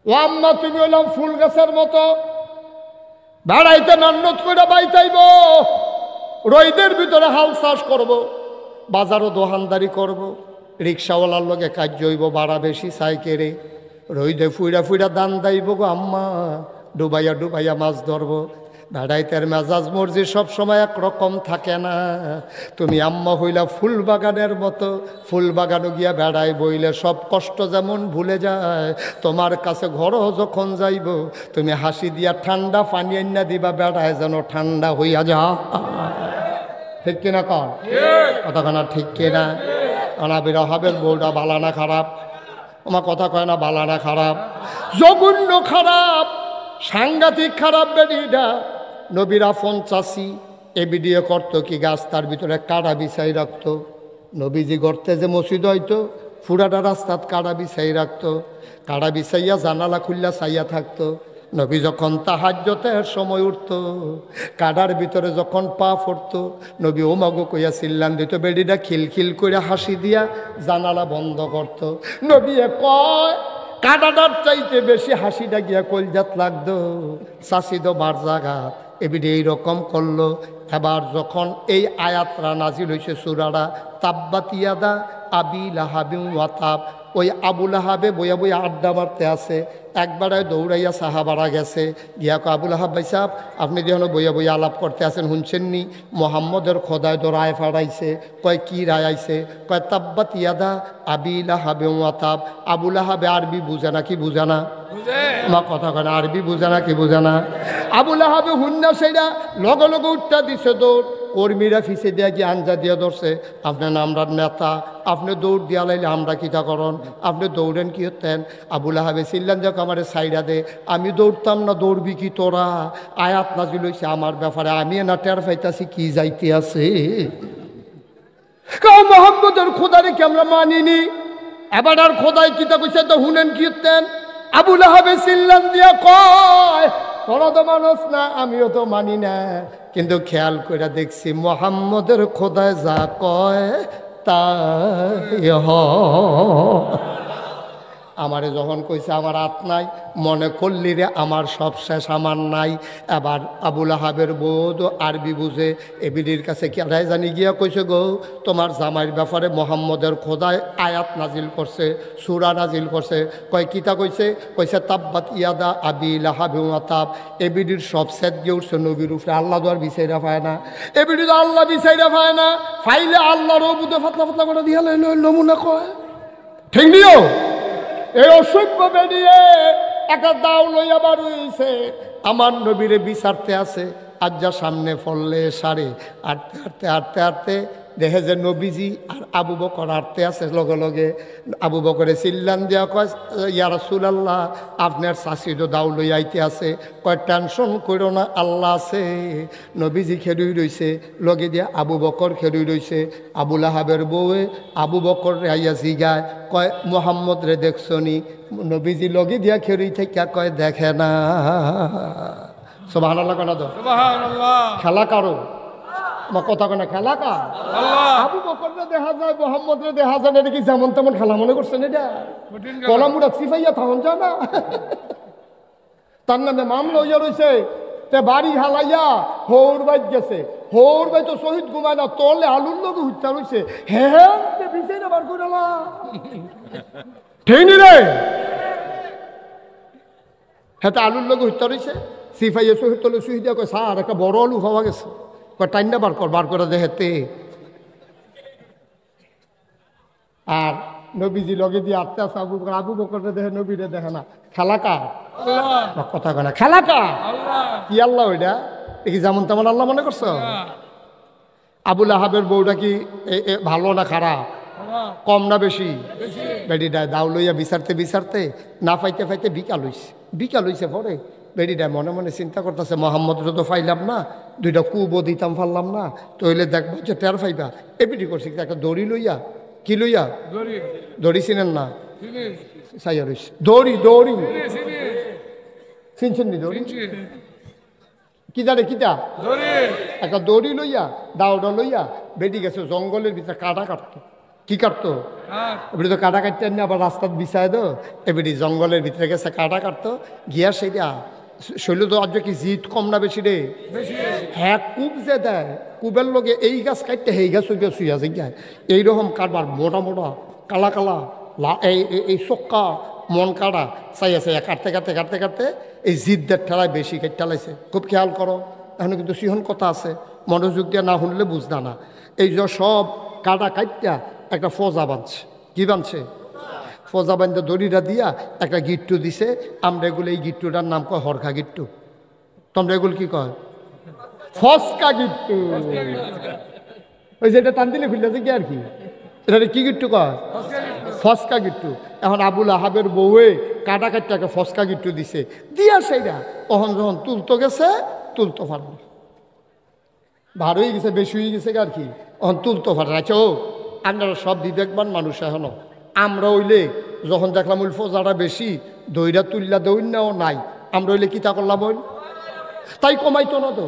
ও আম্মা, তুমি হইলাম ফুল গাছের মতো, বেড়াইতে নান্নত করে বাইতাইব, রইদের ভিতরে হাল চাষ করব, বাজারও দোকানদারি করব, রিক্সাওয়ালার লগে কাজ হইব, ভাড়া বেশি চাই কেড়ে, রইদে ফুইরা ফুইরা দান দাইব গো আম্মা, ডুবাইয়া ডুবাইয়া মাছ ধরবো। বেড়াইতের মেজাজ মর্জি সব সময় একরকম থাকে না। তুমি আম্মা হইলা ফুল বাগানের মতো, ফুল বাগানও গিয়া বেড়াই বইলে সব কষ্ট যেমন ভুলে যায়, তোমার কাছে ঘরও যখন যাইব তুমি হাসি দিয়া ঠান্ডা পানি আইনা দিবা, বেড়ায় যেন ঠান্ডা হইয়া যা। ঠিক কিনা কন? কথাখানা ঠিক কিনা? অনাবিরা হবেন বউটা ভালো না খারাপ? আমার কথা কয় না ভালো না খারাপ? জঘন্য খারাপ, সাংঘাতিক খারাপ বেডিটা। নবীরা ফোন চাষি এ ভিডিও করতো কি গাছ তার ভিতরে কাড়া বিছাই রাখতো। নবীজি গর্তে যে মসজিদ হইতো ফুরাটা রাস্তাত কাড়া বিছাই রাখতো, কাড়া বিছাইয়া জানালা খুললা চাইয়া থাকতো। নবী যখন তাহাজ্জুদের সময় উঠত, কাডার ভিতরে যখন পা পড়তো, নবী ও মাগো কইয়া চিল্লান দিত, বেডিটা খিলখিল করে হাসি দিয়া জানালা বন্ধ করত। নবী কয় কাডাটার চাইতে বেশি হাসিটা গিয়া কলজাত লাগতো। চাষিদ বার জাগা এবিডি এইরকম করলো। এবার যখন এই আয়াতরা নাজিল হয়েছে সূরাটা তাব্বাতিয়াদা আবি লাহাবি ওয়া তাব, ওই আবু লাহাবে বইয়া বইয়া আড্ডা মারতে আছে। একবারে দৌড়াইয়া সাহাবারা গেছে, গিয়া কো আবুল আহাব ভাই সাহেব আপনি যেন বইয়া বইয়া আলাপ করতে আছেন, শুনছেননি মোহাম্মদের খোদায় তো রায় ফাড়াইছে। কয় কি রায় আইছে? কয় তাব্বাত ইয়াদা আবি লাহাবে ওয়া তাব। আবু লাহাবে আরবি বুঝে না কি বুঝে না? মা কথা কয় না, আরবি বুঝে না কি বুঝে না? আবু লাহাবে হুন্না সেইটা লগে লগে উঠটা দিছে দৌড়। কর্মীরা ফিসে দিয়া গিয়ে আঞ্জা দিয়ে ধরছে, আপনার আমরার নেতা, আপনি দৌড় দিয়া লাইলে আমরা কিতা করন, আপনি দৌড়েন কি হতেন? আবুল আহাবে চিল্লান যাক আমার সাইডা দে, আমি দৌড়তাম না, দৌড়বি কি তোরা? আয়াত নাজিল হইছে আমার ব্যাপারে, আমি না টের পাইতাছি কি যাইতে আছে। মোহাম্মদের খোদারে কি আমরা মানিনি? এবার আর খোদাই কিতা কইছে তো হুনেন কি হতেন? আবুল আহাবে চিল্লান দিয়া কয় তোরা তো মানুষ না, আমিও তো মানি না, কিন্তু খেয়াল করে দেখছি মোহাম্মদের খোদায় যা কয় তাই হয়। আমারে যখন কইছে আমার হাত নাই, মনে করলি রে আমার সব শেষ, আমার নাই। এবার আবুল আহাবের বোধ আরবি বুঝে এবিডির কাছে কেডাই জানি গিয়া কইছে, গো তোমার জামাইয়ের ব্যাপারে মোহাম্মদের খোদায় আয়াত নাজিল করছে, সূরা নাজিল করছে। কয় কিতা কইছে? কইছে তাব্বাত ইয়াদা আবি লাহাবি ওয়া তাব। এবিডির সব সেট গিয়ে উঠছে নবীর উপরে। আল্লাহ তো আর বিচাইরা পায় না, এবিডি তো আল্লাহ বিচাইরা পায় না, ফাইলে আল্লাহর বুধে ফাতলা ফাতলা করে দিয়া নমুনা কয়, ঠিক নিও। এই অসভ্য বেরিয়ে একটা দাও লইয়া বার হইছে, আমার নবীরে বিচারতে আছে। আজ যা সামনে ফললে সারে আটতে আটতে আটতে আটতে দেখে যে নবীজি আর আবু বকর আটতে আছে লগে লগে। আবু বকরে চিল্লান দিয়া কয়, ইয়া রাসূলুল্লাহ আপনার শাশিরও দাও লই আইতে আছে। কয় টেনশন করো না, আল্লাহ আছে। নবীজি খেলুই রইছে, লগে দিয়া আবু বকর খেলুই রইছে। আবুল আহাবের বউয়ে আবু বকর আইয়া জিগায়, কয় মোহাম্মদ রে দেখছনি? নবীজি লগে দিয়া খেলুই থেকে কয় দেখে না। সুবহানাল্লাহ কেন তো? সুবহানাল্লাহ। খেলা কারো আমার কথা কেনা, খেলা কার? আবু বকররে দেখা যায়, মোহাম্মদরে দেখা যায় না। এটা কি যেমন তেমন খেলা মনে করছেন? এটা কলামুড়া সিফাইয়া থাকুন যায় না, তার নামে মামলা হইয়া রয়েছে। তে বাড়ি হালাইয়া হৌর বাইত গেছে, হৌর বাই তো শহীদ ঘুমায় না, তলে আলুর লোক হুচ্চা রয়েছে। হ্যাঁ বিছে বার করে ঠিক নি রে, হ্যাঁ আলুর লোক হুচ্চা রয়েছে। সিফাইয়া শহীদ তলে শহীদ কয় স্যার একটা বড় আলু হওয়া গেছে। টাইনা বার করে দেখে। আর নবীজি লগে দিয়ে আটতে আছে আবু বকর। আবু বকরে দেখে, নবীরে দেখে না। খেলা কার? কথা কয় না, খেলা কার? কি আল্লাহ ওইটা? দেখি যেমন তেমন আল্লাহ মনে করছো? আবুল আহাবের বউটা কি ভালো না খারাপ? কম না বেশি? বেডিটা দাও লইয়া বিচারতে বিচারতে না পাইতে পাইতে বিকাল হইছে পরে বেডিটা মনে মনে চিন্তা করতেছে, মোহাম্মদরে তো পাইলাম না, দুইটা কুবও দিতাম পারলাম না, তো হইলে দেখবো যে টের পাইবা। এবিডি করছি একটা দড়ি লইয়া, কি লইয়া? দড়ি চিনেন না? সাইয়া রইছে দড়ি, দড়ি চিনছেন নি? দড়ি কি জানে কিটা? একটা দড়ি লইয়া দাওটা লইয়া বেডি গেছে জঙ্গলের ভিতরে কাটা কাটতো। কি কাটতো? এবারে তো কাটা কাটতে না, আবার রাস্তাত বিছায় দো। এবারে জঙ্গলের ভিতরে গেছে কাটা কাটতো, গিয়া সেইটা শৈল তো আজ কি জিত কম না বেশি রে? হ্যাঁ কুব যে দেয়, কুবের লগে এই গাছ কাটতে সেই গাছ ওই গাছ শুয়ে যায়। এইরকম কাটবার মোটা মোটা কালা কালা এই চক্কা মন কাটা চাই আছে। কাটতে কাটতে কাটতে কাটতে এই জিতদের ঠেলায় বেশি কেটে লাইছে। খুব খেয়াল করো, এখন কিন্তু সিহন কথা আছে, মনোযোগ দিয়ে না শুনলে বুঝনা না। এই যে সব কাটা কাটটা একটা ফজা বাঁধছে। কি বাঁধছে? ফজা বাঁধতে দড়িটা দিয়া একটা গিট্টু দিছে। আমরা এগুলো এই গিট্টুটার নাম কয় হরখা গিট্টু। তোমরা এগুলো কি কয়? ফসকা গিট্টু। ওই যে এটা টান দিলে খুললে কি আর কি, এটা কি গিট্টু কয়? ফসকা গিট্টু। এখন আবুল আহাবের বউয়ে কাটা কাটটাকে ফসকা গিট্টু দিছে, দিয়া সেইটা তখন যখন তুলতো গেছে, তুলতো পারে ভার হয়ে গেছে, বেশি হয়ে গেছে আর কি, তখন তুলতো পারে। আচ্ছা ও আপনারা সব বিবেকবান মানুষ, এখনো আমরা হইলে যখন দেখলাম ওই ফোজাটা বেশি দইটা তুললা দৌড়নাও নাই, আমরা হইলে কিতা করলাম? ওই তাই কমাইতো না তো,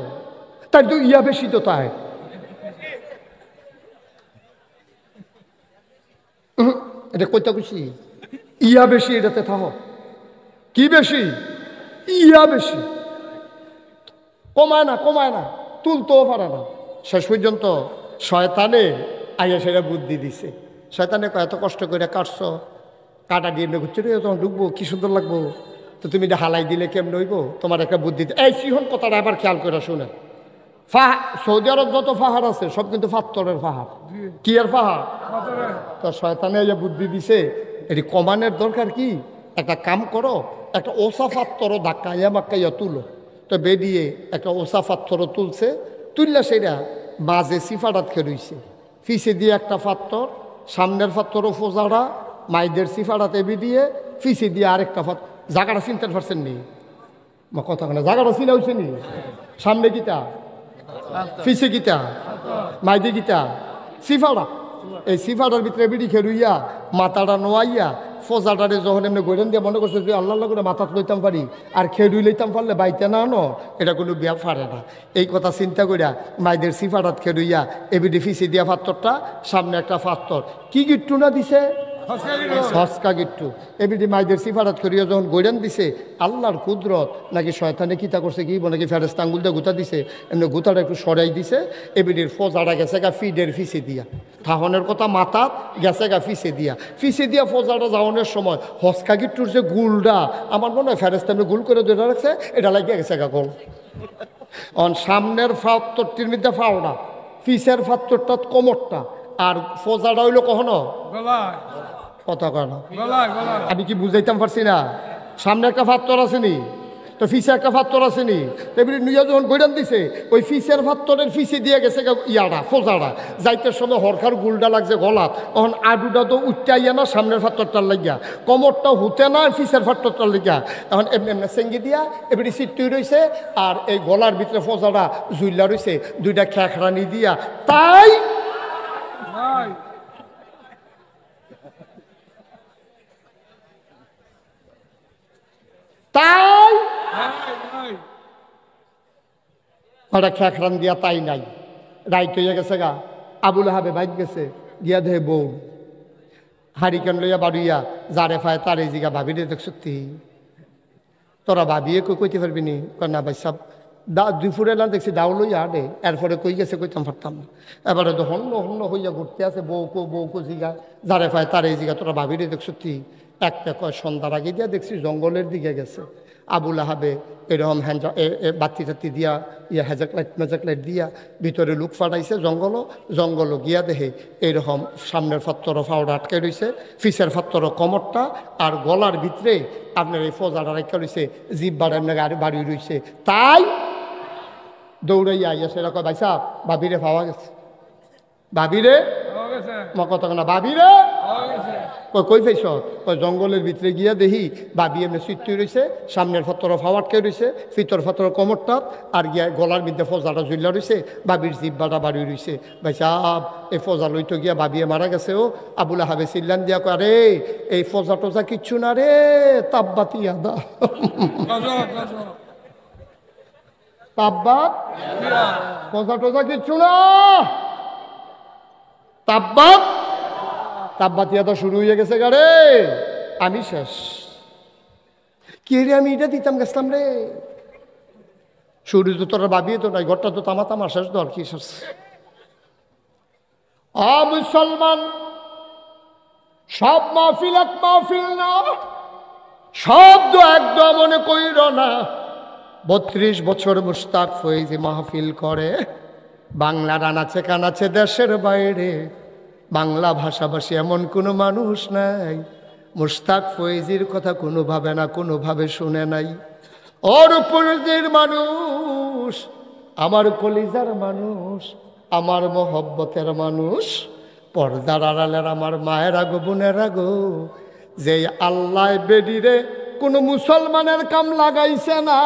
তাই তো ইয়া বেশি তো তাই। এটা কইতা খুশি ইয়া বেশি, এটাতে থাকো। কি বেশি? ইয়া বেশি। কমায় না, তুলতেও পারে না। শেষ পর্যন্ত শয়তানে আইয়া সেটা বুদ্ধি দিছে। শয়তানে এত কষ্ট করে কাটছো, কাটা দিয়ে ঘুরছে রে, তখন ঢুকবো, কি সুন্দর লাগবো, তো তুমি এটা হালাই দিলে কেমন হইব? তোমার একটা বুদ্ধি। এই সিহন কথাটা আবার খেয়াল করে শুনে। সৌদি আরব যত পাহাড় আছে সব কিন্তু পাথরের পাহাড়। কি আর পাহাড়? তো শয়তানে আইয়া বুদ্ধি দিছে, এটি কমানের দরকার কি, একটা কাম করো, একটা ওসা পাথরও ধাক্কাইয়া মাক্কাইয়া তুলো। তো বেরিয়ে একটা ওসা পাথরও তুলছে, তুললে সেটা মাঝে সিফাটাত খেলুইছে, ফিসে দিয়ে একটা পাথর, সামনের পাথরও ফোজাড়া মাইদের সিফাটাতে দিয়ে ফিসে দিয়ে আরেকটা পাথর। জায়গাটা চিনতে পারছেন নি? কথা না, জায়গাটা চিনা হয়েছে নি? সামনে গীতা, ফিসে গীতা, মাইদে গীতা, সিফাড়া এই সিফাটার ভিতরে বিড়ি খেলুইয়া মাথাটা নোয়াইয়া ফজাটারে যখন এমনি গৈরেন দিয়ে মনে করছে যে আল্লাহ করে মাথা লইতাম পারি আর খেলুই লইতাম পারলে বাইতে না আনো এটা কোনো বিয়া পারে না। এই কথা চিন্তা করিয়া মাইদের সিফাটাত খেলুইয়া এবিডি ফিসি দিয়া পাত্তরটা সামনে একটা পাত্তর কি গিট্টু না দিছে সস্কা গিট্টু এবিডি মাইদের সিফারাত করিয়া যখন গৈরান দিছে আল্লাহর কুদরত নাকি শয়তানে কিতা করছে কি নাকি ফেরেস্তা আঙ্গুল দিয়ে গুতা দিছে এমনি গুতাটা একটু সরাই দিছে এবিডির ফোজাটা গেছে গা ফিডের ফিসে দিয়া ঠাহনের কথা মাথাত গেছে গা ফিসে দিয়া ফোজাটা যাওয়ানোর সময় হস্কা গিট্টুর যে গুলটা আমার মনে হয় ফেরেস্তা এমনি গুল করে ধরে রাখছে এটা লাগিয়ে গেছে গা গোল অন সামনের ফাত্তরটির মধ্যে ফাওড়া ফিসের ফাত্তরটা কোমরটা আর ফোজাটা হইলো কখনো কথা কয় না আমি কি বুঝাইতাম পারছি না সামনে একটা ফাত্তর আসেনি তো ফিসে একটা ফাত্তর আসেনি এবারে নিয়ে যখন গৈরান দিছে ওই ফিসের ফাত্তরের ফিসে দিয়ে গেছে ইয়াটা ফোজাটা যাইতে সময় হরখার গুলটা লাগছে গলাত তখন আডুটা তো উঠতে না সামনের ফাত্তরটার লাগিয়া কোমরটা হুতে না ফিসের ফাত্তরটার লাগিয়া তখন এমনি এমনি সেঙ্গি দিয়া এবারে সিট্টুই রয়েছে আর এই গলার ভিতরে ফোজাটা জুইলা রয়েছে দুইটা খেখরানি দিয়া তাই তাই ওটা খেখরান দিয়া তাই নাই রাইট হইয়া গেছে গা আবুল আহাবে বাইক গেছে গিয়া দেহে বউ হারিকেন লইয়া বাড়িয়া যারে ফায় তারে জিগা ভাবি রে দেখ সত্যি তোরা ভাবিয়ে কইতে পারবি নি না ভাই সব দুপুরে এলাম দেখছি দাও লইয়া আডে এরপরে কই গেছে কইতাম পারতাম না এবারে তো হন্য হন্য হইয়া ঘুরতে আছে বউকো জিগা যারে ফায় তারে জিগা তোরা ভাবি রে দেখ সত্যি একটা কয় সন্ধ্যার আগে দিয়া দেখছি জঙ্গলের দিকে গেছে আবুল আহাবে এরকম বাতি টাতি দিয়া হেজাক লাইট দিয়া ভিতরে লুক ফাটাইছে জঙ্গল গিয়া দেহে এইরকম সামনের ফাত্তর ফাওড়া আটকে রয়েছে ফিসের ফাত্তর কমরটা আর গলার ভিতরে আপনার এই ফজাটা রেখা রয়েছে জিভ বাড়ি রয়েছে তাই দৌড়াইয়া আইয়া সেরা কয় ভাই সাহ ভাবিরে পাওয়া গেছে ভাবিরে কথা না ভাবিরে কই ফেস ওই জঙ্গলের ভিতরে গিয়া দেখি বাবি এমনি সিট্টুই রয়েছে সামনের ফাত্তর ফাওয়াটকে রয়েছে ফিতর ফাত্তর কমরটা আর গিয়া গলার মধ্যে ফজাটা জুল্লা রয়েছে বাবির জিব্বাটা বাড়ি রয়েছে ভাই সাহ এই ফজা লইতো গিয়া বাবিয়ে মারা গেছে ও আবুল আহাবে চিল্লান দিয়া কয় রে এই ফজা টজা কিচ্ছু না রে তাব্বাতি আদা তাব্বাত ফজা টজা কিচ্ছু না তাব্বাতিয়া তো শুরু হয়ে গেছে গাড়ে আমি শেষ কে রে আমি এটা দিতাম গেছিলাম রে শুরু তো তোরা ভাবিয়ে তো নাই ঘরটা তো তামা শেষ দর কি শেষ মুসলমান সব মাহফিল এক মাহফিল না শব্দ একদম মনে কইর না 32 বছর মুশতাক ফয়েজ মাহফিল করে বাংলার আনাচে কানাচে দেশের বাইরে বাংলা ভাষাভাষী এমন কোনো মানুষ নাই মুশতাক ফয়েজির কথা কোনোভাবে শুনে নাই ওর উপরের মানুষ আমার কলিজার মানুষ আমার মহব্বতের মানুষ পর্দার আড়ালের আমার মায়ের আগো বোনের আগো যে আল্লাহ বেডিরে কোনো মুসলমানের কাম লাগাইছে না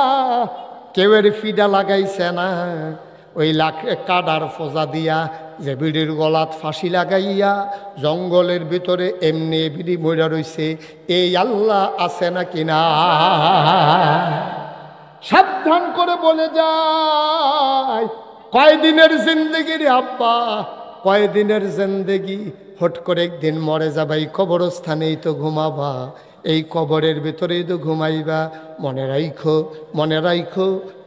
কেউয়ের ফিডা লাগাইছে না ওই কাডার ফজা দিয়া যে বিড়ির গলাত ফাঁসি লাগাইয়া জঙ্গলের ভিতরে এমনি বিড়ি মইরা রইছে এই আল্লাহ আছে না কিনা সাবধান করে বলে যায় কয়দিনের জিন্দেগি রে আব্বা কয়দিনের জিন্দেগি হট করে একদিন মরে যাবাই কবরস্থানেই তো ঘুমাবা এই কবরের ভিতরেই তো ঘুমাইবা মনে রাইখো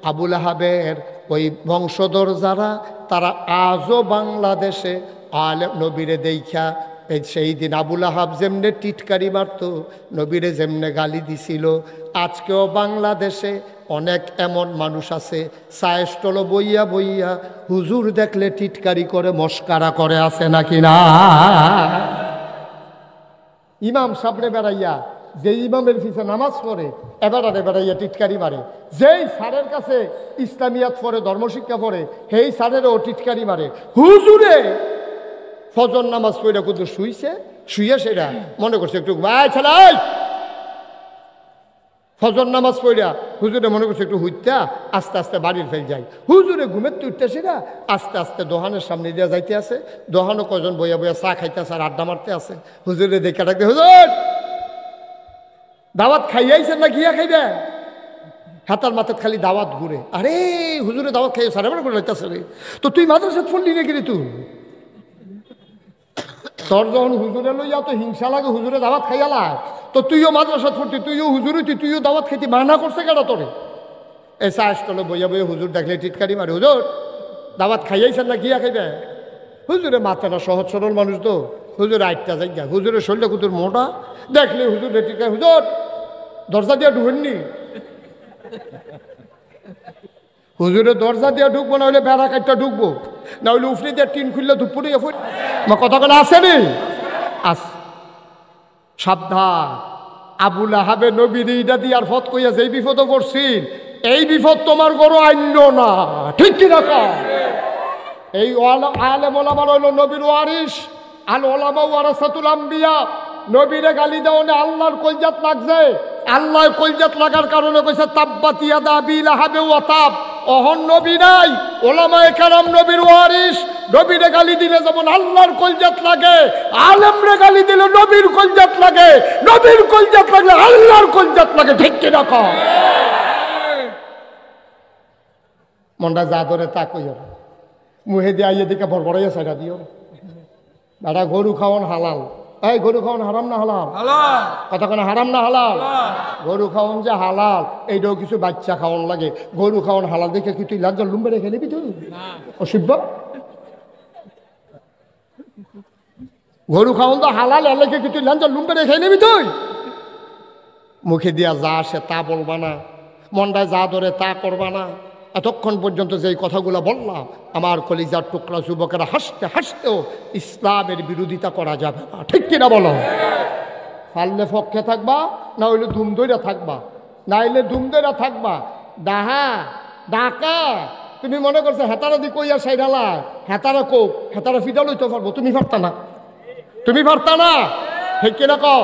আবুল আহাবের ওই বংশধর যারা তারা আজও বাংলাদেশে আলেম নবীরে দেখা সেই দিন আবুল আহাব যেমনে টিটকারি মারত নবীরে যেমনে গালি দিছিল আজকেও বাংলাদেশে অনেক এমন মানুষ আছে সায়েস্টল বইয়া হুজুর দেখলে টিটকারি করে মস্কারা করে আছে নাকি না ইমাম সামনে বেড়াইয়া যে ইমামের পিছে নামাজ পড়ে এবারে বেড়াইয়া টিটকারি মারে যেই স্যারের কাছে ইসলামিয়াত পড়ে ধর্মশিক্ষা পড়ে সেই স্যারেরও টিটকারি মারে হুজুরে ফজর নামাজ পড়ে কিন্তু শুইয়া সেটা মনে করছে একটু ছেলে ফজর নামাজ পড়িয়া হুজুরে মনে করছে একটু হুইতা আস্তে আস্তে বাড়ির ফেল যাই। হুজুরে ঘুমের তো উঠতেছি না, আস্তে আস্তে দোহানের সামনে দিয়ে যাইতে আছে। দোহানও কজন বইয়া বইয়া চা খাইতে আছে আর আড্ডা মারতে আছে। হুজুরে দেখে ডাকতে, হুজুর দাওয়াত খাইয়াইছেন না গিয়া খাইবেন? হাতার মাথার খালি দাওয়াত ঘুরে। আরে হুজুরে দাওয়াত খাইয়ে সারা বেলা করে যাইতেছে রে, তো তুই মাদ্রাসা ফুললি রে গেলি তুই? তোর যখন হুজুরে লইয়া তো হিংসা লাগে, হুজুরে দাওয়াত খাইয়ালা, তো তুইও মাদ্রাসা ফুটতি, তুইও হুজুর হইতি, তুইও দাওয়াত খাইতি, মানা করছে কেন তোরে? এই চাষতলে বইয়া বইয়া হুজুর দেখলে টিটকারি মারে, হুজুর দাওয়াত খাইয়াইছেন না গিয়া খাইবে? হুজুরে মাথাটা সহজ সরল মানুষ তো, হুজুর আটটা যাই গা, হুজুরের শরীরটা কুতুর মোটা, দেখলে হুজুর টিটকারি, হুজুর দরজা দিয়া ঢুকেননি? হুজুরে দরজা দিয়া ঢুকবো না হলে বেড়া কাটটা ঢুকবো, না হলে উফরে দিয়ে টিন খুললে দুপুরে আমার কথা কোনো আসেনি? আস সাবধান, আবুল আহাবে নবীর ইটা দিয়ার ফত কইয়াছে এই বিপদও পড়ছিল, এই বিপদ তোমার গরো আইন্য না, ঠিক কি না? এই আলেম ওলামা হইল নবীর ওয়ারিস, আল ওলামা ওয়ারাসাতুল আম্বিয়া। নবীরে গালি দেওয়ানে আল্লাহর কলজাত লাগছে, আল্লাহর কলজাত লাগার কারণে কইছে তাব্বাত ইয়াদা আবি লাহাব ওয়া তাব। অহন নবী নাই, ওলামায়ে কেরাম নবীর ওয়ারিস। নবীরে গালি দিলে যেমন আল্লাহর কলজাত লাগে, আলেমরে গালি দিলে নবীর কলজাত লাগে, নবীর কলজাত লাগলে আল্লাহর কলজাত লাগে, ঠিক কি না? মনটা যা ধরে তা কইও, মুহে দিয়ে আইয়ে দিকে বড়বড়াইয়া সাইডা দিও। দাদা গরু খাওয়ান হালাল, এই গরু খাওয়ান হারাম না হালাল? কতক্ষণ হারাম না হালাল? গরু খাওয়ান যে হালাল, এইটাও কিছু বাচ্চা খাওয়ান লাগে। গরু খাওয়ান হালাল দেখে কি তুই লাজ্জা লুম্বে রেখে নিবি? তুই অসভ্য। গরু খাওয়ান তো হালাল, এলাকে কি তুই লাঞ্জা লুম্বে রেখে নিবি? তুই মুখে দিয়া যা আসে তা বলবা না, মনটায় যা ধরে তা করবা না। এতক্ষণ পর্যন্ত যেই কথাগুলো বললাম, আমার কলিজার টুকরা যুবকেরা হাসতে হাসতেও ইসলামের বিরোধিতা করা যাবে না, ঠিক কিনা বলো? পারলে পক্ষে থাকবা, না হইলে ধুম দইরা থাকবা, না হইলে ধুম দইরা থাকবা। ডাহা ডাকা তুমি মনে করছো হেতারা দি কইয়া সাইডালা, হেতারা কোক, হেতারা ফিটা লইতে পারবো, তুমি পারতা না, তুমি পারতা না, ঠিক কিনা কও?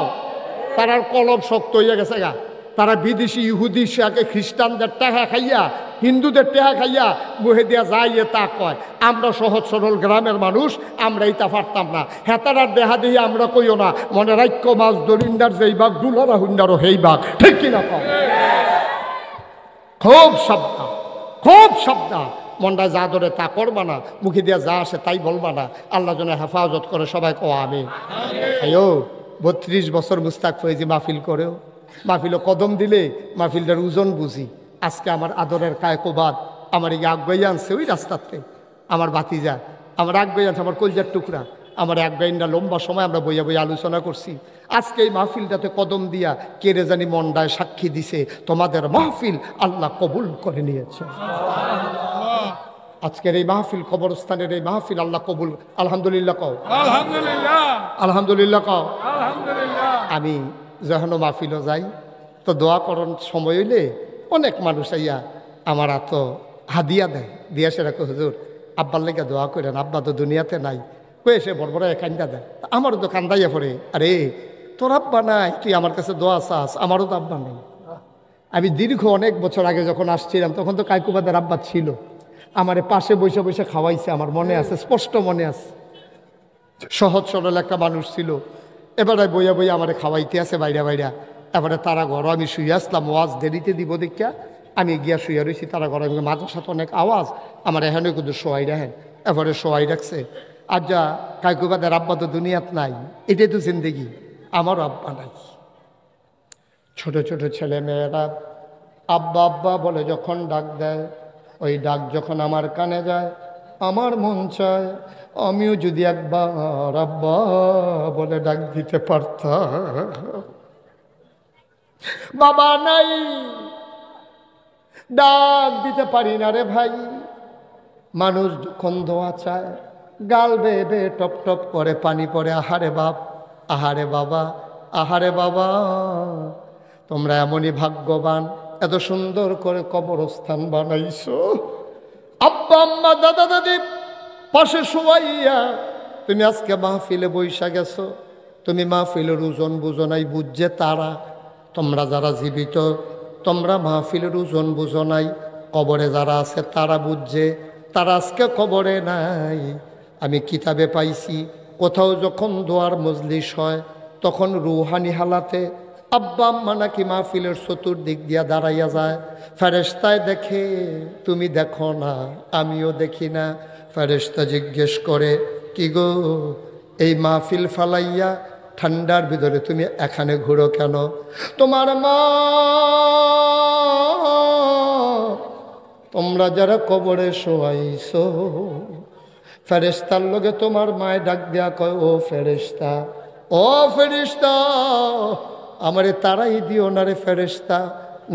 তারার কলম শক্ত হইয়া গেছে গা। তারা বিদেশি ইহুদি খ্রিস্টানদের টেহা খাইয়া, হিন্দুদের টেহা খাইয়া মুহে দিয়া যাইয়ে তা কয়। আমরা সহজ সরল গ্রামের মানুষ, আমরা এইটা পারতাম না। হেতারার দেহা দিয়ে আমরা কইও না, মনে রাক্য মাছ দরিন্দার যেই বাঘ দুলারা হুন্ডারও সেই বাঘ, ঠিক কিনা কও? খুব সাবধান, খুব সাবধান। মনটা যা ধরে তা করবা না, মুখে দিয়া যা আসে তাই বলবা না। আল্লাহ যেন হেফাজত করে, সবাই কও আমিন। আয়ো 32 বছর মুস্তাক ফয়েজি মাহফিল করেও, মাহফিলও কদম দিলে মাহফিলটার ওজন বুঝি। আজকে আমার আদরের কায়কোবাদ আমার এই আগ্রহী আনছে ওই রাস্তাতে, আমার বাতিজা আমার আগ্রহী আনছে, আমার কলজার টুকরা আমার আগ্রহীরা লম্বা সময় আমরা বইয়া বইয়া আলোচনা করছি। আজকে এই মাহফিলটাতে কদম দিয়া কেড়ে জানি মন্ডায় সাক্ষী দিছে তোমাদের মাহফিল আল্লাহ কবুল করে নিয়েছে। আজকের এই মাহফিল, কবরস্থানের এই মাহফিল আল্লাহ কবুল। আলহামদুলিল্লাহ কও, আলহামদুলিল্লাহ, আলহামদুলিল্লাহ কও, আলহামদুলিল্লাহ। আমি যখন মাহফিলও যাই তো দোয়া করণ সময় হইলে অনেক মানুষ আইয়া আমার এত হাদিয়া দেয়, দিয়া সে রাখো হুজুর আব্বার লেগে দোয়া করেন, আব্বা তো দুনিয়াতে নাই, কয়ে সে বড় বড় কান্দা দেয়। আমারও তো কান্দাইয়া পড়ে, আরে তোর আব্বা নাই, তুই আমার কাছে দোয়া চাস, আমারও তো আব্বা নেই। আমি দীর্ঘ অনেক বছর আগে যখন আসছিলাম তখন তো কায়কুবাদের আব্বা ছিল, আমারে পাশে বসে বসে খাওয়াইছে, আমার মনে আছে, স্পষ্ট মনে আছে। সহজ সরল একটা মানুষ ছিল। এবারে বইয়া বইয়া আমারে খাওয়াইতে আছে বাইরা বাইরা। এবারে তারা ঘর আমি শুয়ে আসলাম, ওয়াজ দেরিতে দিব দেখিয়া আমি গিয়া শুয়ে রয়েছি তারা ঘর। আমি মাঝের সাথে অনেক আওয়াজ, আমার এখানে কিন্তু সোয়াই রাখেন, এবারে সোয়াই রাখছে। আর যা কায়কুবাদের আব্বা তো দুনিয়াত নাই, এটাই তো জিন্দেগি, আমারও আব্বা নাই। ছোট ছোট ছেলে মেয়েরা আব্বা আব্বা বলে যখন ডাক দেয়, ওই ডাক যখন আমার কানে যায় আমার মন চায় আমিও যদি একবার আব্বা বলে ডাক দিতে পারতাম। বাবা নাই, ডাক দিতে পারি না রে ভাই। মানুষ যখন দোয়া চায় গাল বেয়ে বেয়ে টপ টপ করে পানি পড়ে। আহারে বাপ, আহারে বাবা, আহারে বাবা, তোমরা এমনই ভাগ্যবান, এত সুন্দর করে কবরস্থান বানাইছো। আব্বা আম্মা দাদা দাদি পাশে শোয়াইয়া তুমি আজকে মাহফিলে বৈশা গেছো। তুমি মাহফিলের ওজন বুঝো নাই, বুঝছে তারা। তোমরা যারা জীবিত তোমরা মাহফিলের ওজন বুঝো নাই, কবরে যারা আছে তারা বুঝছে, তারা আজকে কবরে নাই। আমি কিতাবে পাইছি কোথাও যখন দোয়ার মজলিস হয় তখন রুহানি হালাতে আব্বা আম্মা নাকি মাহফিলের চতুর্দিক দিয়া দাঁড়াইয়া যায়। ফেরেশতায় দেখে, তুমি দেখো না, আমিও দেখি না। ফেরেশতা জিজ্ঞেস করে, কি গো, এই মাহফিল ফালাইয়া ঠান্ডার ভিতরে তুমি এখানে ঘুরো কেন? তোমার মা, তোমরা যারা কবরে শোয়াইছো, ফেরেশতার লগে তোমার মায় ডাক দেয়া কয়, ও ফেরেশতা, ও ফেরেশতা, আমারে তারাই দিও না রে ফেরেশতা।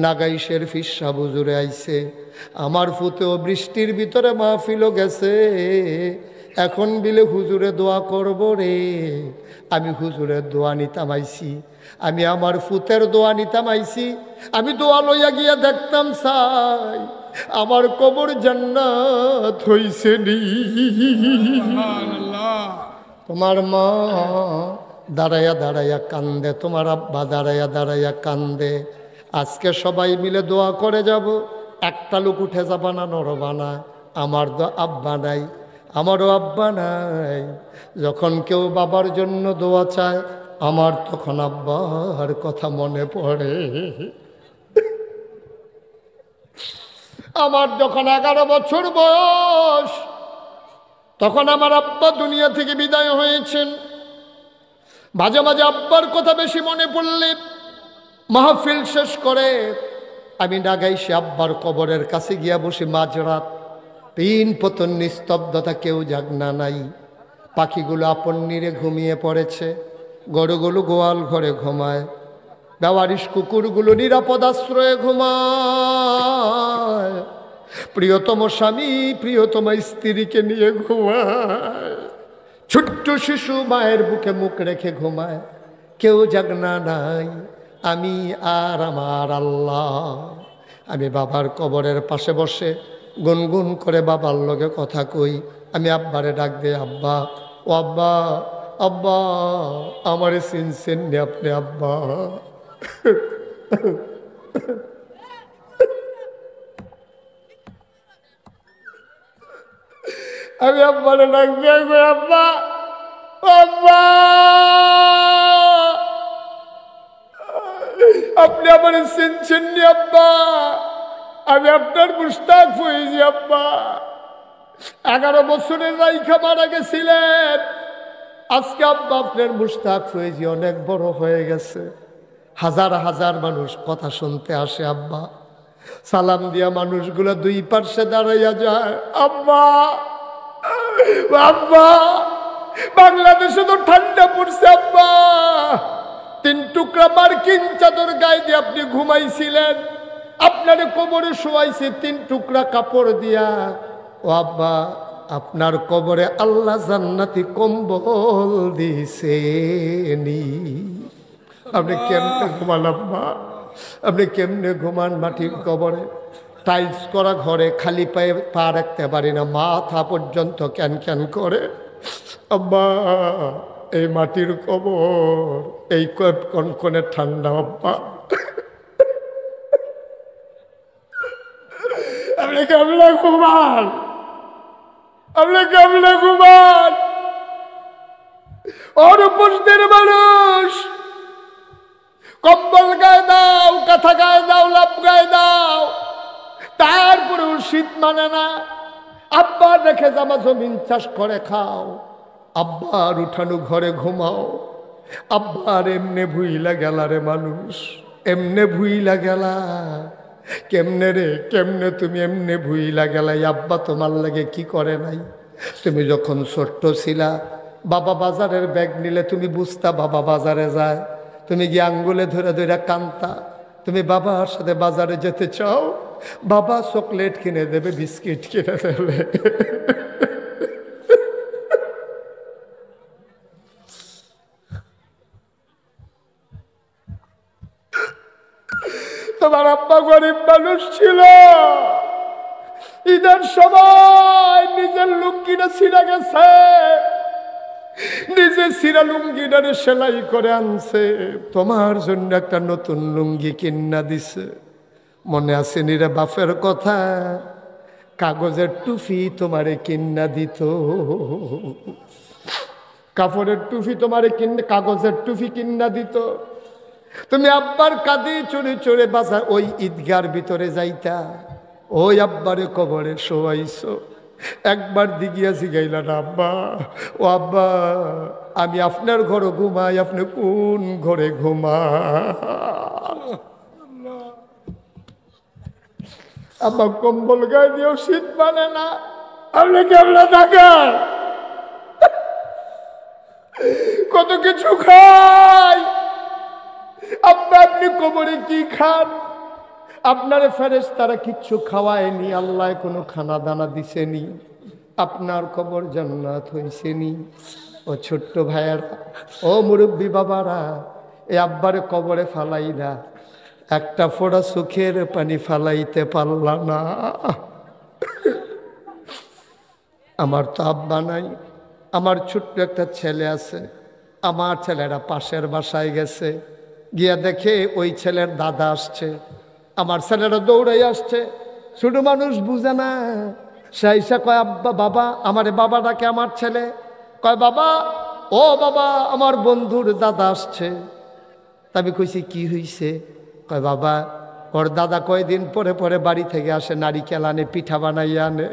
নাগাইশের ফিসা বুজুরে আইছে, আমার ফুতেও বৃষ্টির ভিতরে মাহফিলও গেছে, এখন বিলে হুজুরে দোয়া করব রে। আমি হুজুরের দোয়া নিতাম আইছি, আমি আমার ফুতের দোয়া নিতাম আইছি। আমি দোয়া লইয়া গিয়া দেখতাম চাই আমার কবর জান্নাত হইছে নি। তোমার মা দাঁড়াইয়া দাঁড়াইয়া কান্দে, তোমার আব্বা দাঁড়াইয়া দাঁড়াইয়া কান্দে। আজকে সবাই মিলে দোয়া করে যাব, একটা লোক উঠে যাবা না, নড়বা না। আমার তো আব্বা নাই, আমারও আব্বা নাই। যখন কেউ বাবার জন্য দোয়া চায়, আমার তখন আব্বার কথা মনে পড়ে। আমার যখন 11 বছর বয়স, তখন আমার আব্বা দুনিয়া থেকে বিদায় হয়েছেন। মাঝে মাঝে আব্বার কথা বেশি মনে পড়লে মাহফিল শেষ করে আমি নাগাইশে আব্বার কবরের কাছে গিয়া বসে মাঝরাত, পিন পতন নিস্তব্ধতা, কেউ জাগনা নাই। পাখিগুলো আপন নীরে ঘুমিয়ে পড়েছে, গরুগুলো গোয়াল ঘরে ঘুমায়, বেওয়ারিশ কুকুরগুলো নিরাপদ আশ্রয়ে ঘুমায়, প্রিয়তম স্বামী প্রিয়তম স্ত্রীকে নিয়ে ঘুমায়, ছোট্ট শিশু মায়ের বুকে মুখ রেখে ঘুমায়, কেউ জাগনা নাই। আমি আর আমার আল্লাহ। আমি বাবার কবরের পাশে বসে গুনগুন করে বাবার লগে কথা কই। আমি আব্বারে ডাক দিই, আব্বা, ও আব্বা, আব্বা, আমারে চিনছেন নি আপনি আব্বা? আমি আব্বারে ডাক দিয়ে কই, আব্বা, আব্বা, আপনি আমার চিনছেন নি আব্বা? আমি আপনার মুশতাক হয়েছি আব্বা। 11 বছরের রাইখা মারা গেছিলেন, আজকে আব্বা আপনার মুশতাক হয়েছি, অনেক বড় হয়ে গেছে। হাজার হাজার মানুষ কথা শুনতে আসে আব্বা। সালাম দিয়া মানুষগুলো দুই পার্শ্বে দাঁড়াইয়া যায়। আব্বা, আব্বা, বাংলাদেশে তো ঠান্ডা পড়ছে আব্বা, 3 টুকরা মার্কিন চাদর গায়ে দিয়ে আপনি ঘুমাইছিলেন, আপনার কবরে শোয়াইছে 3 টুকরা কাপড় দিয়া। ও আব্বা, আপনার কবরে আল্লাহ জান্নাতি কম্বল দিছেনি। আপনি কেমনে ঘুমান আব্বা? আপনি কেমনে ঘুমান মাটির কবরে? টাইলস করা ঘরে খালি পায়ে পা রাখতে পারি না, মাথা পর্যন্ত ক্যান ক্যান করে। আব্বা, এই মাটির কবর, এই কনকনে ঠান্ডা আব্বা, আপনি কেমনে ঘুমান? আপনি কেমনে ঘুমান? অনুপস্থিত মানুষ, কম্বল গায়ে দাও, কাঁথা গায়ে দাও, লাভ গায়ে দাও, তারপরেও শীত মানে না। আব্বার রেখে জামা জমিন চাষ করে খাও, আব্বার উঠানো ঘরে ঘুমাও। আব্বার এমনে ভুইলা গেলা রে মানুষ, এমনে ভুইলা গেলা। কেমনে রে, কেমনে তুমি এমনে ভুইলা গেলাই? আব্বা তোমার লাগে কি করে নাই? তুমি যখন ছোট্ট ছিলা, বাবা বাজারের ব্যাগ নিলে তুমি বুঝতা বাবা বাজারে যায়, তুমি গিয়ে আঙ্গুলে ধরে ধরে কান্দতা। তুমি বাবার সাথে বাজারে যেতে চাও, বাবা চকলেট কিনে দেবে, বিস্কিট কিনে দেবে। তোমার আব্বা গরিব মানুষ ছিল, ঈদের সময় নিজের লুঙ্গিটা ছিঁড়া গেছে, নিজে ছিঁড়া লুঙ্গিটারে সেলাই করে আনছে, তোমার জন্য একটা নতুন লুঙ্গি কিনা দিছে। মনে আছে নিরে বাপের কথা, কাগজের টুপি তোমারে কিন্না দিত, কাপড়ের টুপি তোমারে কাগজের টুপি কিন্না দিত। তুমি আব্বার কাঁধে চড়ে চড়ে বাসা ওই ঈদগার ভিতরে যাইতা, ওই আব্বারে কবরে শোয়াইছো। একবার দিগিয়া জিগাইলা না আব্বা, ও আব্বা আমি আপনার ঘরে ঘুমাই, আপনি কোন ঘরে ঘুমা? আব্বা কম্বল গায়ে দিয়েও শীত মানে না, আপনি কেমন থাকেন? কত কিছু খাই আব্বা, আপনি কবরে কি খান? আপনারে ফেরেশতারা কিচ্ছু খাওয়ায়নি, আল্লাহ কোনো খানা দানা দিছেনি, আপনার কবর জান্নাত হইছেনি। ও ছোট্ট ভাইয়ারা, ও মুরব্বী বাবারা, এ আব্বারে কবরে ফালাই না, একটা ফোঁটা চোখের পানি ফালাইতে পারলা না। আমার তো আব্বা নাই, আমার ছোট্ট একটা ছেলে আছে। আমার ছেলেরা পাশের বাসায় গেছে, গিয়া দেখে ওই ছেলের দাদা আসছে। আমার ছেলেরা দৌড়াই আসছে, ছোট মানুষ বুঝে না, সাইসা কয় আব্বা বাবা, আমারে বাবা ডাকে আমার ছেলে, কয় বাবা, ও বাবা আমার বন্ধুর দাদা আসছে। আমি কইছি কি হইছে? কয় বাবা ওর দাদা কয়দিন পরে পরে বাড়ি থেকে আসে, নারিকেল আনে, পিঠা বানাইয়া আনে।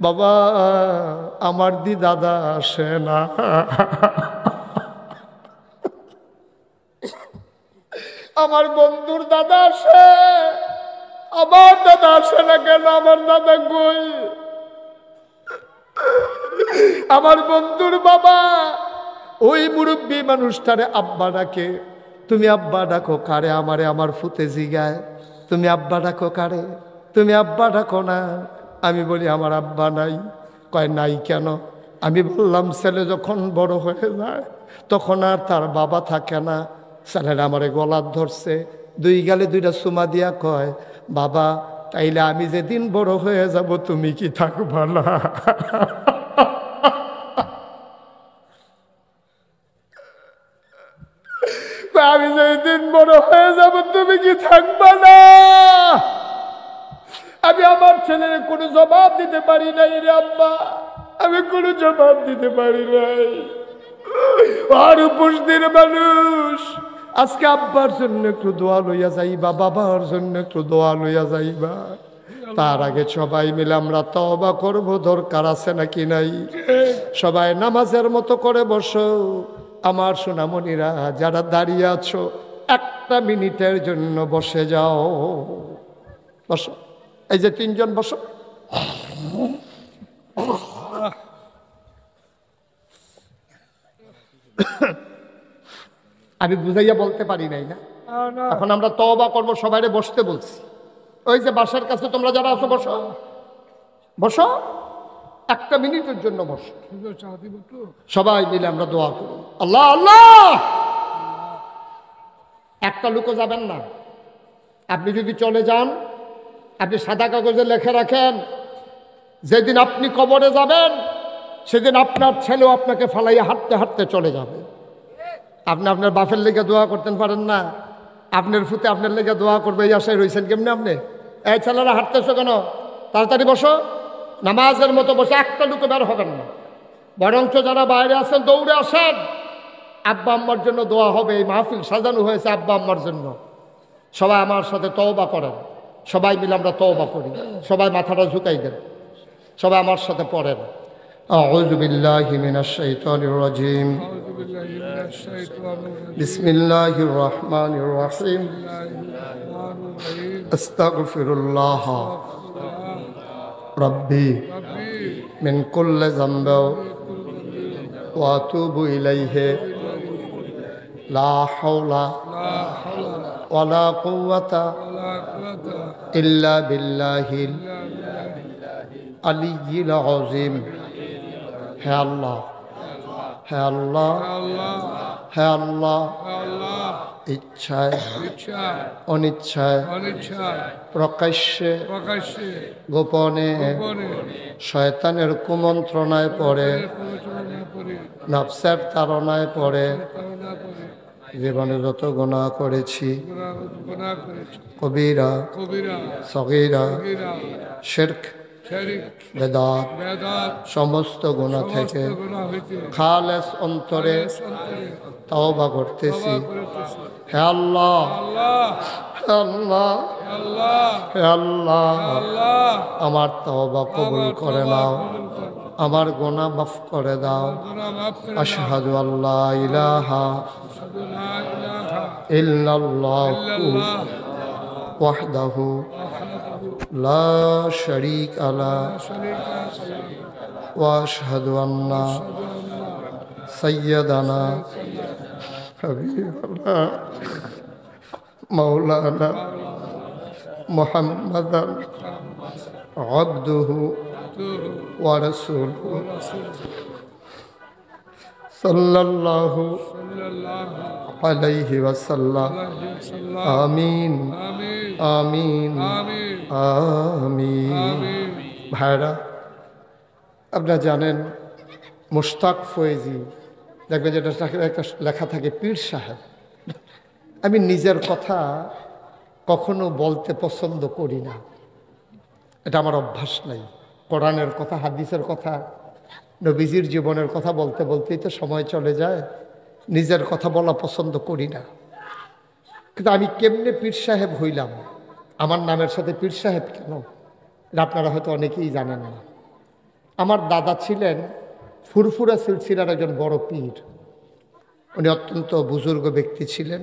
বাবা আমার দি দাদা আসে না। আমার বন্ধুর দাদা আসে, আমার দাদা আসে না কেন? আমার দাদা কই? আমার বন্ধুর বাবা ওই মুরব্বী মানুষটারে আব্বা ডাকে। তুমি আব্বা ডাকো কারে? আমারে আমার ফুতে জিগায়, তুমি আব্বা ডাকো কারে? তুমি আব্বা ডাকো না। আমি বলি আমার আব্বা নাই। কয় নাই কেন? আমি বললাম ছেলে যখন বড় হয়ে যায় তখন আর তার বাবা থাকে না। ছেলেরা আমারে গলার ধরছে, দুই গালে দুইটা চুমা দিয়া কয় বাবা তাইলে আমি যেদিন বড় হয়ে যাব তুমি কি থাকবা না? আমি যেদিন বড় হয়ে যাব তুমি কি থাকবা না? আমি আমার ছেলের কোনো জবাব দিতে পারি নাই রে আব্বা, আমি কোনো জবাব দিতে পারি নাই। আর উপস্থিত মানুষ আজকে আব্বার জন্য একটু দোয়া লইয়া যাইবা, বাবার জন্য একটু দোয়া লইয়া যাইবা। তার আগে সবাই মিলে আমরা তওবা করব, দরকার আছে নাকি নাই? সবাই নামাজের মতো করে বসো। আমার সোনামণিরা যারা দাঁড়িয়ে আছো একটা মিনিটের জন্য বসে যাও, বসো। এই যে তিনজন বসো। আমি বুঝাইয়া বলতে পারি নাই না? এখন আমরা তওবা করবো, সবাইরে বসতে বলছি। ওই যে বাসার কাছে তোমরা যারা আছো বসো, বসো, একটা মিনিটের জন্য বসো। সবাই মিলে আমরা দোয়া করি। আল্লাহ আল্লাহ। একটা লোকও যাবেন না। আপনি যদি চলে যান, আপনি সাদা কাগজে লিখে রাখেন, যেদিন আপনি কবরে যাবেন সেদিন আপনার ছেলেও আপনাকে ফালাইয়া হাঁটতে হাঁটতে চলে যাবে। আপনি আপনার বাপের লেগে দোয়া করতেন পারেন না? আপনার ফুতে আপনার লেগে দোয়া করবে, এই আশায় রয়েছেন কেমনি আপনি? এই ছেলেরা হাঁটতেছো কেন? তাড়াতাড়ি বসো, নামাজের মতো বসে, একটা লোকে বের হবেন না। বরঞ্চ যারা বাইরে আছেন দৌড়ে আসেন, আব্বা আম্মার জন্য দোয়া হবে। এই মাহফিল সাজানো হয়েছে আব্বা আম্মার জন্য। সবাই আমার সাথে তওবা করেন, সবাই মিলে আমরা তওবা করি। সবাই মাথাটা ঝুঁকাই দেন, সবাই আমার সাথে পড়েন। আউযু বিল্লাহি মিনাশ শাইতানির রাজিম। বিসমিল্লাহির রহমানির রহিম। আস্তাগফিরুল্লাহ রাব্বি মিন কুল্লি যামবি ওয়া আতুবু ইলাইহি লা হাওলা ওয়ালা কুওয়াতা ইল্লা বিল্লাহিল আলিয়্যিল আযীম। হে আল্লাহ, হে আল্লাহ, হে আল্লাহ, ইচ্ছায় অনিচ্ছায় প্রকাশ্যে গোপনে শয়তানের কুমন্ত্রণায় পড়ে, নফসের তাড়নায় পড়ে জীবনে যত গুনাহ করেছি কবিরা সগীরা শিরক বেদাত সমস্ত গুনাহ থেকে খালেস অন্তরে তওবা করতেছি। হে আল্লাহ, হে আল্লাহ, হে আল্লাহ, আমার তওবা কবুল করে নাও, আমার গুনাহ মাফ করে দাও। আশহাদু আল্লা ইলাহা ইল্লাল্লাহু ওয়াহদাহু লা শারীকা লাহু ওয়া আশহাদু আন্না সাইয়্যিদানা হাবিবানা মাওলানা মুহাম্মাদান আবদুহু ওয়া রাসূলুহু সাল্লাল্লাহু আলাইহি ওয়াসাল্লাম। আমিন আমিন আমিন। ভাইরা, আপনারা জানেন মুশতাক ফয়েজি, দেখবেন যেটা একটা লেখা থাকে পীর সাহেব। আমি নিজের কথা কখনো বলতে পছন্দ করি না, এটা আমার অভ্যাস নাই। কোরআনের কথা, হাদিসের কথা, নবীজির জীবনের কথা বলতে বলতেই তো সময় চলে যায়। নিজের কথা বলা পছন্দ করি না। কিন্তু আমি কেমনে পীর সাহেব হইলাম, আমার নামের সাথে পীর সাহেব কেন, এটা আপনারা হয়তো অনেকেই জানেন না। আমার দাদা ছিলেন ফুরফুরা সিলসিলার একজন বড় পীর। উনি অত্যন্ত বুজুর্গ ব্যক্তি ছিলেন।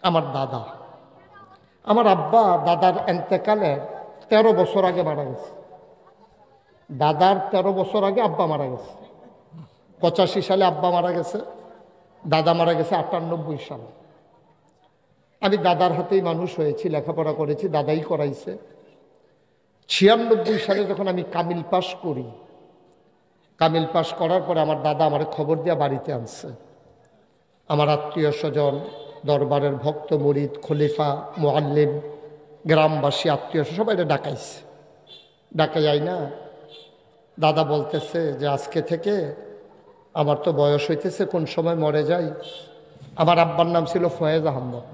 আমার দাদা, আমার আব্বা দাদার এন্তেকালের 13 বছর আগে মারা গেছে। দাদার 13 বছর আগে আব্বা মারা গেছে। 85 সালে আব্বা মারা গেছে, দাদা মারা গেছে 98 সালে। আমি দাদার হাতেই মানুষ হয়েছি, লেখাপড়া করেছি, দাদাই করাইছে। 96 সালে যখন আমি কামিল পাস করি, কামিল পাস করার পরে আমার দাদা আমার খবর দিয়ে বাড়িতে আনছে। আমার আত্মীয় স্বজন, দরবারের ভক্ত মুরিদ, খলিফা, মুআল্লিম, গ্রামবাসী, আত্মীয় সবাই ডাকাইছে। ডাকা যায় না, দাদা বলতেছে যে আজকে থেকে আমার তো বয়স হইতেছে, কোন সময় মরে যাই। আমার আব্বার নাম ছিল ফয়েজ আহমদ।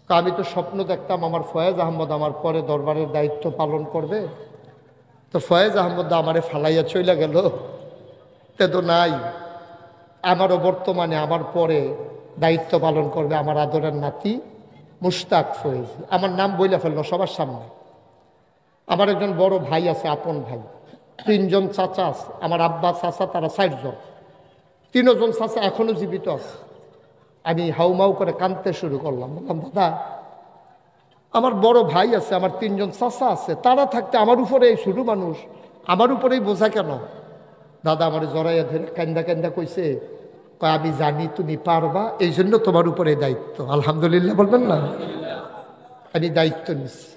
আমি তো স্বপ্ন দেখতাম আমার ফয়েজ আহমদ আমার পরে দরবারের দায়িত্ব পালন করবে। তো ফয়েজ আহমদ আমারে ফালাইয়া চইলা গেল, তে তো নাই। আমারও বর্তমানে আমার পরে দায়িত্ব পালন করবে আমার আদরের নাতি মুশতাক ফয়েজ। আমার নাম বইলা ফেললো সবার সামনে। আমার একজন বড় ভাই আছে, আপন ভাই। 3 জন চাচা আছে, আমার আব্বা চাচা, তারা 4 জন। 3 জন চাচা এখনো জীবিত আছে। আমি হাউমাউ করে কাঁদতে শুরু করলাম, বললাম দাদা, আমার বড় ভাই আছে, আমার 3 জন চাচা আছে, তারা থাকতে আমার উপরে এই ছোট মানুষ, আমার উপরেই বোঝা কেন? দাদা আমার জড়াইয়া ধরে কান্দা কান্দা কইছে, আমি জানি তুমি পারবা, এই জন্য তোমার উপরে দায়িত্ব। আলহামদুলিল্লাহ বলবেন না? আমি দায়িত্ব নিচ্ছি।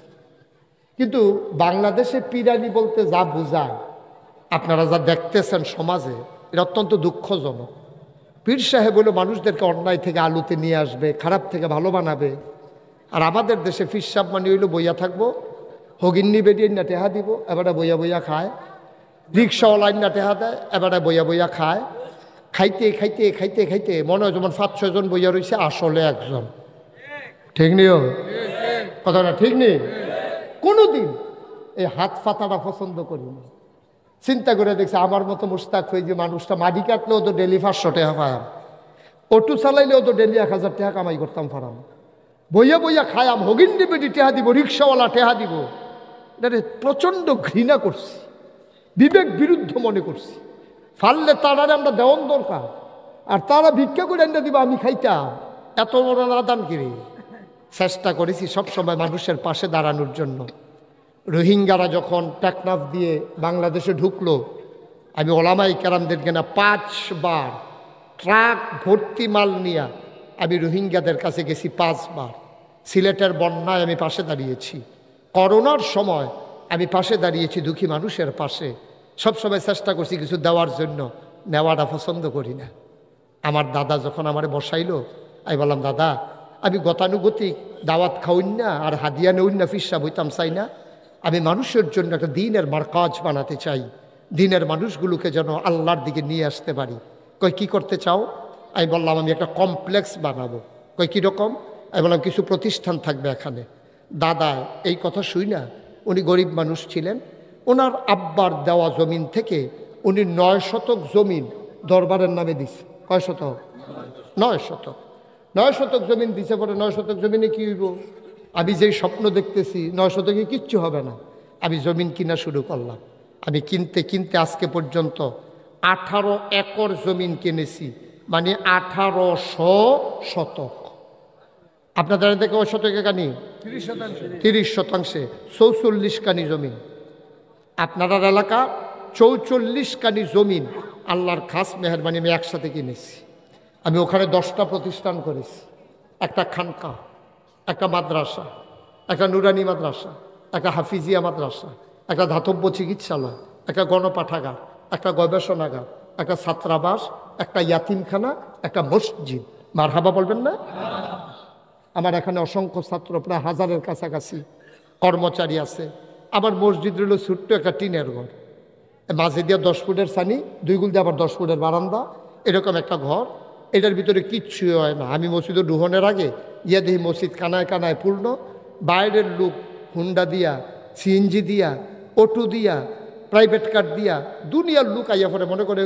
কিন্তু বাংলাদেশে পীরানি বলতে যা বোঝায়, আপনারা যা দেখতেছেন সমাজে, এটা অত্যন্ত দুঃখজনক। পীর সাহেব হলো মানুষদেরকে অন্যায় থেকে আলুতে নিয়ে আসবে, খারাপ থেকে ভালো বানাবে। আর আমাদের দেশে পীর সাহেব মানে হইলো বইয়া থাকবো, হগিন্নি বেডিয়ে না টেহা দিব, এবারে বইয়া বইয়া খায়। রিক্সাওয়ালাইন না টেহা দেয়, এবারে বইয়া বইয়া খায়। খাইতে খাইতে খাইতে খাইতে মনে হয় যেমন 5-6 জন বইয়া রয়েছে, আসলে একজন। ঠিক নেই কথাটা? ঠিক নেই? কোনোদিন এই হাত ফাতাটা পছন্দ করি না। চিন্তা করে দেখছি আমার মতো মুশতাক হয়ে যে মানুষটা মাটি কাটলেও তো ডেলি 500 টাকা পায়াম, অটো চালাইলেও তো ডেলি 1000 টাকা কামাই করতাম পারাম। বইয়া বইয়া খায়াম, হগিন্নি বেটি টেহা দিব, রিক্সাওয়ালা টেহা দিব। এটা প্রচণ্ড ঘৃণা করছি, বিবেক বিরুদ্ধ মনে করছি। ফাললে তারারে আমরা দেওয়ান দরকার, আর তারা ভিক্ষা করে এনে দিবা, আমি খাইতাম। এত বড় নাদান কিরে। চেষ্টা করেছি সবসময় মানুষের পাশে দাঁড়ানোর জন্য। রোহিঙ্গারা যখন টেকনাফ দিয়ে বাংলাদেশে ঢুকলো, আমি ওলামাই কেরামদেরকে না 5 বার ট্রাক ভর্তি মাল নিয়ে আমি রোহিঙ্গাদের কাছে গেছি 5 বার। সিলেটের বন্যায় আমি পাশে দাঁড়িয়েছি, করোনার সময় আমি পাশে দাঁড়িয়েছি, দুঃখী মানুষের পাশে। সবসময় চেষ্টা করছি কিছু দেওয়ার জন্য, নেওয়াটা পছন্দ করি না। আমার দাদা যখন আমারে বসাইলো, আমি বললাম দাদা, আমি গতানুগতিক দাওয়াত খাওয়াই না আর হাদিয়া নেউন না, ফিসা বইতাম চাই না। আমি মানুষের জন্য একটা দিনের মারকাজ বানাতে চাই, দিনের মানুষগুলোকে যেন আল্লাহর দিকে নিয়ে আসতে পারি। কই কি করতে চাও? আমি বললাম আমি একটা কমপ্লেক্স বানাবো। কই কীরকম? আমি বললাম কিছু প্রতিষ্ঠান থাকবে এখানে। দাদা এই কথা শুই না, উনি গরিব মানুষ ছিলেন, ওনার আব্বার দেওয়া জমিন থেকে উনি 9 শতক জমিন দরবারের নামে দিছে। কয় শতক? 9 শতক। 9 শতক জমিন দিছে। পরে 9 শতক জমিনে কী হইব? আমি যেই স্বপ্ন দেখতেছি 9 শতকে কিচ্ছু হবে না। আমি জমিন কিনা শুরু করলাম। আমি কিনতে কিনতে আজকে পর্যন্ত 18 একর জমিন কিনেছি, মানে 1800 শতক। আপনাদের দেখে ওই শতকে কানি 30 শতাংশে 44 কানি জমিন। আপনার এলাকা 44 কানি জমিন আল্লাহর খাস মেহরবানি আমি একসাথে কিনেছি। আমি ওখানে 10টা প্রতিষ্ঠান করেছি, একটা খানকা, একটা মাদ্রাসা, একটা নুরানি মাদ্রাসা, একটা হাফিজিয়া মাদ্রাসা, একটা ধাতব্য চিকিৎসালয়, একটা গণপাঠাগার, একটা গবেষণাগার, একটা ছাত্রাবাস, একটা ইয়াতিমখানা, একটা মসজিদ। মারহাবা বলবেন না? আমার এখানে অসংখ্য ছাত্র, প্রায় 1000-এর কাছাকাছি কর্মচারী আছে। আমার মসজিদ রইল ছোট্ট একটা টিনের ঘর, মাঝে দিয়ে 10 ফুটের ছানি, 2 গুল দিয়ে আবার 10 ফুটের বারান্দা, এরকম একটা ঘর। এটার ভিতরে কিচ্ছু হয় না। আমি মসজিদে ঢুহনের আগে ইয়া দেখি মসজিদ কানায় কানায় পূর্ণ। বাইরের লোক হুন্ডা দিয়া, সিএনজি দিয়া, অটো দিয়া, প্রাইভেট কার দিয়া, দুনিয়ার লোক আইয়া পরে মনে করে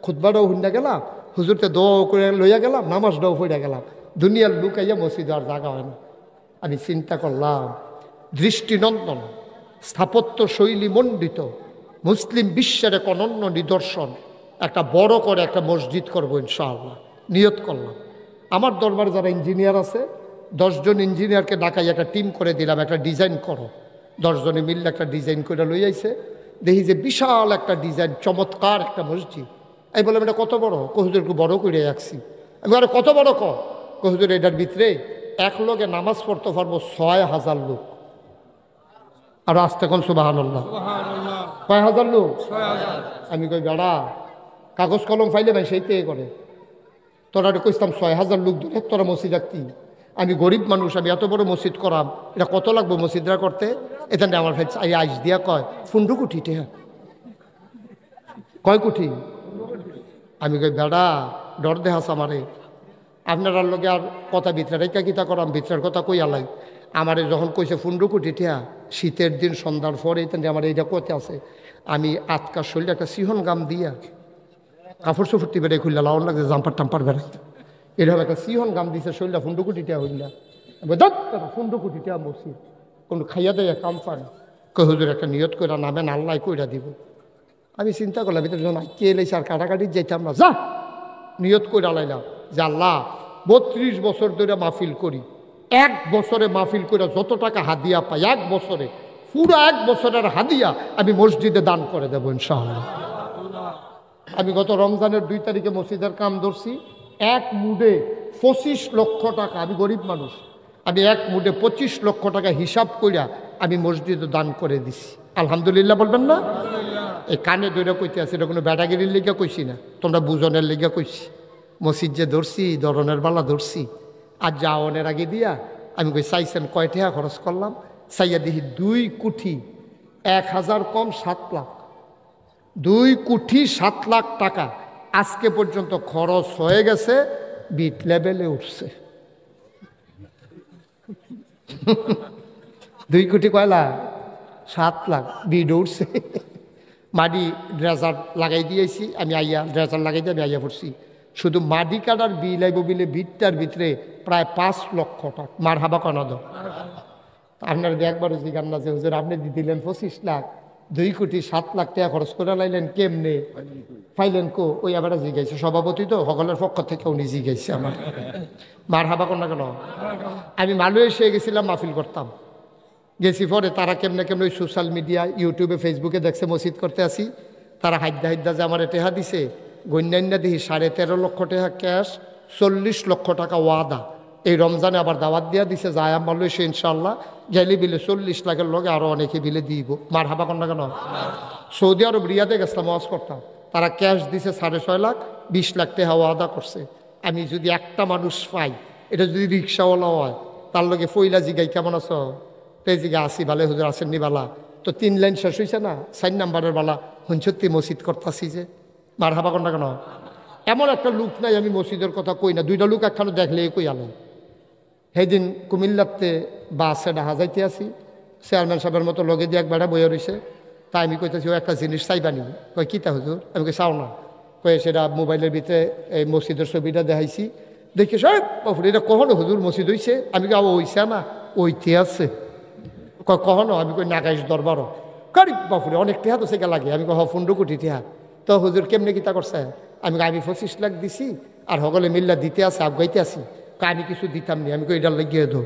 খুতবাটাও হুন্ডা গেলাম, হুজুরতে দোয়াও করে লইয়া গেলাম, নামাজটাও পড়ে গেলাম। দুনিয়ার লোক আইয়া মসজিদে আর জায়গা হয় না। আমি চিন্তা করলাম, দৃষ্টিনন্দন স্থাপত্য শৈলী মণ্ডিত মুসলিম বিশ্বের এক অনন্য নিদর্শন, একটা বড় করে একটা মসজিদ করবো ইনশাআল্লাহ। নিয়ত করলাম। আমার দরবারে যারা ইঞ্জিনিয়ার আছে 10 জন ইঞ্জিনিয়ারকে ডাকাই একটা টিম করে দিলাম, একটা ডিজাইন করো। 10 জনে মিললে একটা ডিজাইন করে লই আইছে। দেখি যে বিশাল একটা ডিজাইন, চমৎকার একটা মসজিদ। আমি বললাম এটা কত বড়? হুজুরকে বড় করে রাখছি। আমি আরে কত বড় হুজুর এটার ভিতরে এক লোকে নামাজ পড়তে পারবো 6000 লোক। আর আসতে কোন সুবহানাল্লাহ, কয় হাজার লোক? 6000। আমি কই বেড়া কাগজ কলম ফাইলে ভাই সেইটাই করে। তোরা কইতাম 6000 লোক ধরে তোরা মসজিদ রাখতি। আমি গরিব মানুষ, আমি এত বড় মসজিদ করাম, এটা কত লাগবো মসজিদরা করতে? এটা আমার ভাই আইস দিয়া কয় 15 কোটি টাকা। কয় কোটি? আমি কই বেড়া ডর দেহাস আমারে, আপনারা লোকে আর কথা ভিতরে রেখা কিতা করাম, ভিতরের কথা কই আলাই। আমারে যখন কইছে 15 কোটি টাকা, শীতের দিন সন্ধ্যার পরে আমার এইটা কতে আছে। আমি আজকার শরীরে একটা সিহন গাম দিয়া কাপড় চোপড়টি বেড়ে খুললা লাউন লাগছে, জাম্পার টাম্পার বেড়াই এরকম একটা সিহন গাম দিছে শরীরটা 15 কোটি টাকা হইলা। 15 কোটি টাকা মসজিদ কোনো খাইয়া দেয় কাম পান। কই হুজুর একটা নিয়ত করে নামেন, আল্লাহ কইরা দিব। আমি চিন্তা করলাম ভিতরে যখন কে এলেছে আর কাটাকাটি যাইতাম না, যা নিয়ত করে আলাইলাম যে আল্লাহ 32 বছর ধরে মাহফিল করি, 1 বছরে মাহফিল করে যত টাকা হাদিয়া পাই 1 বছরে পুরো 1 বছরের হাদিয়া আমি মসজিদে দান করে দেবো ইনশাআল্লাহ। আমি গত রমজানের 2 তারিখে মসজিদের কাম ধরছি, এক মুডে 25 লক্ষ টাকা। আমি গরিব মানুষ, আমি এক মুডে 25 লক্ষ টাকা হিসাব কইরা আমি মসজিদে দান করে দিছি। আলহামদুলিল্লাহ বলবেন না? এই কানে ধরে কইতে আছে, এটা কোনো ব্যাটাগিরির লিগা কইছি না, তোমরা বুঝনের লিগা কইছি। মসজিদ যে ধরছি ধরনের বালা ধরছি, আর যাওয়ানের আগে দিয়া আমি কই চাইছেন কয় টাকা খরচ করলাম? চাইয়া দেখি 2 কোটি 1000 কম 7 লাখ। 2 কোটি 7 লাখ টাকা আজকে পর্যন্ত খরচ হয়ে গেছে, বিট লেভেলে উঠছে। 2 কোটি কয় লাখ? 7 লাখ বিট উঠছে। মাটি ড্রেজার লাগাই দিয়েছি আমি, আইয়া ড্রেজার লাগাই দিয়ে আমি আইয়া পড়ছি। শুধু মাটি কাটার বিল আইব বিলে বিটটার ভিতরে প্রায় 5 লক্ষ টাকা। মার হাবা কনাদ আপনারা একবারও জিগান না যে হুজুর আপনি দিলেন 25 লাখ, 2 কোটি 7 লাখ টাকা খরচ করে লাইলেন কেমনে ফাইলেন কো? ওই আবার জিগাইছে সভাপতি তো সকলের পক্ষ থেকে উনি জিগাইছে আমার। মার হাবা কন্যা কেন? আমি মালয়েশিয়া গেছিলাম, মাহফিল করতাম। গেছি পরে তারা কেমনে কেমনে ওই সোশ্যাল মিডিয়া ইউটিউবে ফেসবুকে দেখছে মসজিদ করতে আসি, তারা হাইদ্যা যে আমার টেহা দিছে, গণ্যান্যা দিহি 13.5 লক্ষ টাকা ক্যাশ, 40 লক্ষ টাকা ওয়াদা। এই রমজানে আবার দাওয়াত দিয়া দিছে, যায় মালয়েশিয়া ইনশাল্লাহ গেলে বিলে 40 লাখের লগে আরও অনেকে বিলে দিব। মার হাবা কন্যা কেন? সৌদি আরব রিয়াদে গেছিলাম ওয়াজ করতাম, তারা ক্যাশ দিছে 6.5 লাখ, 20 লাখ টাকা ওয়াদা করছে। আমি যদি একটা মানুষ পাই, এটা যদি রিক্সাওয়ালা হয়, তার লগে ফইলা জিগাই কেমন আছো, জিগা আসি ভালো হুজুর আসেননি বালা, তো 3 লাইন শেষ হয়েছে না, 4 নাম্বারের বালা হুঞ্চত্তি মসজিদ করতাছি যে। মার হাবা কন্যা কেন? এমন একটা লোক নাই আমি মসজিদের কথা কই না, দুইটা লোক একখানে দেখলে কই আলো। সেইদিন কুমিল্লাতে বাসে ডাহা যাইতে আসি, চেয়ারম্যান সাহেবের মতো লগে দিয়ে এক বেড়া বইয়া রয়েছে। তাই আমি কইতেছি ও একটা জিনিস চাইবানি। কই কিতা হুজুর? আমি কই চাও না। কয়ে সেটা মোবাইলের ভিতরে এই মসজিদের ছবিটা দেখাইছি। দেখি সব বাপুরে এটা কখনো হুজুর মসজিদ হইছে? আমি কই ওইছে না, ওইতে আছে। কখনো? আমি কই নাগাইশ দরবারও। করি বাপুরে অনেক টেহা তো সেটা লাগে। আমি কই 15 কোটি টেহা। তো হুজুর কেমনে কিতা করছে? আমি 25 লাখ দিছি আর সকলে মিল্লা দিতে আছে, আগাইতে আছি। আমি কিছু দিতাম নি। আমি কই এটার লাগিয়ে দো,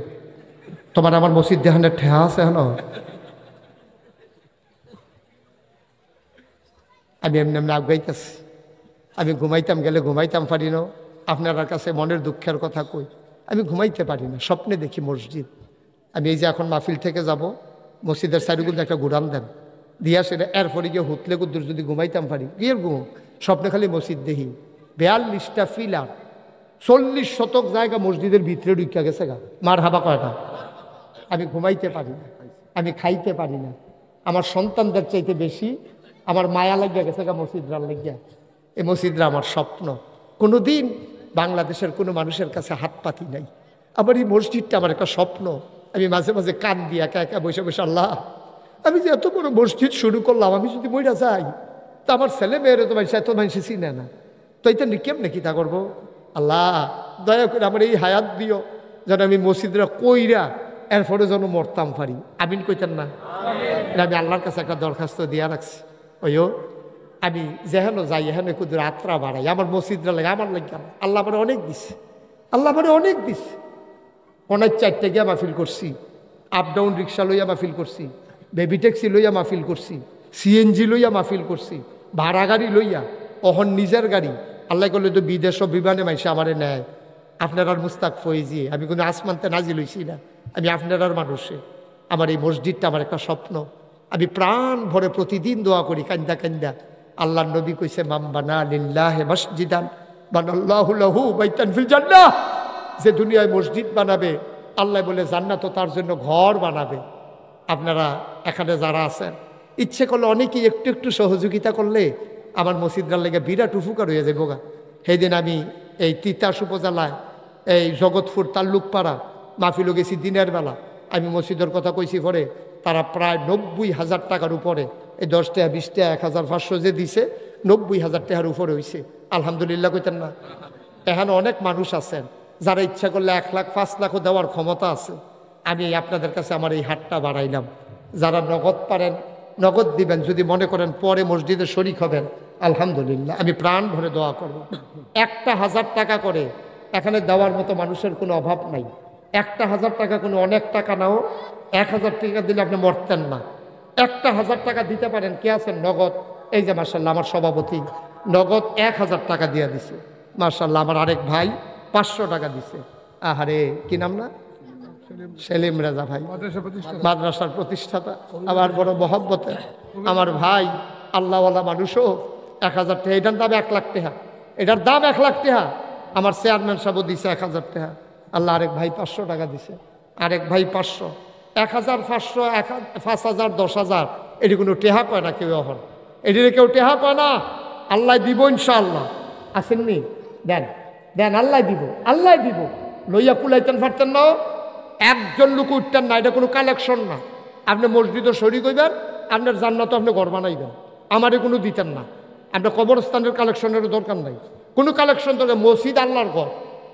তোমার আমার মসজিদ দেখানের ঠেহা আছে হেন? আমি এমনি এমনি আগাইতেছি। আমি ঘুমাইতাম গেলে ঘুমাইতাম পারি না। আপনার কাছে মনের দুঃখের কথা কই, আমি ঘুমাইতে পারি না, স্বপ্নে দেখি মসজিদ। আমি এই যে এখন মাহফিল থেকে যাব, মসজিদের সাইডগুলো একটা ঘুরান দেন দিয়া সেটা এরপরে গিয়ে হুতলে কুদ্দুর যদি ঘুমাইতাম পারি, গিয়ে ঘুম স্বপ্নে খালি মসজিদ দেখি। 42টা ফিলার, 40 শতক জায়গা মসজিদের ভিতরে ঢুকিয়া গেছে গা। মার হাবা কয়টা? আমি ঘুমাইতে পারি না, আমি খাইতে পারি না। আমার সন্তানদের চাইতে বেশি আমার মায়া লাগিয়া গেছে গা মসজিদরা লাগিয়া। এই মসজিদরা আমার স্বপ্ন। কোনোদিন বাংলাদেশের কোনো মানুষের কাছে হাত পাতি নাই। আবার এই মসজিদটা আমার একটা স্বপ্ন। আমি মাঝে মাঝে কান দিয়ে একা একা বসে বসে, আল্লাহ আমি যে এত বড় মসজিদ শুরু করলাম, আমি যদি মইরা যাই তা আমার ছেলে মেয়েরা তো মানুষ এত মানুষ চিনে না, তো এটা কেমনে কিতা করবো? আল্লাহ দয়া করে আমার এই হায়াত দিও যেন আমি মসজিদরা কইরা এরপরে যেন মরতাম পারি। আমিন কইতেন না? আমি আল্লাহর কাছে একটা দরখাস্ত দিয়া রাখছি, ওইও আমি যেহেন যাই এহেন কুদুর আত্রা বাড়াই, আমার মসজিদরা লাগে আমার লাগে। আল্লাহ আমার অনেক দিছে, আল্লাহ আমার অনেক দিছে। অনেক 4টে গিয়া মাহফিল করছি, আপ ডাউন রিক্সা লইয়া মাহফিল করছি, বেবি ট্যাক্সি লইয়া মাহফিল করছি, সিএনজি লইয়া মাহফিল করছি, ভাড়া গাড়ি লইয়া, অহন নিজের গাড়ি। আল্লাহ করলে তো বিদেশ বিমানে মাইসে আমারে নেয়। আপনার আর মুস্তাক ফয়েজি, আমি কোনো আসমানতে নাজি লইছি না, আমি আপনার আর মানুষে। আমার এই মসজিদটা আমার একটা স্বপ্ন। আমি প্রাণ ভরে প্রতিদিন দোয়া করি কান্দা কান্দা। আল্লাহ নবী কইছে মাম বানা লিল্লাহি মসজিদান বানাল্লাহু লাহু বাইতান ফিল জান্নাহ। যে দুনিয়ায় মসজিদ বানাবে আল্লাহ বলে জান্নাত তার জন্য ঘর বানাবে। আপনারা এখানে যারা আছেন ইচ্ছে করলে অনেকেই একটু একটু সহযোগিতা করলে আমার মসজিদটার লেগে বিরাট উপকার হয়ে যাবে গা। সেই দিন আমি এই তিতাস উপজেলায় এই জগৎপুর তাল্লুকপাড়া মাহফিলও গেছি দিনের বেলা। আমি মসজিদের কথা কইছি পরে তারা প্রায় 90,000 টাকার উপরে, এই 10 টাকা 20 টাকা 1500 যে দিছে 90,000 টাকার উপরে হয়েছে। আলহামদুলিল্লাহ কইতেন না? এখানে অনেক মানুষ আছেন যারা ইচ্ছা করলে 1 লাখ 5 লাখও দেওয়ার ক্ষমতা আছে। আমি আপনাদের কাছে আমার এই হাতটা বাড়াইলাম। যারা নগদ পারেন নগদ দিবেন, যদি মনে করেন পরে মসজিদে শরিক হবেন আলহামদুলিল্লাহ, আমি প্রাণ ভরে দোয়া করব। 1,000 টাকা করে এখানে দেওয়ার মতো মানুষের কোনো অভাব নাই। 1,000 টাকা কোনো অনেক টাকা নাও, 1,000 টাকা দিলে আপনি মরতেন না। 1,000 টাকা দিতে পারেন, কে আছেন নগদ? এই যে মার্শাল্লাহ আমার সভাপতি নগদ 1,000 টাকা দিয়ে দিছে। মার্শাল্লাহ আমার আরেক ভাই 500 টাকা দিছে। আহারে কি নাম না? সেলিম রেজা ভাই, মাদ্রাসার প্রতিষ্ঠাতা, আবার বড় মহব্বতে আমার ভাই, আল্লাহওয়ালা মানুষও 1,000 টাকা। এটার দাম 1 লাখ টাকা, এটার দাম 1 লাখ টাকা। আমার চেয়ারম্যান সাহেব দিছে 1,000 টাকা। আল্লাহ আরেক ভাই 500 টাকা দিছে, আরেক ভাই 500, 1,000, 500, 5,000, 10,000 এটি কোনো টেহা কয় না কেউ। এখন এটি কেউ টেহা কয় না। আল্লাহ দিব ইনশাআল্লাহ। আসেননি? দেন দেন, আল্লাহ দিব, আল্লাহ দিব। লইয়া কুলাইতেন পারতেন না, একজন লোক উঠতেন না। এটা কোনো কালেকশন না। আপনি মসজিদও শরীক হইবেন, আপনার জান্নাতও আপনি ঘর বানাইবেন, আমারে কোনো দিতেন না। আপনার কবরস্থানের কালেকশনের দরকার নাই, কোনো কালেকশন দরকার। মসজিদ আল্লাহর ঘর,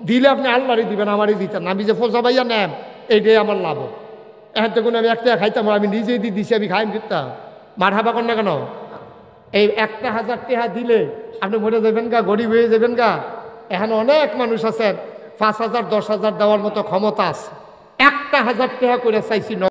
দিলে আপনি আল্লাহরই দিবেন, আমারই দিতেন না। আমি যে ফোসা ভাইয়া নেন এইটাই আমার লাভ। এখন তো কোনো আমি 1 টাকা খাইতাম, আমি নিজেই দিয়ে দিছি, আমি খাইম দিতাম। মার হাবা কর না কেন? এই 1,000 টাকা দিলে আপনি মরে যাবেন গা, গরিব হয়ে যাবেন গা। এখানে অনেক মানুষ আছেন 5,000, 10,000 দেওয়ার মতো ক্ষমতা আছে। 1,000 টাকা করে চাইছি।